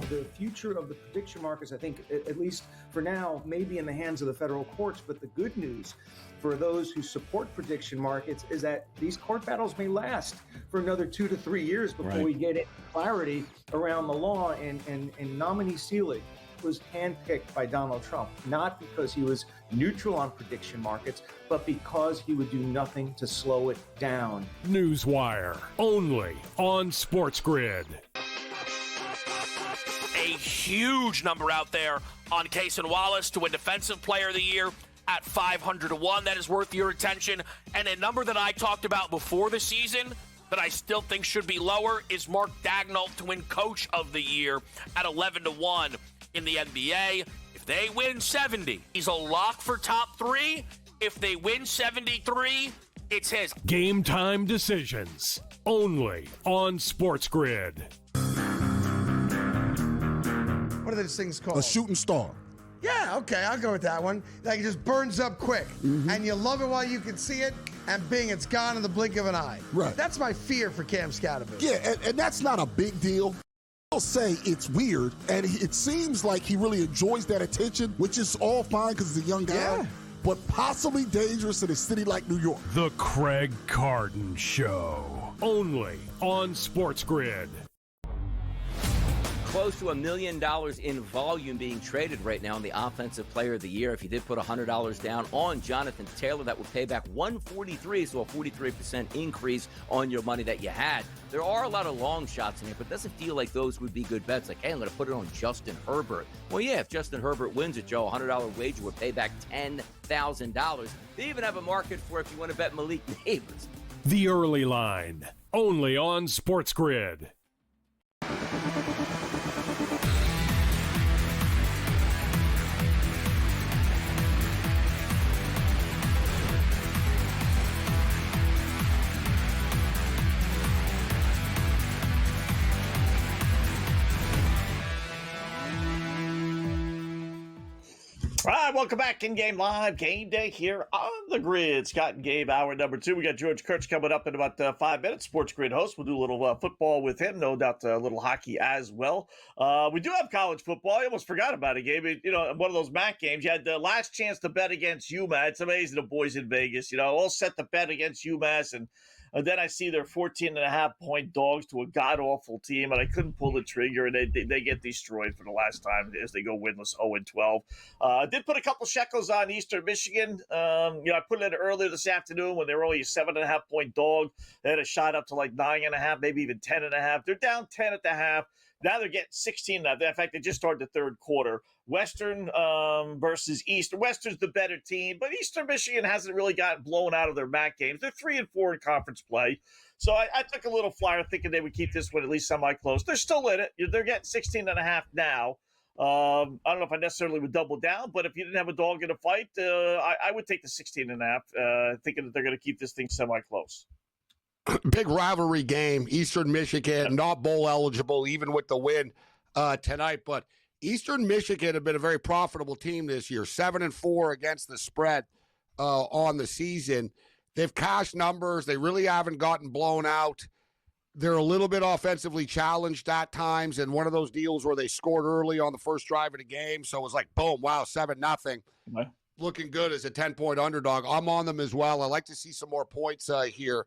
The future of the prediction markets, I think, at least for now, may be in the hands of the federal courts. But the good news for those who support prediction markets is that these court battles may last for another 2 to 3 years before we get clarity around the law. And nominee Seelig was handpicked by Donald Trump, not because he was neutral on prediction markets, but because he would do nothing to slow it down. Newswire, only on SportsGrid. A huge number out there on Cason Wallace to win Defensive Player of the Year at 500-1. That is worth your attention. And a number that I talked about before the season that I still think should be lower is Mark Daigneault to win Coach of the Year at 11-1 in the NBA. If they win 70, he's a lock for top 3. If they win 73, it's his. Game time decisions, only on SportsGrid. What are those things called? A shooting star. Yeah, okay, I'll go with that one. It just burns up quick. Mm-hmm. And you love it while you can see it, and bing, it's gone in the blink of an eye. Right. That's my fear for Cam Scatterville. Yeah, and that's not a big deal. I'll say it's weird, and it seems like he really enjoys that attention, which is all fine because he's a young guy, but possibly dangerous in a city like New York. The Craig Carden Show, only on SportsGrid. Close to $1 million in volume being traded right now in the Offensive Player of the Year. If you did put $100 down on Jonathan Taylor, that would pay back $143, so a 43% increase on your money that you had. There are a lot of long shots in here, but it doesn't feel like those would be good bets. Like, hey, I'm going to put it on Justin Herbert. Well, yeah, if Justin Herbert wins it, Joe, a $100 wager would pay back $10,000. They even have a market for if you want to bet Malik Neighbors. The Early Line, only on SportsGrid. All right, welcome back in Game Live. Game Day here on the grid. Scott and Gabe, hour number 2. We got George Kurtz coming up in about 5 minutes. SportsGrid host. We'll do a little football with him. No doubt a little hockey as well. We do have college football. I almost forgot about it, Gabe. You know, one of those MAC games. You had the last chance to bet against UMass. It's amazing the boys in Vegas, all set to bet against UMass. And then I see they're 14.5-point dogs to a god-awful team, and I couldn't pull the trigger, and they get destroyed for the last time as they go winless 0-12. I did put a couple shekels on Eastern Michigan. I put it earlier this afternoon when they were only a 7.5-point dog. They had a shot up to like 9.5, maybe even 10.5. They're down 10 at the half. Now they're getting 16. In fact, they just started the third quarter. Western versus Eastern. Western's the better team, but Eastern Michigan hasn't really gotten blown out of their MAC games. They're 3-4 in conference play. So I took a little flyer thinking they would keep this one at least semi-close. They're still in it. They're getting 16.5 now. I don't know if I necessarily would double down, but if you didn't have a dog in a fight, I would take the 16.5, thinking that they're going to keep this thing semi-close. Big rivalry game. Eastern Michigan, not bowl eligible, even with the win tonight. But Eastern Michigan have been a very profitable team this year, 7-4 against the spread on the season. They've cashed numbers. They really haven't gotten blown out. They're a little bit offensively challenged at times, and one of those deals where they scored early on the first drive of the game, so it was like, boom, wow, 7-0. Right. Looking good as a 10-point underdog. I'm on them as well. I like to see some more points here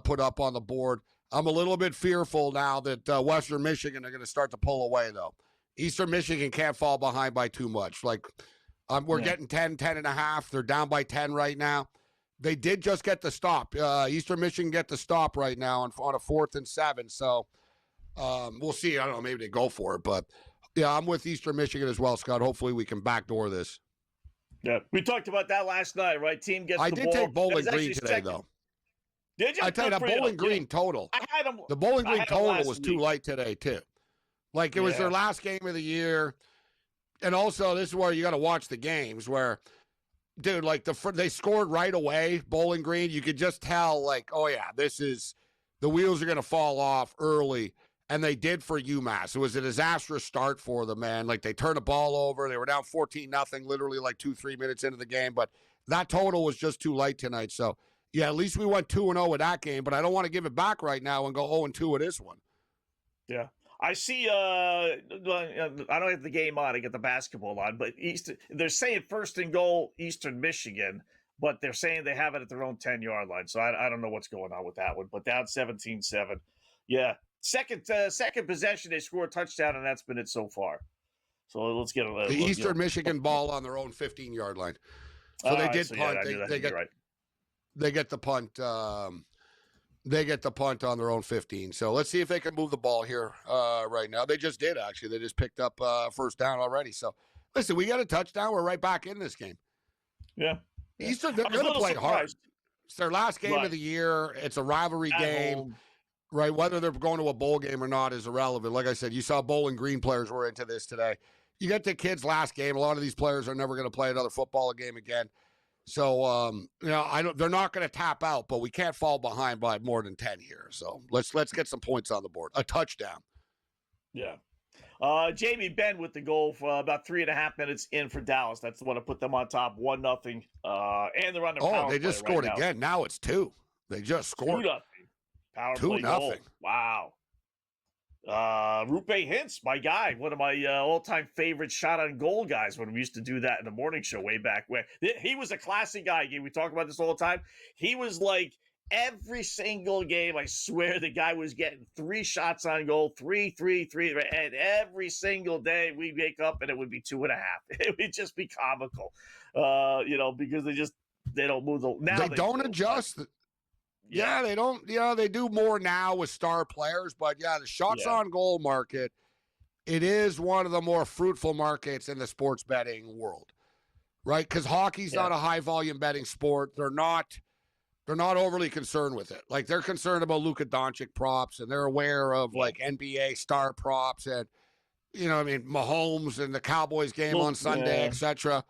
put up on the board. I'm a little bit fearful now that Western Michigan are going to start to pull away, though. Eastern Michigan can't fall behind by too much. We're getting 10.5. They're down by 10 right now. They did just get the stop. Eastern Michigan get the stop right now on a 4th and 7. So we'll see. I don't know. Maybe they go for it. But, yeah, I'm with Eastern Michigan as well, Scott. Hopefully we can backdoor this. Yeah, we talked about that last night, right? Team gets the ball. I did take Bowling Green today, though. Did you? I tell you, that Bowling Green total. I had them. The Bowling Green total was too light today, too. Like, it was their last game of the year. And also, this is where you got to watch the games where, dude, like, they scored right away, Bowling Green. You could just tell, like, oh, yeah, the wheels are going to fall off early. And they did for UMass. It was a disastrous start for them, man. Like, they turned the ball over. They were down 14-0, literally like 2-3 minutes into the game. But that total was just too light tonight. So, yeah, at least we went 2-0 with that game. But I don't want to give it back right now and go 0-2 with this one. Yeah. I see, I don't have the game on. I get the basketball on. But they're saying 1st and goal, Eastern Michigan. But they're saying they have it at their own 10-yard line. So I don't know what's going on with that one. But down 17-7. Yeah. Second possession, they score a touchdown, and that's been it so far. So let's get the Eastern Michigan ball on their own 15-yard line. So they did punt. They get the punt. They get the punt on their own 15. So let's see if they can move the ball here right now. They just did, actually. They just picked up first down already. So, listen, we got a touchdown. We're right back in this game. Yeah. Eastern, they're going to play hard. It's their last game of the year. It's a rivalry game. Home. Right, whether they're going to a bowl game or not is irrelevant. Like I said, you saw Bowling Green players were into this today. You get the kids' last game. A lot of these players are never going to play another football game again. So, they're not going to tap out, but we can't fall behind by more than 10 here. So let's get some points on the board. A touchdown. Yeah. Jamie Benn with the goal for about 3.5 minutes in for Dallas. That's the one to put them on top, 1-0. And they're on their power they just play scored right again. Now it's 2. They just scored. 2-0. Power play 2-0. goal. Wow. Rupe Hintz, my guy, one of my all-time favorite shot on goal guys when we used to do that in the morning show way back when. He was a classic guy. We talk about this all the time. He was like every single game, I swear the guy was getting 3 shots on goal, 3, and every single day we'd wake up and it would be 2.5. It would just be comical, because they don't move the. Now they don't adjust. Yeah, they don't. Yeah, they do more now with star players, but the shots on goal market, it is one of the more fruitful markets in the sports betting world, right? Because hockey's not a high volume betting sport. They're not overly concerned with it. Like, they're concerned about Luka Doncic props, and they're aware of like NBA star props and Mahomes and the Cowboys game on Sunday, etc.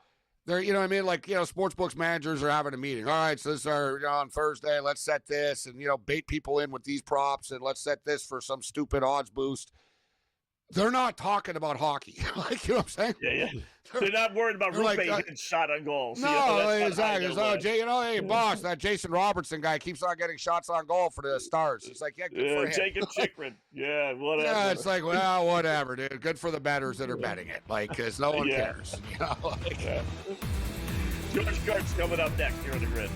They're, like, sports books managers are having a meeting. All right, so this is on Thursday, let's set this and, bait people in with these props and let's set this for some stupid odds boost. They're not talking about hockey. Like, you know what I'm saying? Yeah. They're not worried about They're Rupe like, hitting shot on goals. No, that's not exactly. high So, list. hey, boss, that Jason Robertson guy keeps on getting shots on goal for the Stars. It's like, yeah, good for him. Jacob Chikrin. Yeah, whatever. Yeah, it's like, well, whatever, dude. Good for the bettors that are betting it, like, because no one Yeah. cares. You know, like, Yeah. George Kurtz coming up next here on the Grid.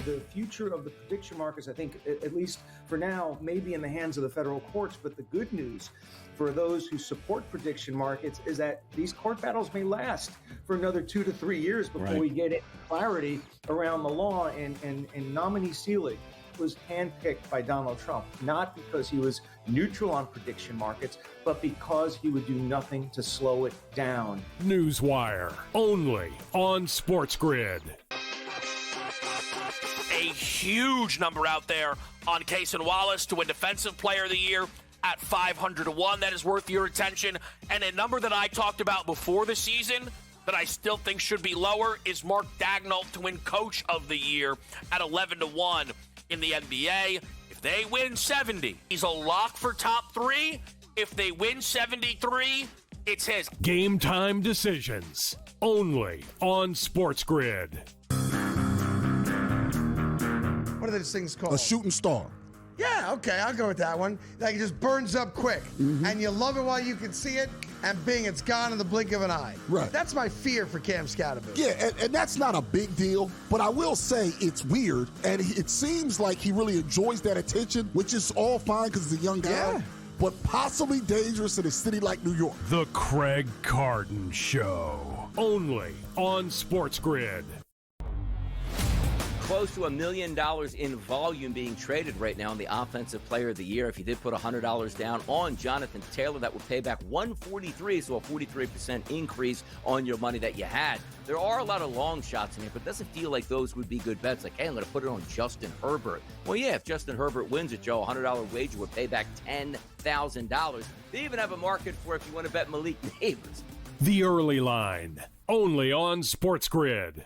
The future of the prediction markets, I think, at least for now, may be in the hands of the federal courts. But the good news for those who support prediction markets is that these court battles may last for another 2 to 3 years before we get clarity around the law. And nominee Seelig was handpicked by Donald Trump, not because he was neutral on prediction markets, but because he would do nothing to slow it down. Newswire, only on SportsGrid. A huge number out there on Cason Wallace to win Defensive Player of the Year at 500-1. That is worth your attention. And a number that I talked about before the season that I still think should be lower is Mark Daigneault to win Coach of the Year at 11-1 in the NBA. If they win 70, he's a lock for top 3. If they win 73, it's his. Game time decisions, only on SportsGrid. What are those things called? A shooting star. Yeah, okay, I'll go with that one. Like it just burns up quick, and you love it while you can see it, and bing, it's gone in the blink of an eye. Right. That's my fear for Cam Scatterby. Yeah, and that's not a big deal, but I will say it's weird, and it seems like he really enjoys that attention, which is all fine because he's a young guy, but possibly dangerous in a city like New York. The Craig Carton Show, only on SportsGrid. Close to $1 million in volume being traded right now in the Offensive Player of the Year. If you did put $100 down on Jonathan Taylor, that would pay back $143, so a 43% increase on your money that you had. There are a lot of long shots in here, but it doesn't feel like those would be good bets. Like, hey, I'm going to put it on Justin Herbert. Well, yeah, if Justin Herbert wins it, Joe, a $100 wager would pay back $10,000. They even have a market for if you want to bet Malik Neighbors. The Early Line, only on SportsGrid.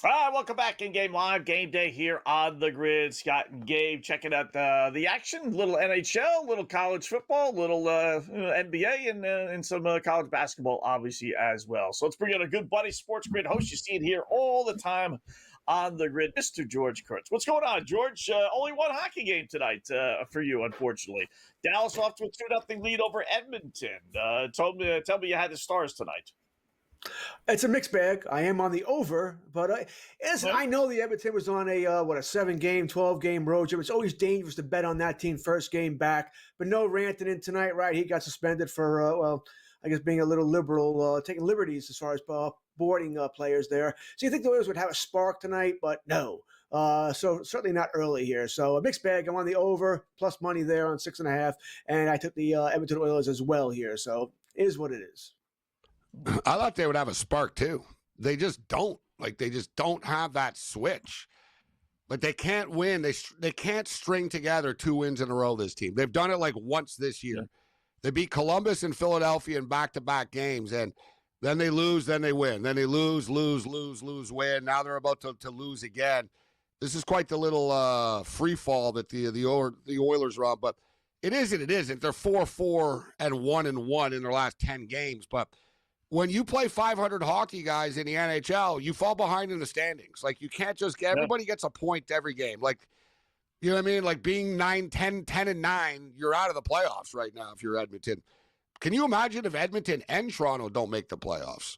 All right, welcome back in Game Live, Game Day here on the Grid. Scott and Gabe checking out the action, little NHL, little college football, little NBA, and some college basketball, obviously, as well. So let's bring in a good buddy, Sports Grid host. You see it here all the time on the Grid, Mr. George Kurtz. What's going on, George? Only one hockey game tonight for you, unfortunately. Dallas off to a 2-0 lead over Edmonton. Tell me you had the Stars tonight. It's a mixed bag. I am on the over, but I know the Edmonton was on a 7-game, 12-game road trip. It's always dangerous to bet on that team first game back. But no Rantanen tonight, right? He got suspended for, I guess, being a little liberal, taking liberties as far as boarding players there. So you think the Oilers would have a spark tonight, but no. So certainly not early here. So a mixed bag. I'm on the over, plus money there on 6.5, and I took the Edmonton Oilers as well here. So it is what it is. I thought they would have a spark too. They just don't. Like they just don't have that switch. But they can't win. They can't string together 2 wins in a row. This team. They've done it like once this year. They beat Columbus and Philadelphia in back-to-back games, and then they lose, then they win, then they lose, win. Now they're about to lose again. This is quite the little free fall that the Oilers are on. But it isn't. They're 4-4 and 1-1 in their last 10 games, but. When you play 500 hockey guys in the NHL, you fall behind in the standings. Like, you can't just get – everybody gets a point every game. Like, you know what I mean? Like, being 10-9, you're out of the playoffs right now if you're Edmonton. Can you imagine if Edmonton and Toronto don't make the playoffs?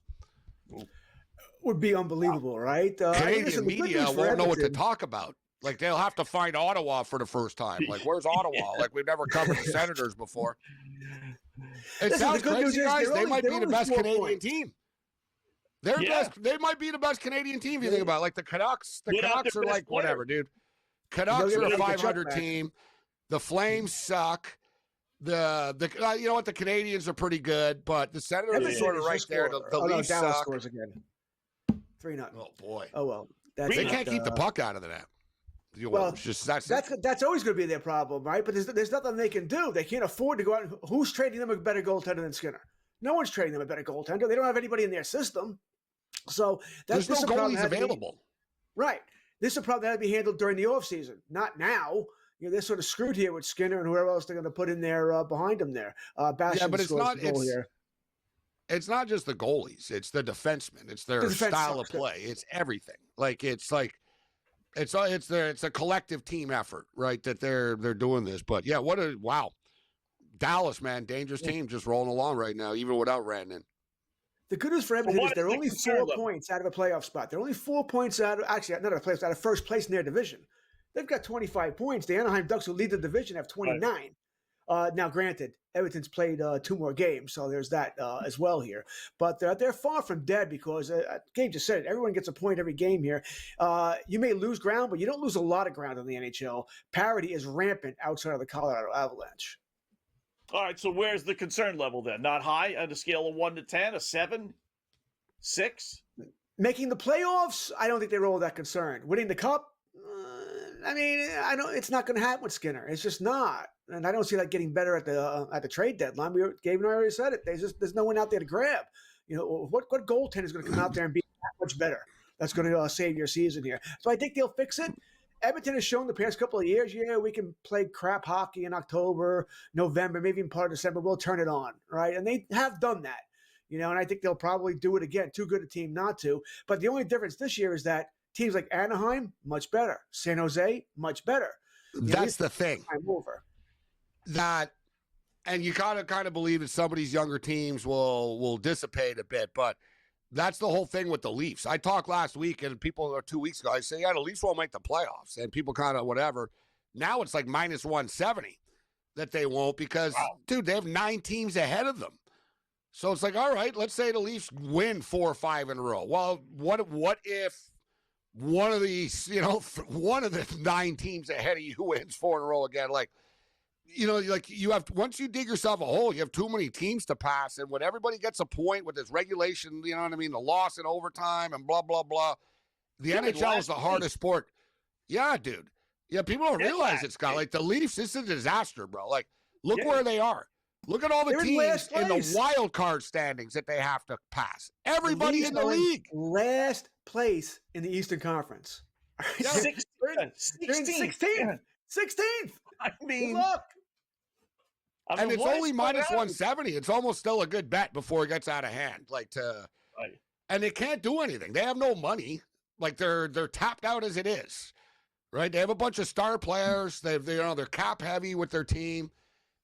Would be unbelievable, right? Canadian media won't know what to talk about. Like, they'll have to find Ottawa for the first time. Like, where's Ottawa? Like, we've never covered the Senators before. It sounds crazy, guys. They might be the best Canadian team. They're best. They might be the best Canadian team if you think about it. Like the Canucks. The Canucks are like whatever, dude. Canucks are a 500 team. The Flames suck. The you know what? The Canadians are pretty good, but the Senators are sort of right there. The Leafs Dallas suck. scores again. 3-0. Oh boy. Oh well. They can't keep the puck out of the net. Well, that's always going to be their problem, right? But there's nothing they can do. They can't afford to go out. Who's trading them a better goaltender than Skinner? No one's trading them a better goaltender. They don't have anybody in their system. So there's no goalies available. Right. This is a problem that had to be handled during the offseason, not now. You know, they're sort of screwed here with Skinner and whoever else they're going to put in there behind them there. Yeah, but it's not. It's not just the goalies. It's the defensemen. It's their style of play. It's everything. It's a collective team effort, right? That they're doing this. But yeah, wow. Dallas, man, dangerous team, just rolling along right now, even without Rantanen. The good news for Edmonton is they're only 4 points out of a playoff spot. They're only 4 points out of first place in their division. They've got 25 points. The Anaheim Ducks, who lead the division, have 29. Right. Now, granted, Edmonton's played 2 more games, so there's that as well here. But they're far from dead because, Gabe just said it, everyone gets a point every game here. You may lose ground, but you don't lose a lot of ground in the NHL. Parity is rampant outside of the Colorado Avalanche. All right, so where's the concern level then? Not high on a scale of 1 to 10, a 7, 6? Making the playoffs, I don't think they roll that concern. Winning the cup, it's not going to happen with Skinner. It's just not, and I don't see that getting better at the trade deadline. Gabe and I already said it. There's no one out there to grab. You know, what goaltender is going to come out there and be that much better? That's going to save your season here. So I think they'll fix it. Edmonton has shown the past couple of years, we can play crap hockey in October, November, maybe even part of December. We'll turn it on, right? And they have done that, and I think they'll probably do it again. Too good a team not to. But the only difference this year is that teams like Anaheim, much better. San Jose, much better. That's the thing. Over. And you kind of believe that some of these younger teams will dissipate a bit, but that's the whole thing with the Leafs. I talked last week, and or 2 weeks ago, I say, the Leafs won't make the playoffs, and people kind of whatever. Now it's like minus 170 that they won't because, dude, they have 9 teams ahead of them. So it's like, all right, let's say the Leafs win 4 or 5 in a row. Well, what if one of these, one of the 9 teams ahead of you wins 4 in a row again? You have, once you dig yourself a hole, you have too many teams to pass. And when everybody gets a point with this regulation, you know what I mean? The loss in overtime and blah, blah, blah. The NHL is the hardest sport. Yeah, dude. Yeah, people don't realize it, Scott. Like the Leafs, this is a disaster, bro. Like, look where they are. Look at all the teams in the wild card standings that they have to pass. Everybody in the league. Last place in the Eastern Conference. 16th. 16th. I mean, look. And it's only minus 170. It's almost still a good bet before it gets out of hand. And they can't do anything. They have no money. Like they're tapped out as it is, right? They have a bunch of star players. They're cap heavy with their team.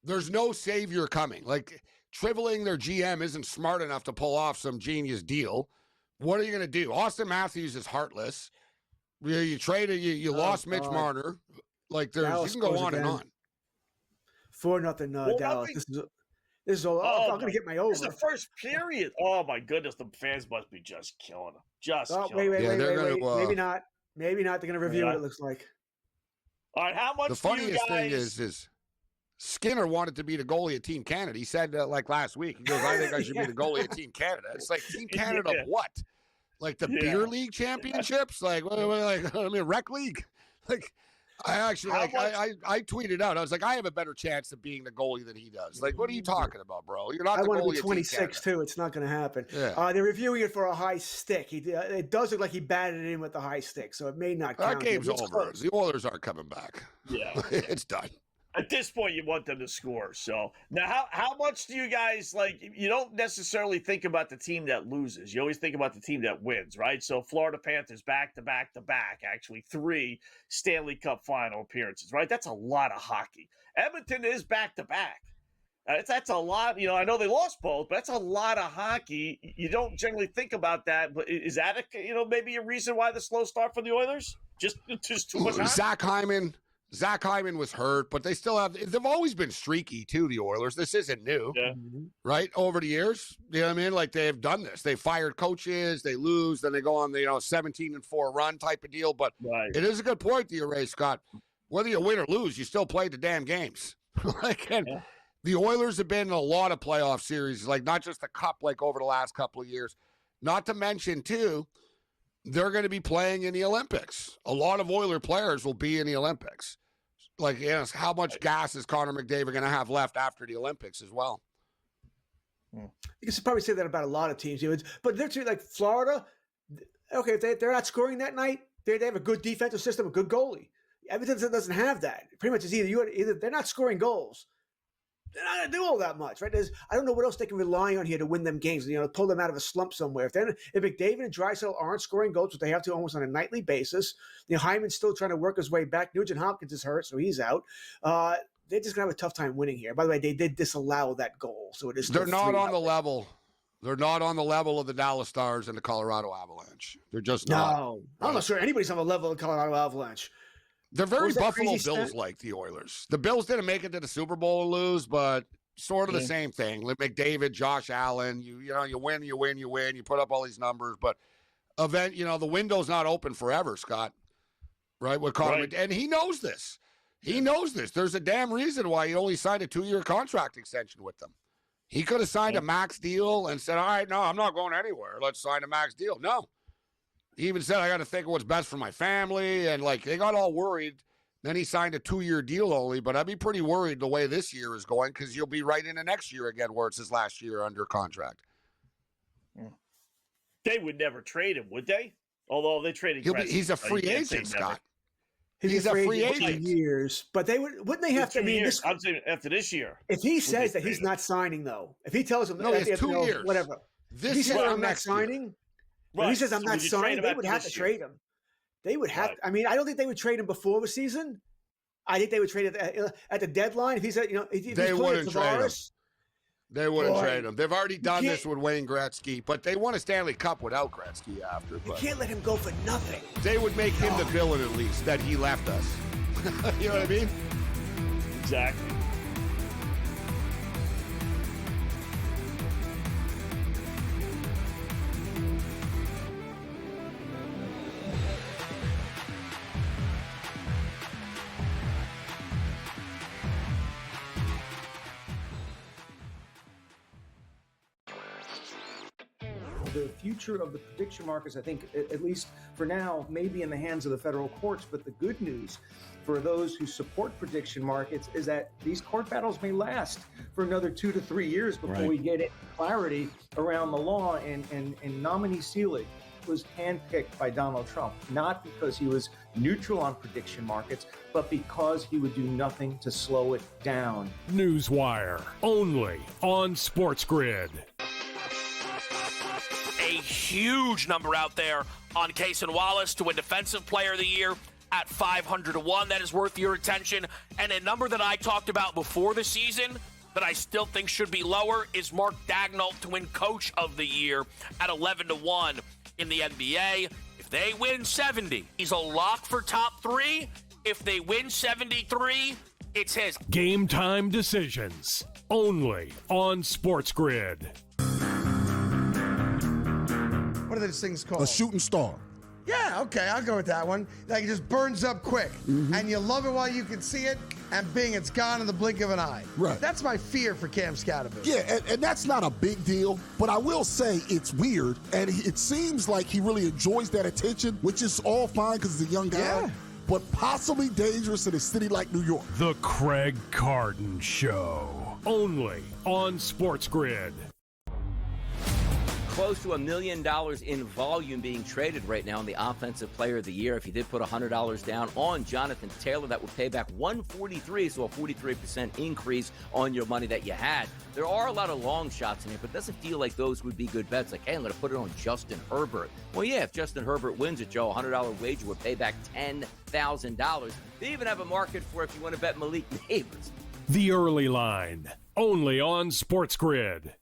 There's no savior coming. Like Triveling, their GM, isn't smart enough to pull off some genius deal. What are you going to do? Austin Matthews is heartless. You traded. You lost Mitch Marner. Like you can go on and on. 4-0 Dallas. This is all. I'm going to get my over. It's the first period. Oh my goodness, the fans must be just killing them. Wait. Maybe not. Maybe not. They're going to review what it looks like. All right, how much? The funniest thing is Skinner wanted to be the goalie of Team Canada. He said last week. He goes, "I think I should be the goalie of Team Canada." It's like Team Canada of what? Like the beer league championships? Like rec league? Like. I actually I tweeted out. I was like, I have a better chance of being the goalie than he does. Like, what are you talking about, bro? You're not the goalie. I want to be 26 too. It's not going to happen. Yeah. They're reviewing it for a high stick. It does look like he batted it in with the high stick, so it may not count. That game's over. The Oilers aren't coming back. Yeah, it's done. At this point, you want them to score. So now, how much do you guys like? You don't necessarily think about the team that loses. You always think about the team that wins, right? So Florida Panthers back to back, actually 3 Stanley Cup final appearances, right? That's a lot of hockey. Edmonton is back to back. That's a lot. I know they lost both, but that's a lot of hockey. You don't generally think about that. But is that maybe a reason why the slow start for the Oilers? Just too much hockey? Zach Hyman was hurt, but they've always been streaky too, the Oilers. This isn't new, right? Over the years, you know what I mean? Like they've done this. They fired coaches, they lose, then they go on the 17-4 run type of deal. But it is a good point that you raised, Scott. Whether you win or lose, you still play the damn games. The Oilers have been in a lot of playoff series, like not just the Cup, like over the last couple of years. Not to mention, too, they're going to be playing in the Olympics. A lot of Oiler players will be in the Olympics. Like, how much gas is Connor McDavid going to have left after the Olympics as well? You can probably say that about a lot of teams. But they're like Florida. Okay, if they're not scoring that night, they have a good defensive system, a good goalie. Everything doesn't have that. Pretty much it's either they're not scoring goals. They're not going to do all that much, right? I don't know what else they can rely on here to win them games, pull them out of a slump somewhere. If McDavid and Draisaitl aren't scoring goals, which they have to almost on a nightly basis, Hyman's still trying to work his way back. Nugent Hopkins is hurt, so he's out. They're just going to have a tough time winning here. By the way, they did disallow that goal, so it is. They're not on the level. They're not on the level of the Dallas Stars and the Colorado Avalanche. They're just not. No, I'm not sure anybody's on the level of the Colorado Avalanche. They're very Buffalo Bills like, the Oilers. The Bills didn't make it to the Super Bowl and lose, but sort of the same thing. McDavid, Josh Allen, you win. You put up all these numbers, but the window's not open forever, Scott. Right? With Connor, and he knows this. He knows this. There's a damn reason why he only signed a 2-year contract extension with them. He could have signed a max deal and said, all right, no, I'm not going anywhere. Let's sign a max deal. No. He even said, I got to think of what's best for my family. And, they got all worried. Then he signed a 2-year deal only. But I'd be pretty worried the way this year is going because you'll be right into next year again where it's his last year under contract. They would never trade him, would they? Although they traded he's a free agent, Scott. He's a free agent for years. But wouldn't they have to? I'm saying after this year. If he says that he's not signing, though, if he tells them, no, it's 2 years. Whatever. This year, I'm not signing. If he says I'm not signing, they would have to trade him. They would have. I mean, I don't think they would trade him before the season. I think they would trade at the deadline. If he said, they wouldn't trade him. They wouldn't trade him. They've already done this with Wayne Gretzky, but they won a Stanley Cup without Gretzky after. You can't let him go for nothing. They would make him the villain at least that he left us. You know what I mean? Exactly. The future of the prediction markets, I think, at least for now, may be in the hands of the federal courts. But the good news for those who support prediction markets is that these court battles may last for another 2 to 3 years before we get clarity around the law. And nominee Seelig was handpicked by Donald Trump, not because he was neutral on prediction markets, but because he would do nothing to slow it down. Newswire, only on SportsGrid. A huge number out there on Cason Wallace to win Defensive Player of the Year at 500 to 1. That is worth your attention. And a number that I talked about before the season that I still think should be lower is Mark Daigneault to win Coach of the Year at 11 to 1 in the NBA. If they win 70, he's a lock for top 3. If they win 73, it's his. Game time decisions, only on SportsGrid. What are those things called? A shooting star. Yeah, okay, I'll go with that one. Like it just burns up quick, and you love it while you can see it, and bing, it's gone in the blink of an eye. Right. That's my fear for Cam Scatterby. Yeah, and that's not a big deal, but I will say it's weird, and it seems like he really enjoys that attention, which is all fine because he's a young guy, but possibly dangerous in a city like New York. The Craig Carden Show, only on SportsGrid. Close to $1 million in volume being traded right now in the Offensive Player of the Year. If you did put $100 down on Jonathan Taylor, that would pay back $143, so a 43% increase on your money that you had. There are a lot of long shots in here, but it doesn't feel like those would be good bets. Like, hey, I'm going to put it on Justin Herbert. Well, yeah, if Justin Herbert wins it, Joe, a $100 wager would pay back $10,000. They even have a market for if you want to bet Malik Neighbors. The Early Line, only on SportsGrid.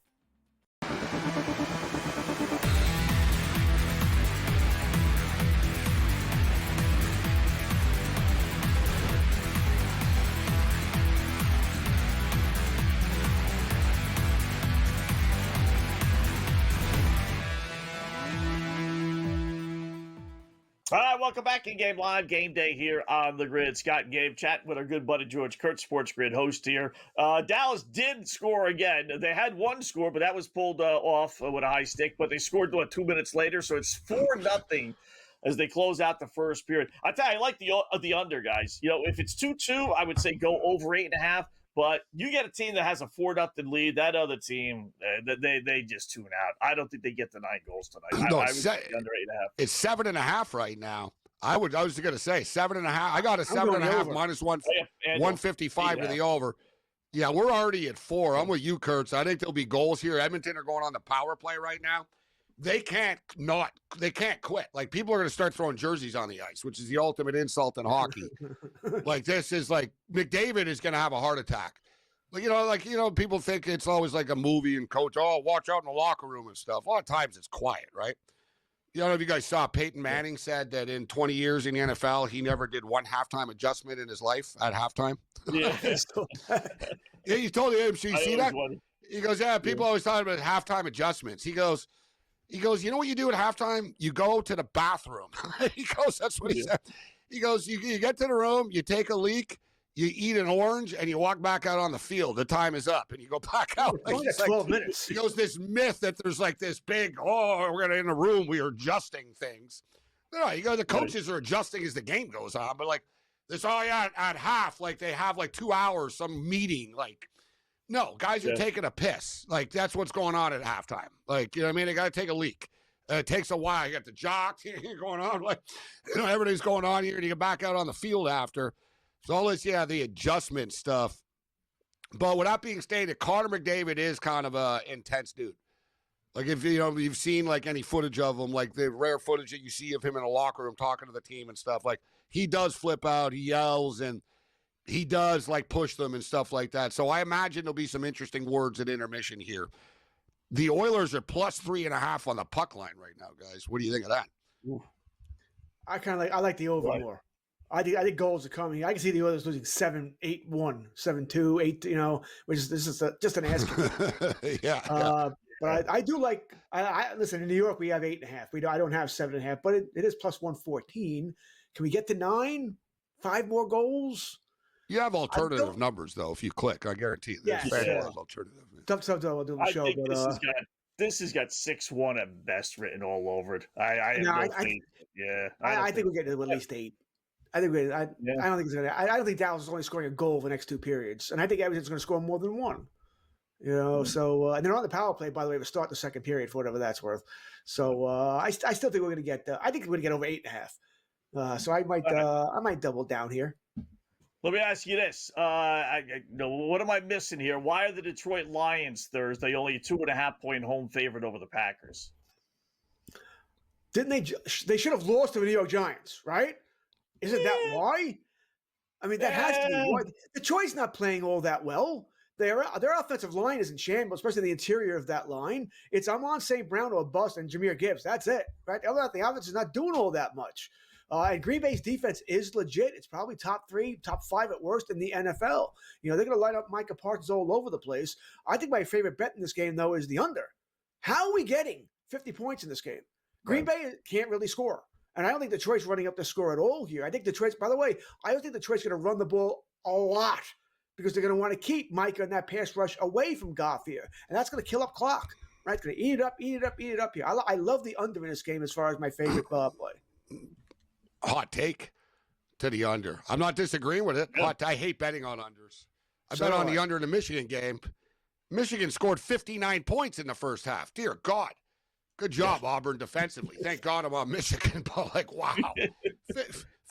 All right, welcome back in Game Live, Game Day here on the Grid. Scott and Gabe chatting with our good buddy George Kurtz, SportsGrid host here. Dallas did score again. They had one score, but that was pulled off with a high stick. But they scored 2 minutes later, so it's 4-0 as they close out the first period. I tell you, I like the under, guys. You know, if it's 2-2, I would say go over 8.5. But you get a team that has a 4-0 lead. That other team, they just tune out. I don't think they get the 9 goals tonight. No, I would say under 8.5. It's 7.5 right now. I was going to say 7.5. I got a 7.5 minus 155 to the over. Yeah, we're already at 4. I'm with you, Kurtz. I think there'll be goals here. Edmonton are going on the power play right now. They can't quit. Like, people are going to start throwing jerseys on the ice, which is the ultimate insult in hockey. Like, this is like McDavid is going to have a heart attack. People think it's always like a movie and coach, oh, watch out in the locker room and stuff. A lot of times it's quiet, right? I don't know if you guys saw Peyton Manning said that in 20 years in the NFL, he never did one halftime adjustment in his life at halftime. Yeah. Yeah, he told the AMC, you see that? He goes, yeah, people always talk about halftime adjustments. He goes, you know what you do at halftime? You go to the bathroom. He goes, that's what he said. He goes, you get to the room, you take a leak, you eat an orange, and you walk back out on the field. The time is up, and you go back out. Like, 12 minutes. He goes, this myth that there's like this big, we're going to in the room, we are adjusting things. No, the coaches are adjusting as the game goes on, but like this, at half, like they have like 2 hours, some meeting, like, no, guys are taking a piss. Like, that's what's going on at halftime. Like, you know what I mean? They got to take a leak. It takes a while. You got the jock going on. Like, everything's going on here, and you get back out on the field after. So all this, the adjustment stuff. But with that being stated, Connor McDavid is kind of a intense dude. Like, if you've seen like any footage of him, like the rare footage that you see of him in a locker room talking to the team and stuff, like he does flip out, he yells, and he does like push them and stuff like that. So I imagine there'll be some interesting words at intermission here. The Oilers are plus 3.5 on the puck line right now, guys. What do you think of that? I like the over more. I think goals are coming. I can see the Oilers losing 7-8-1, 7-2, 8. Which is just an ass kick. But I do like. I listen. In New York, we have 8.5. I don't have 7.5, but it is plus 114. Can we get to 9? 5 more goals? You have alternative numbers, though, if you click. I guarantee you. There's alternative. Sometimes I'll do the show. Think this has got 6-1 at best written all over it. I think we'll get to at least 8. I don't think it's gonna. I don't think Dallas is only scoring a goal the next 2 periods, and I think Edmonton's going to score more than 1. So and they're on the power play, by the way, to start the second period for whatever that's worth. So I still think we're going to get. I think we're going to get over 8.5. So I might double down here. Let me ask you this: what am I missing here? Why are the Detroit Lions Thursday only a 2.5-point home favorite over the Packers? Didn't they? They should have lost to the New York Giants, right? Isn't that why? I mean, that has to be why. Detroit's not playing all that well. Their offensive line is in shambles, especially the interior of that line. It's Amon St. Brown or bust and Jahmyr Gibbs. That's it, right? The offense is not doing all that much. And Green Bay's defense is legit. It's probably top 3, top 5 at worst in the NFL. They're going to line up Micah Parsons all over the place. I think my favorite bet in this game, though, is the under. How are we getting 50 points in this game? Green Bay can't really score. And I don't think Detroit's running up the score at all here. I think Detroit's, by the way, I don't think Detroit's going to run the ball a lot because they're going to want to keep Micah and that pass rush away from Goff here. And that's going to kill up clock, right? It's going to eat it up here. I love the under in this game as far as my favorite play. Hot take to the under. I'm not disagreeing with it. I hate betting on unders. I bet on the under in the Michigan game. Michigan scored 59 points in the first half. Dear God. Good job, Auburn, defensively. Thank God I'm on Michigan. But, like, wow.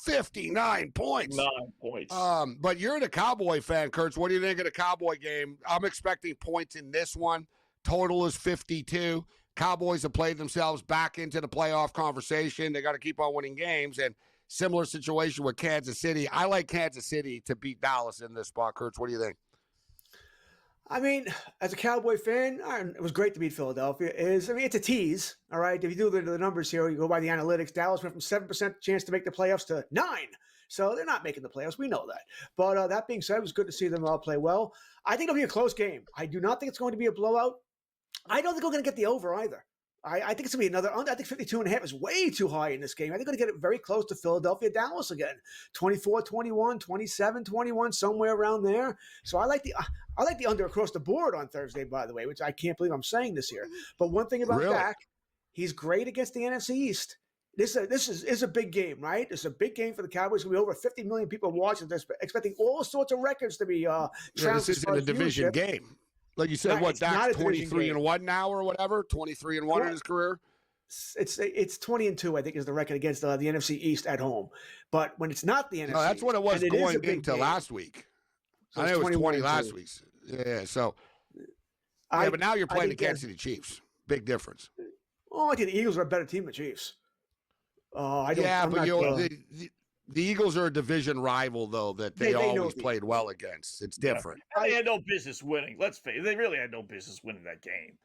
59 points. 9 points. But you're the Cowboy fan, Kurtz. What do you think of the Cowboy game? I'm expecting points in this one. Total is 52. Cowboys have played themselves back into the playoff conversation. They got to keep on winning games. And similar situation with Kansas City. I like Kansas City to beat Dallas in this spot, Kurtz. What do you think? I mean, as a Cowboy fan, it was great to beat Philadelphia. It's a tease, all right? If you do the numbers here, you go by the analytics, Dallas went from 7% chance to make the playoffs to 9%. So they're not making the playoffs. We know that. But that being said, it was good to see them all play well. I think it'll be a close game. I do not think it's going to be a blowout. I don't think we're going to get the over either. I think it's going to be another under. I think 52.5 is way too high in this game. I think they're going to get it very close to Philadelphia, Dallas again. 24-21, 27-21, somewhere around there. So I like the under across the board on Thursday, by the way, which I can't believe I'm saying this here. But one thing about Dak, he's great against the NFC East. This is a big game, right? It's a big game for the Cowboys. There'll be over 50 million people watching. They're expecting all sorts of records to be this isn't a division game. Like you said, Dak's 23-1 now or whatever? 23-1 in his career? It's 20-2, I think, is the record against the NFC East at home. But when it's not the NFC, that's what it was going into last week. So I think it was 20 last week. Yeah, so but now you're playing the Kansas City Chiefs. Big difference. Oh, I think the Eagles are a better team than Chiefs. The Eagles are a division rival, though, that they always played well against. It's different. They had no business winning. Let's face it. They really had no business winning that game.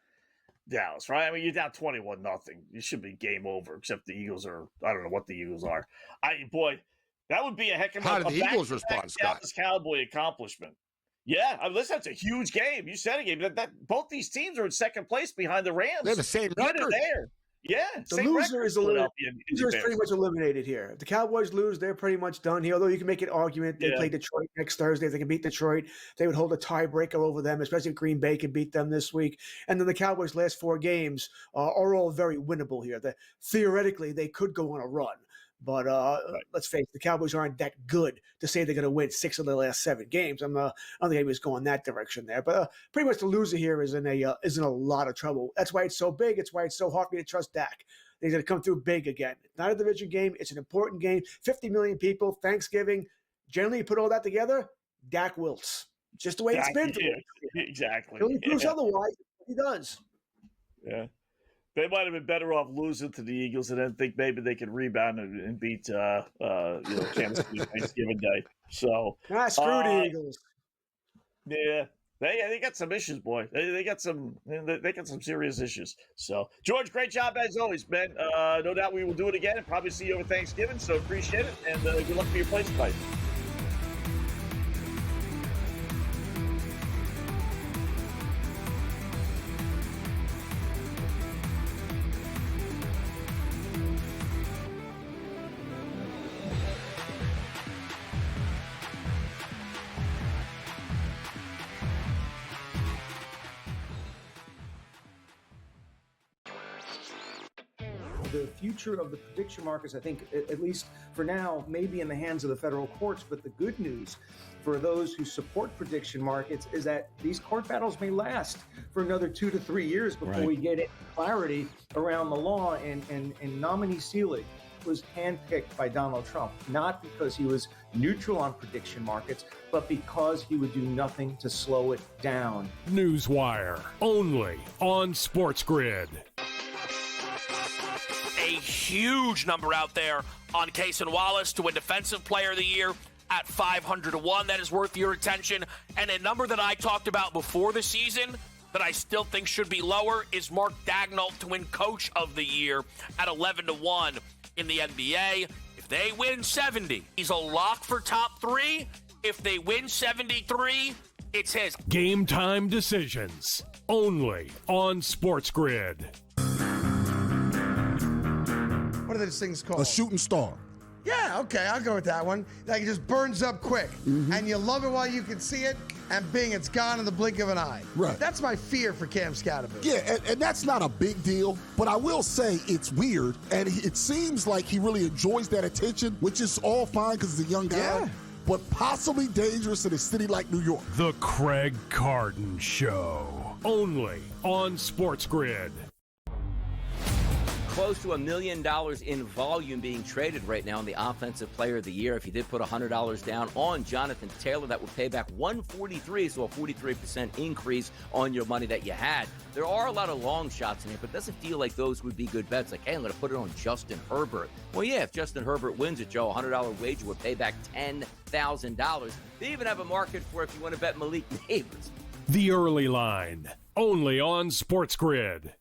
Dallas, right? I mean, you're down 21-0. You should be game over, except the Eagles are, I don't know what the Eagles are. That would be a heck of a How did the Eagles respond, Scott? Dallas Cowboy accomplishment. Yeah, listen, that's a huge game. You said a game. Both these teams are in second place behind the Rams. They're the same record. There. Yeah, the loser is pretty much eliminated here. If the Cowboys lose, they're pretty much done here. Although you can make an argument they play Detroit next Thursday. If they can beat Detroit, they would hold a tiebreaker over them, especially if Green Bay can beat them this week. And then the Cowboys' last 4 games are all very winnable here. Theoretically, they could go on a run. But let's face it, the Cowboys aren't that good to say they're going to win 6 of the last 7 games. I don't think anybody's going that direction there. But pretty much the loser here is in a lot of trouble. That's why it's so big. It's why it's so hard for me to trust Dak. They're going to come through big again. It's not a division game. It's an important game. 50 million people, Thanksgiving. Generally, you put all that together, Dak wilts. Just the way it's been. Exactly. He only proves otherwise. He does. Yeah. They might have been better off losing to the Eagles and then think maybe they could rebound and beat Kansas City Thanksgiving Day. So screw the Eagles. Yeah, they got some issues, boy. They got some serious issues. So George, great job as always, man. No doubt we will do it again and probably see you over Thanksgiving. So appreciate it and good luck for your place tonight. The future of the prediction markets, I think, at least for now, may be in the hands of the federal courts. But the good news for those who support prediction markets is that these court battles may last for another 2 to 3 years before we get clarity around the law. And nominee Seelig was handpicked by Donald Trump, not because he was neutral on prediction markets, but because he would do nothing to slow it down. Newswire, only on SportsGrid. A huge number out there on Cason Wallace to win Defensive Player of the Year at 500-1. That is worth your attention. And a number that I talked about before the season that I still think should be lower is Mark Daigneault to win Coach of the Year at 11-1 in the NBA. If they win 70, he's a lock for top 3. If they win 73, it's his. Game time decisions, only on SportsGrid. What are those things called? A shooting star. Yeah, okay, I'll go with that one. Like it just burns up quick. And you love it while you can see it, and bing, it's gone in the blink of an eye. Right. That's my fear for Cam Scatterby. Yeah, and that's not a big deal, but I will say it's weird, and it seems like he really enjoys that attention, which is all fine because he's a young guy. Yeah. But possibly dangerous in a city like New York. The Craig Carton Show, only on SportsGrid. Close to $1 million in volume being traded right now in the Offensive Player of the Year. If you did put $100 down on Jonathan Taylor, that would pay back $143, so a 43% increase on your money that you had. There are a lot of long shots in here, but it doesn't feel like those would be good bets. Like, hey, I'm going to put it on Justin Herbert. Well, yeah, if Justin Herbert wins it, Joe, a $100 wager would pay back $10,000. They even have a market for if you want to bet Malik Neighbors. The Early Line, only on SportsGrid.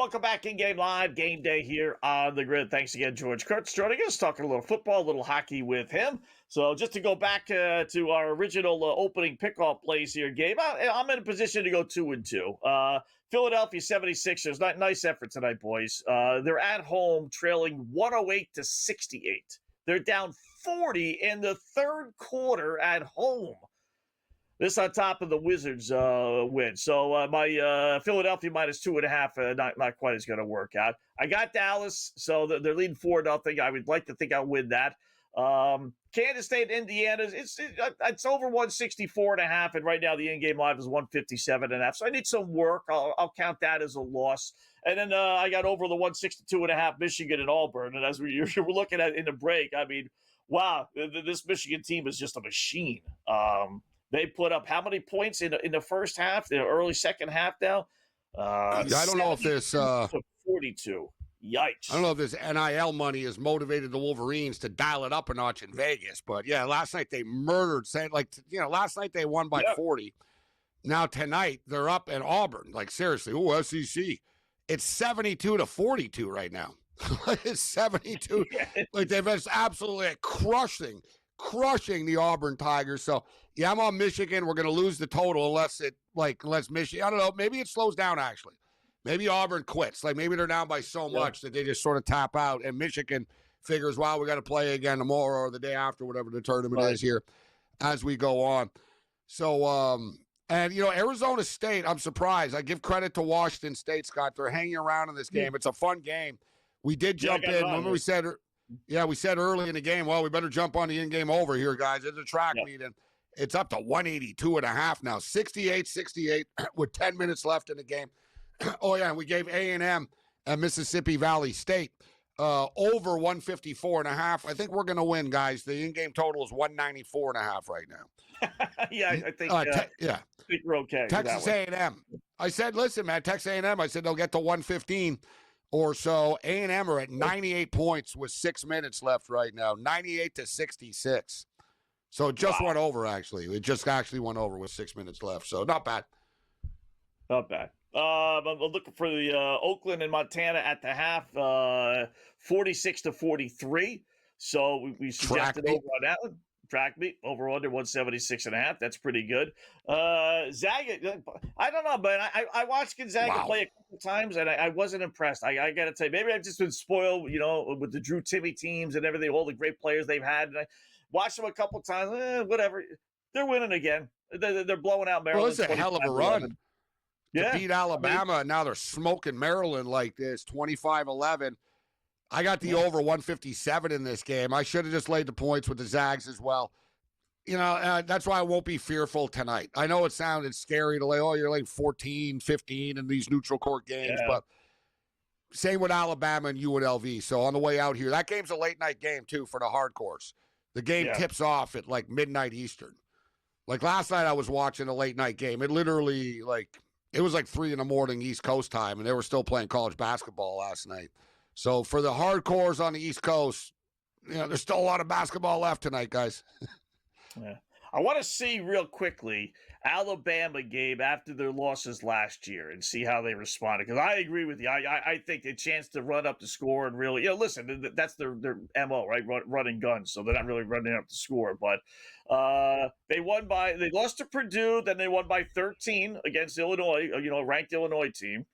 welcome back in Game Live, Game Day here on the Grid. Thanks again, George Kurtz, joining us, talking a little football, a little hockey with him. So just to go back to our original opening pickoff plays here, Gabe, I'm in a position to go 2-2. Philadelphia 76ers, nice effort tonight, boys. They're at home, trailing 108-68. They're down 40 in the third quarter at home. This on top of the Wizards win. So my Philadelphia minus 2.5, not quite as going to work out. I got Dallas, so they're leading 4-0. I would like to think I'll win that. Kansas State, Indiana, it's over 164.5, and right now the in-game live is 157.5. So I need some work. I'll count that as a loss. And then I got over the 162.5 Michigan and Auburn. And as we were looking at in the break, I mean, wow, this Michigan team is just a machine. They put up how many points in the first half, the early second half now? I don't know if this 42. Yikes. I don't know if this NIL money has motivated the Wolverines to dial it up a notch in Vegas. But, yeah, last night they murdered. Last night they won by 40. Now tonight they're up at Auburn. Like, seriously, SEC. It's 72-42 right now. It's 72. Like, they've been absolutely crushing the Auburn Tigers. So, yeah, I'm on Michigan. We're going to lose the total unless Michigan, I don't know, maybe it slows down actually. Maybe Auburn quits. Like, maybe they're down by so much that they just sort of tap out, and Michigan figures, wow, we got to play again tomorrow or the day after, whatever the tournament is here as we go on. So, Arizona State, I'm surprised. I give credit to Washington State, Scott. They're hanging around in this game. It's a fun game. We did jump in. Remember we said early in the game, well, we better jump on the in-game over here, guys. It's a track meet, and it's up to 182.5 now, 68-68 with 10 minutes left in the game. Oh, yeah, and we gave A&M and Mississippi Valley State over 154.5. I think we're going to win, guys. The in-game total is 194.5 right now. I think we're okay. Texas A&M. I said, listen, man, Texas A&M, I said they'll get to 115 or so. A&M are at 98 points with 6 minutes left right now, 98-66. So it just went over, actually. It just actually went over with 6 minutes left. So not bad. Not bad. I'm looking for the Oakland and Montana at the half, 46-43. So we suggested over on that one. Track meet over under 176.5. That's pretty good. Zaga, I don't know, but I watched Gonzaga play a couple times, and I wasn't impressed. I got to tell you, maybe I've just been spoiled, with the Drew Timmy teams and everything, all the great players they've had. And I watched them a couple times. Whatever. They're winning again. They're blowing out Maryland. Well, it's a hell of a run. To beat Alabama, and now they're smoking Maryland like this, 25-11. I got the over 157 in this game. I should have just laid the points with the Zags as well. That's why I won't be fearful tonight. I know it sounded scary to you're like 14, 15 in these neutral court games, but same with Alabama and UNLV. So on the way out here, that game's a late-night game, too, for the hardcores. The game tips off at, midnight Eastern. Like, last night I was watching a late-night game. It literally, it was 3 a.m. East Coast time, and they were still playing college basketball last night. So for the hardcores on the East Coast, there's still a lot of basketball left tonight, guys. Yeah. I want to see real quickly Alabama game after their losses last year and see how they responded. Because I agree with you. I think a chance to run up the score and really, listen, that's their MO, right? Running guns. So they're not really running up the score. But they lost to Purdue, then they won by 13 against Illinois, ranked Illinois team.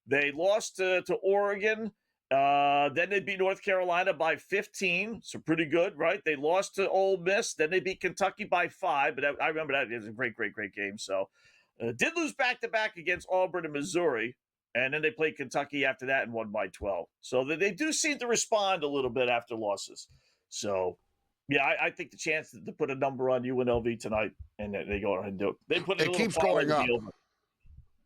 They lost to Oregon. Then they beat North Carolina by 15, so pretty good, right? They lost to Ole Miss. Then they beat Kentucky by 5, but I remember that. It was a great, great, great game. So did lose back-to-back against Auburn and Missouri, and then they played Kentucky after that and won by 12. So they do seem to respond a little bit after losses. So, yeah, I think the chance to put a number on UNLV tonight, and they go ahead and do it. They put it keeps going up.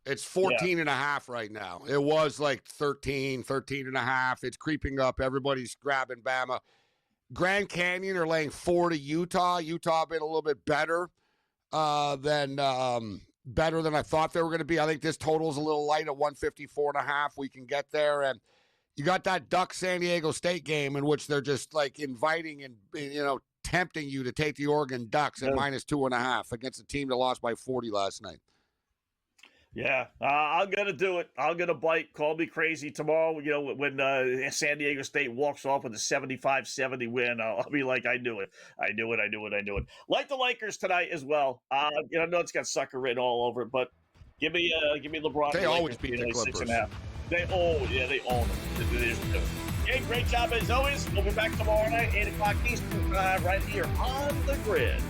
It's 14.5 right now. It was 13 and a half. It's creeping up. Everybody's grabbing Bama. Grand Canyon are laying 4 to Utah. Utah been a little bit better than I thought they were going to be. I think this total is a little light at 154.5. We can get there. And you got that Duck San Diego State game in which they're just inviting and, tempting you to take the Oregon Ducks at -2.5 against a team that lost by 40 last night. Yeah, I'm going to do it. I'm going to bite. Call me crazy tomorrow. You know, when San Diego State walks off with a 75-70 win, I'll be like, I knew it. I knew it. Like the Lakers tonight as well. I know it's got sucker written all over it, but give me LeBron. They always beat the Clippers. 6.5. They own them. Hey, great job as always. We'll be back tomorrow night, 8 o'clock Eastern time, right here on the Grid.